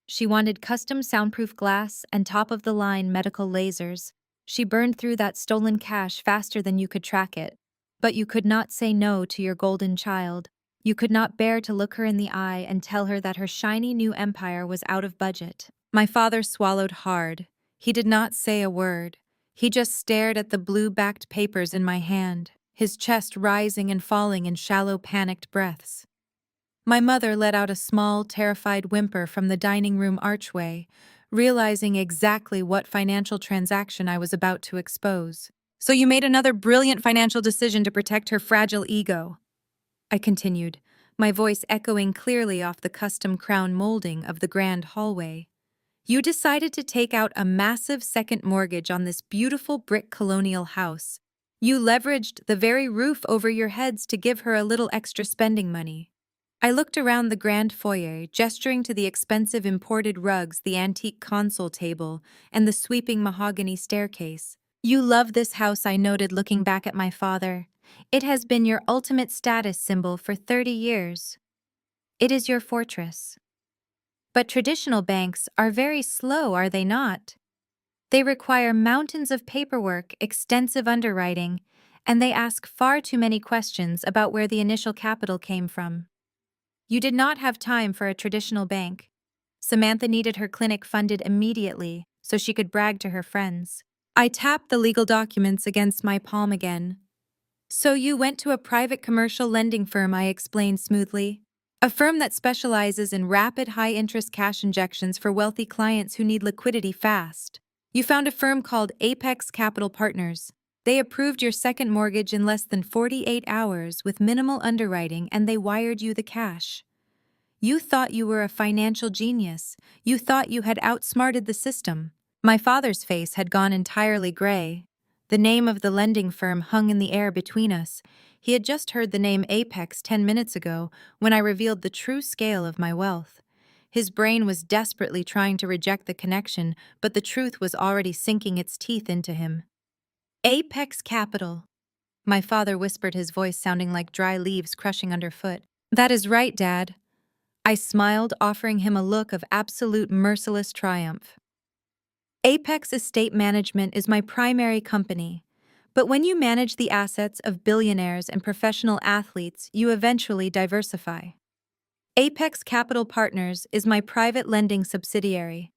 She wanted custom soundproof glass and top-of-the-line medical lasers. She burned through that stolen cash faster than you could track it. But you could not say no to your golden child. You could not bear to look her in the eye and tell her that her shiny new empire was out of budget. My father swallowed hard. He did not say a word. He just stared at the blue-backed papers in my hand, his chest rising and falling in shallow, panicked breaths. My mother let out a small, terrified whimper from the dining room archway, realizing exactly what financial transaction I was about to expose. So you made another brilliant financial decision to protect her fragile ego, I continued, my voice echoing clearly off the custom crown molding of the grand hallway. You decided to take out a massive second mortgage on this beautiful brick colonial house. You leveraged the very roof over your heads to give her a little extra spending money. I looked around the grand foyer, gesturing to the expensive imported rugs, the antique console table, and the sweeping mahogany staircase. You love this house, I noted, looking back at my father. It has been your ultimate status symbol for 30 years. It is your fortress. But traditional banks are very slow, are they not? They require mountains of paperwork, extensive underwriting, and they ask far too many questions about where the initial capital came from. You did not have time for a traditional bank. Samantha needed her clinic funded immediately so she could brag to her friends. I tapped the legal documents against my palm again. So you went to a private commercial lending firm, I explained smoothly. A firm that specializes in rapid, high-interest cash injections for wealthy clients who need liquidity fast. You found a firm called Apex Capital Partners. They approved your second mortgage in less than 48 hours with minimal underwriting, and they wired you the cash. You thought you were a financial genius. You thought you had outsmarted the system. My father's face had gone entirely gray. The name of the lending firm hung in the air between us. He had just heard the name Apex 10 minutes ago when I revealed the true scale of my wealth. His brain was desperately trying to reject the connection, but the truth was already sinking its teeth into him. Apex Capital. My father whispered, his voice sounding like dry leaves crushing underfoot. That is right, Dad. I smiled, offering him a look of absolute merciless triumph. Apex Estate Management is my primary company, but when you manage the assets of billionaires and professional athletes, you eventually diversify. Apex Capital Partners is my private lending subsidiary.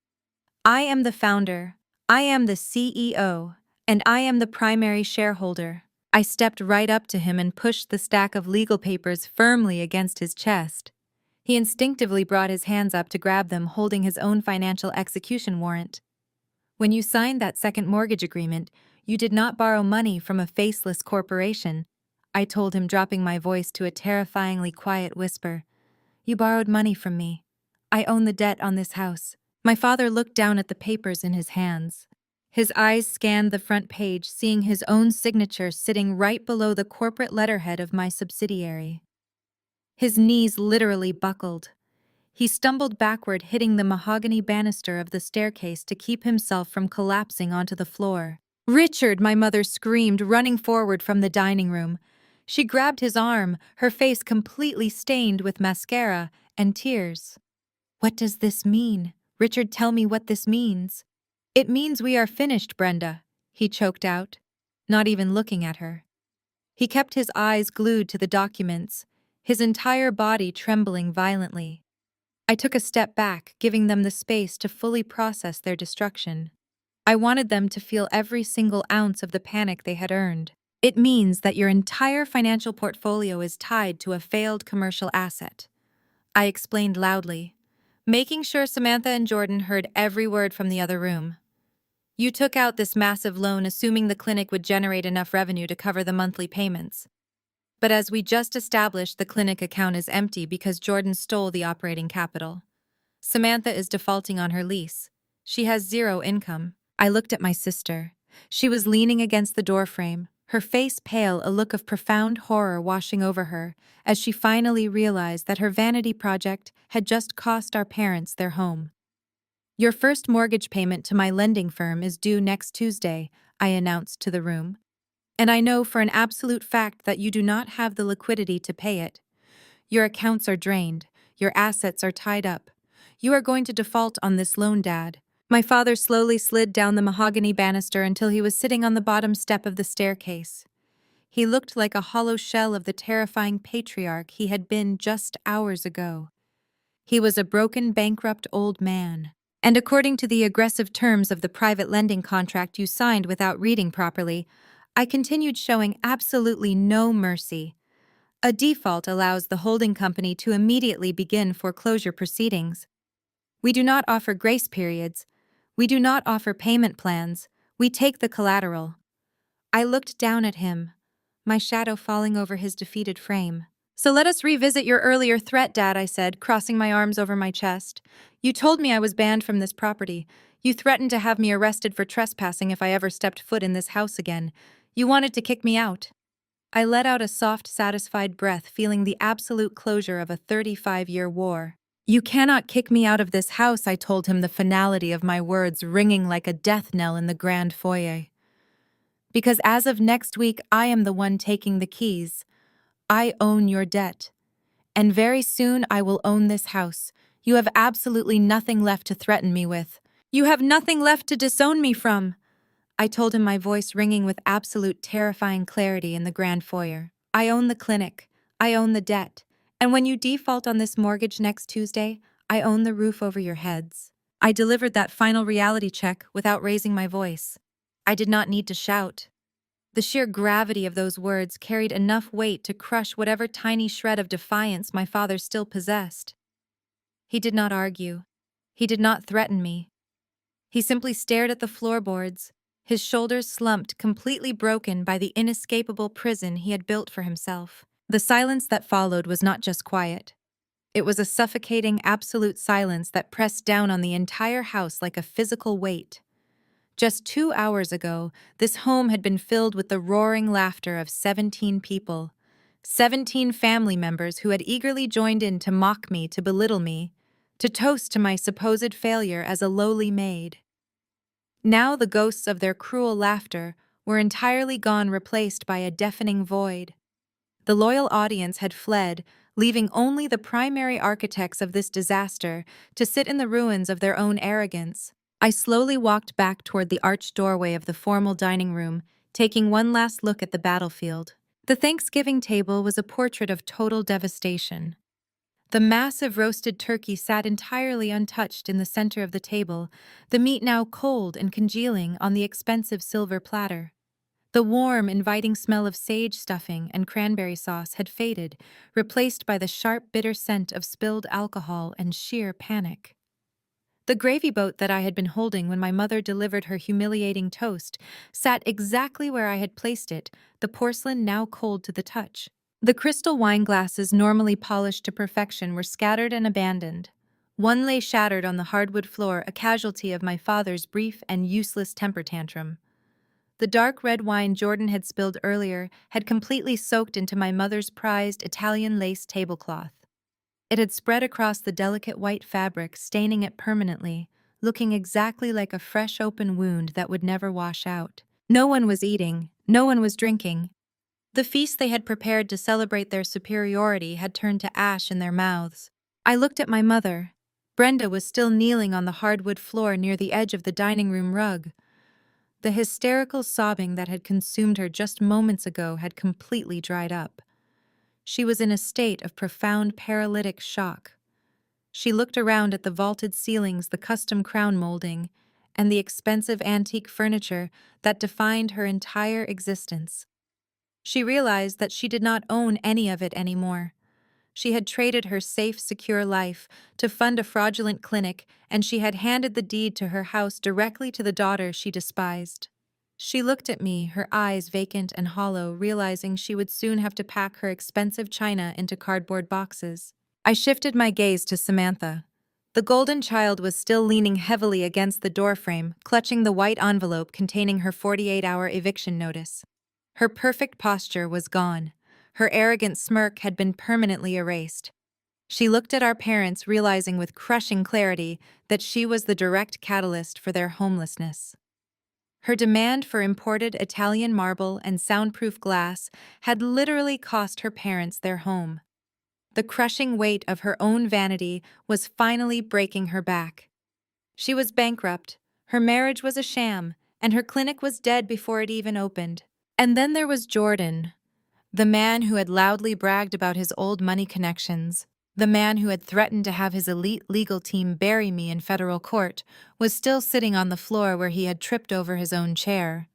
I am the founder, I am the CEO, and I am the primary shareholder. I stepped right up to him and pushed the stack of legal papers firmly against his chest. He instinctively brought his hands up to grab them, holding his own financial execution warrant. When you signed that second mortgage agreement, you did not borrow money from a faceless corporation, I told him, dropping my voice to a terrifyingly quiet whisper. You borrowed money from me. I own the debt on this house. My father looked down at the papers in his hands. His eyes scanned the front page, seeing his own signature sitting right below the corporate letterhead of my subsidiary. His knees literally buckled. He stumbled backward, hitting the mahogany banister of the staircase to keep himself from collapsing onto the floor. Richard, my mother screamed, running forward from the dining room. She grabbed his arm, her face completely stained with mascara and tears. What does this mean? Richard, tell me what this means. It means we are finished, Brenda, he choked out, not even looking at her. He kept his eyes glued to the documents, his entire body trembling violently. I took a step back, giving them the space to fully process their destruction. I wanted them to feel every single ounce of the panic they had earned. It means that your entire financial portfolio is tied to a failed commercial asset, I explained loudly, making sure Samantha and Jordan heard every word from the other room. You took out this massive loan assuming the clinic would generate enough revenue to cover the monthly payments. But as we just established, the clinic account is empty because Jordan stole the operating capital. Samantha is defaulting on her lease. She has zero income. I looked at my sister. She was leaning against the doorframe, her face pale, a look of profound horror washing over her as she finally realized that her vanity project had just cost our parents their home. Your first mortgage payment to my lending firm is due next Tuesday, I announced to the room. And I know for an absolute fact that you do not have the liquidity to pay it. Your accounts are drained. Your assets are tied up. You are going to default on this loan, Dad. My father slowly slid down the mahogany banister until he was sitting on the bottom step of the staircase. He looked like a hollow shell of the terrifying patriarch he had been just hours ago. He was a broken, bankrupt old man. And according to the aggressive terms of the private lending contract you signed without reading properly, I continued showing absolutely no mercy. A default allows the holding company to immediately begin foreclosure proceedings. We do not offer grace periods. We do not offer payment plans. We take the collateral. I looked down at him, my shadow falling over his defeated frame. So let us revisit your earlier threat, Dad, I said, crossing my arms over my chest. You told me I was banned from this property. You threatened to have me arrested for trespassing if I ever stepped foot in this house again. You wanted to kick me out. I let out a soft, satisfied breath, feeling the absolute closure of a 35-year war. You cannot kick me out of this house, I told him, the finality of my words ringing like a death knell in the grand foyer. Because as of next week, I am the one taking the keys. I own your debt. And very soon I will own this house. You have absolutely nothing left to threaten me with. You have nothing left to disown me from, I told him, my voice ringing with absolute terrifying clarity in the grand foyer. I own the clinic. I own the debt. And when you default on this mortgage next Tuesday, I own the roof over your heads. I delivered that final reality check without raising my voice. I did not need to shout. The sheer gravity of those words carried enough weight to crush whatever tiny shred of defiance my father still possessed. He did not argue. He did not threaten me. He simply stared at the floorboards, his shoulders slumped, completely broken by the inescapable prison he had built for himself. The silence that followed was not just quiet. It was a suffocating, absolute silence that pressed down on the entire house like a physical weight. Just 2 hours ago, this home had been filled with the roaring laughter of 17 people. 17 family members who had eagerly joined in to mock me, to belittle me, to toast to my supposed failure as a lowly maid. Now the ghosts of their cruel laughter were entirely gone, replaced by a deafening void. The loyal audience had fled, leaving only the primary architects of this disaster to sit in the ruins of their own arrogance. I slowly walked back toward the arched doorway of the formal dining room, taking one last look at the battlefield. The Thanksgiving table was a portrait of total devastation. The massive roasted turkey sat entirely untouched in the center of the table, the meat now cold and congealing on the expensive silver platter. The warm, inviting smell of sage stuffing and cranberry sauce had faded, replaced by the sharp, bitter scent of spilled alcohol and sheer panic. The gravy boat that I had been holding when my mother delivered her humiliating toast sat exactly where I had placed it, the porcelain now cold to the touch. The crystal wine glasses, normally polished to perfection, were scattered and abandoned. One lay shattered on the hardwood floor, a casualty of my father's brief and useless temper tantrum. The dark red wine Jordan had spilled earlier had completely soaked into my mother's prized Italian lace tablecloth. It had spread across the delicate white fabric, staining it permanently, looking exactly like a fresh open wound that would never wash out. No one was eating, no one was drinking. The feast they had prepared to celebrate their superiority had turned to ash in their mouths. I looked at my mother. Brenda was still kneeling on the hardwood floor near the edge of the dining room rug. The hysterical sobbing that had consumed her just moments ago had completely dried up. She was in a state of profound paralytic shock. She looked around at the vaulted ceilings, the custom crown molding, and the expensive antique furniture that defined her entire existence. She realized that she did not own any of it anymore. She had traded her safe, secure life to fund a fraudulent clinic, and she had handed the deed to her house directly to the daughter she despised. She looked at me, her eyes vacant and hollow, realizing she would soon have to pack her expensive china into cardboard boxes. I shifted my gaze to Samantha. The golden child was still leaning heavily against the doorframe, clutching the white envelope containing her 48-hour eviction notice. Her perfect posture was gone. Her arrogant smirk had been permanently erased. She looked at our parents, realizing with crushing clarity that she was the direct catalyst for their homelessness. Her demand for imported Italian marble and soundproof glass had literally cost her parents their home. The crushing weight of her own vanity was finally breaking her back. She was bankrupt, her marriage was a sham, and her clinic was dead before it even opened. And then there was Jordan, the man who had loudly bragged about his old money connections, the man who had threatened to have his elite legal team bury me in federal court, was still sitting on the floor where he had tripped over his own chair.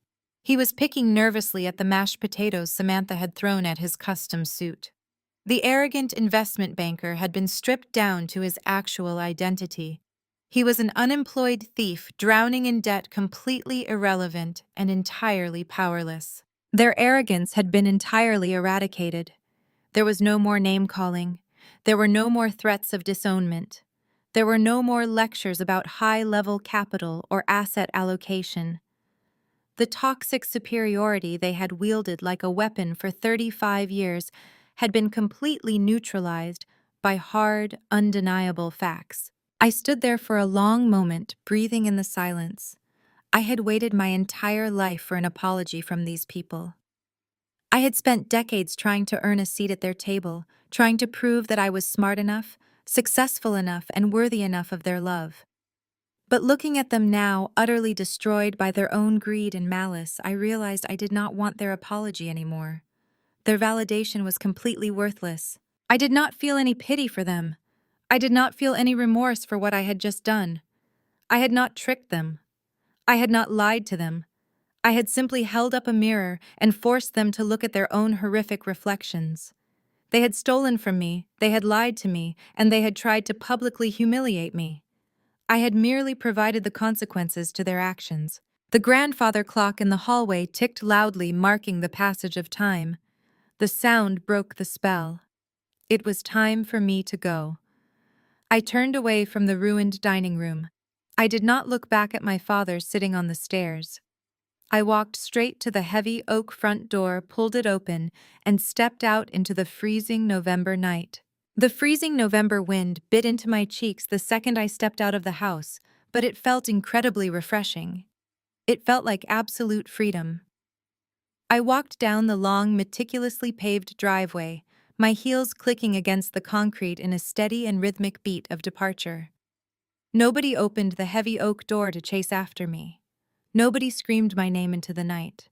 He was picking nervously at the mashed potatoes Samantha had thrown at his custom suit. The arrogant investment banker had been stripped down to his actual identity. He was an unemployed thief, drowning in debt, completely irrelevant and entirely powerless. Their arrogance had been entirely eradicated. There was no more name-calling. There were no more threats of disownment. There were no more lectures about high-level capital or asset allocation. The toxic superiority they had wielded like a weapon for 35 years had been completely neutralized by hard, undeniable facts. I stood there for a long moment, breathing in the silence. I had waited my entire life for an apology from these people. I had spent decades trying to earn a seat at their table, trying to prove that I was smart enough, successful enough, and worthy enough of their love. But looking at them now, utterly destroyed by their own greed and malice, I realized I did not want their apology anymore. Their validation was completely worthless. I did not feel any pity for them. I did not feel any remorse for what I had just done. I had not tricked them. I had not lied to them. I had simply held up a mirror and forced them to look at their own horrific reflections. They had stolen from me, they had lied to me, and they had tried to publicly humiliate me. I had merely provided the consequences to their actions. The grandfather clock in the hallway ticked loudly, marking the passage of time. The sound broke the spell. It was time for me to go. I turned away from the ruined dining room. I did not look back at my father sitting on the stairs. I walked straight to the heavy oak front door, pulled it open, and stepped out into the freezing November night. The freezing November wind bit into my cheeks the second I stepped out of the house, but it felt incredibly refreshing. It felt like absolute freedom. I walked down the long, meticulously paved driveway, my heels clicking against the concrete in a steady and rhythmic beat of departure. Nobody opened the heavy oak door to chase after me. Nobody screamed my name into the night.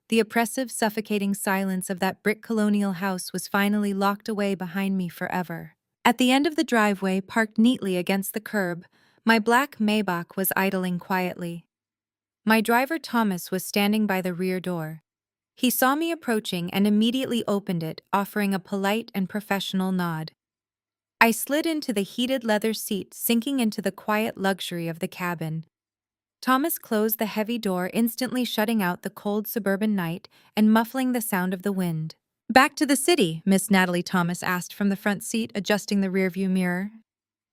The oppressive, suffocating silence of that brick colonial house was finally locked away behind me forever. At the end of the driveway, parked neatly against the curb, my black Maybach was idling quietly. My driver Thomas was standing by the rear door. He saw me approaching and immediately opened it, offering a polite and professional nod. I slid into the heated leather seat, sinking into the quiet luxury of the cabin. Thomas closed the heavy door, instantly shutting out the cold suburban night and muffling the sound of the wind. "Back to the city?" Miss Natalie Thomas asked from the front seat, adjusting the rearview mirror.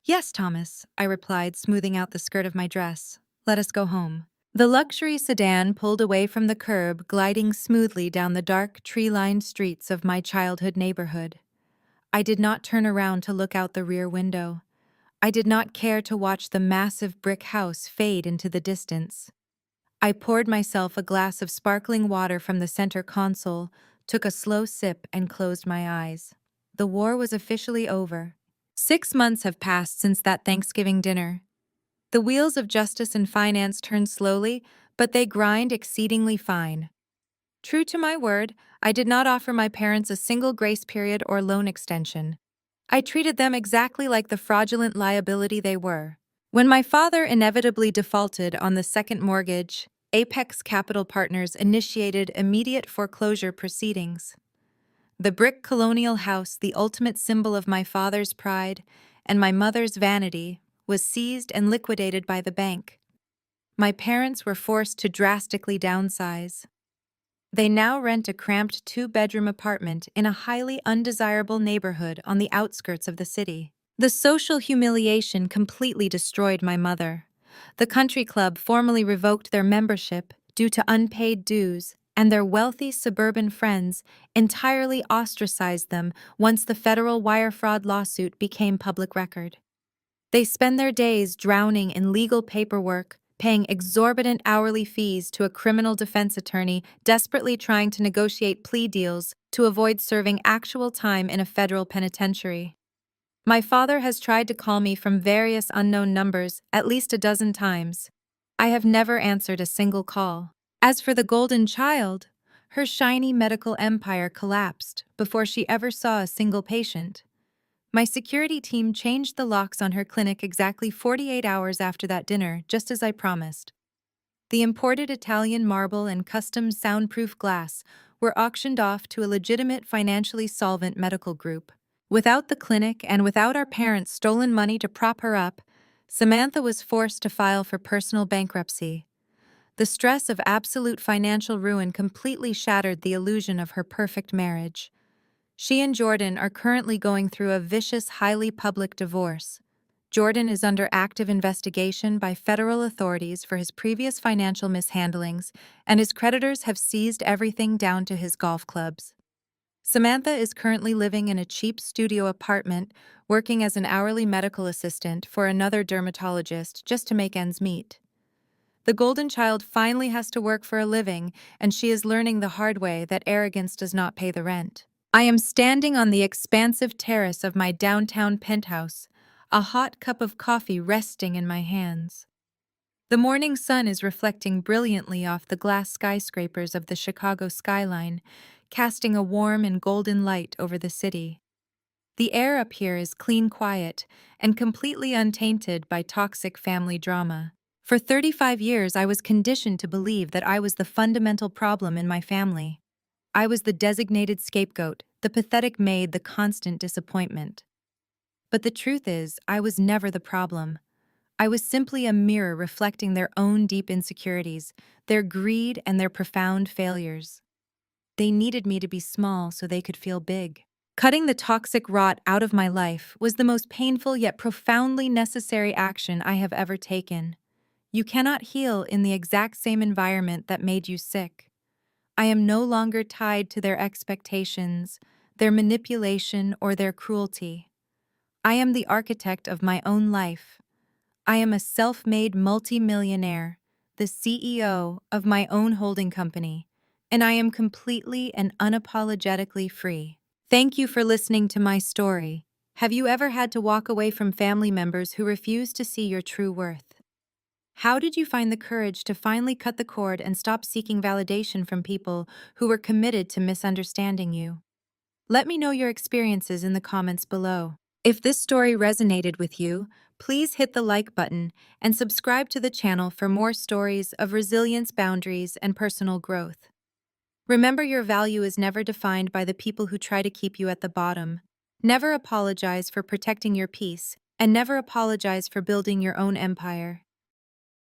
"Yes, Thomas," I replied, smoothing out the skirt of my dress. "Let us go home." The luxury sedan pulled away from the curb, gliding smoothly down the dark, tree-lined streets of my childhood neighborhood. I did not turn around to look out the rear window. I did not care to watch the massive brick house fade into the distance. I poured myself a glass of sparkling water from the center console, took a slow sip, and closed my eyes. The war was officially over. 6 months have passed since that Thanksgiving dinner. The wheels of justice and finance turn slowly, but they grind exceedingly fine. True to my word, I did not offer my parents a single grace period or loan extension. I treated them exactly like the fraudulent liability they were. When my father inevitably defaulted on the second mortgage, Apex Capital Partners initiated immediate foreclosure proceedings. The brick colonial house, the ultimate symbol of my father's pride and my mother's vanity, was seized and liquidated by the bank. My parents were forced to drastically downsize. They now rent a cramped 2-bedroom apartment in a highly undesirable neighborhood on the outskirts of the city. The social humiliation completely destroyed my mother. The country club formally revoked their membership due to unpaid dues, and their wealthy suburban friends entirely ostracized them once the federal wire fraud lawsuit became public record. They spend their days drowning in legal paperwork, paying exorbitant hourly fees to a criminal defense attorney, desperately trying to negotiate plea deals to avoid serving actual time in a federal penitentiary. My father has tried to call me from various unknown numbers at least a dozen times. I have never answered a single call. As for the golden child, her shiny medical empire collapsed before she ever saw a single patient. My security team changed the locks on her clinic exactly 48 hours after that dinner, just as I promised. The imported Italian marble and custom soundproof glass were auctioned off to a legitimate, financially solvent medical group. Without the clinic and without our parents' stolen money to prop her up, Samantha was forced to file for personal bankruptcy. The stress of absolute financial ruin completely shattered the illusion of her perfect marriage. She and Jordan are currently going through a vicious, highly public divorce. Jordan is under active investigation by federal authorities for his previous financial mishandlings, and his creditors have seized everything down to his golf clubs. Samantha is currently living in a cheap studio apartment, working as an hourly medical assistant for another dermatologist just to make ends meet. The golden child finally has to work for a living, and she is learning the hard way that arrogance does not pay the rent. I am standing on the expansive terrace of my downtown penthouse, a hot cup of coffee resting in my hands. The morning sun is reflecting brilliantly off the glass skyscrapers of the Chicago skyline, casting a warm and golden light over the city. The air up here is clean, quiet, and completely untainted by toxic family drama. For 35 years, I was conditioned to believe that I was the fundamental problem in my family. I was the designated scapegoat, the pathetic maid, the constant disappointment. But the truth is, I was never the problem. I was simply a mirror reflecting their own deep insecurities, their greed, and their profound failures. They needed me to be small so they could feel big. Cutting the toxic rot out of my life was the most painful yet profoundly necessary action I have ever taken. You cannot heal in the exact same environment that made you sick. I am no longer tied to their expectations, their manipulation, or their cruelty. I am the architect of my own life. I am a self-made multimillionaire, the CEO of my own holding company, and I am completely and unapologetically free. Thank you for listening to my story. Have you ever had to walk away from family members who refuse to see your true worth? How did you find the courage to finally cut the cord and stop seeking validation from people who were committed to misunderstanding you? Let me know your experiences in the comments below. If this story resonated with you, please hit the like button and subscribe to the channel for more stories of resilience, boundaries, and personal growth. Remember, your value is never defined by the people who try to keep you at the bottom. Never apologize for protecting your peace, and never apologize for building your own empire.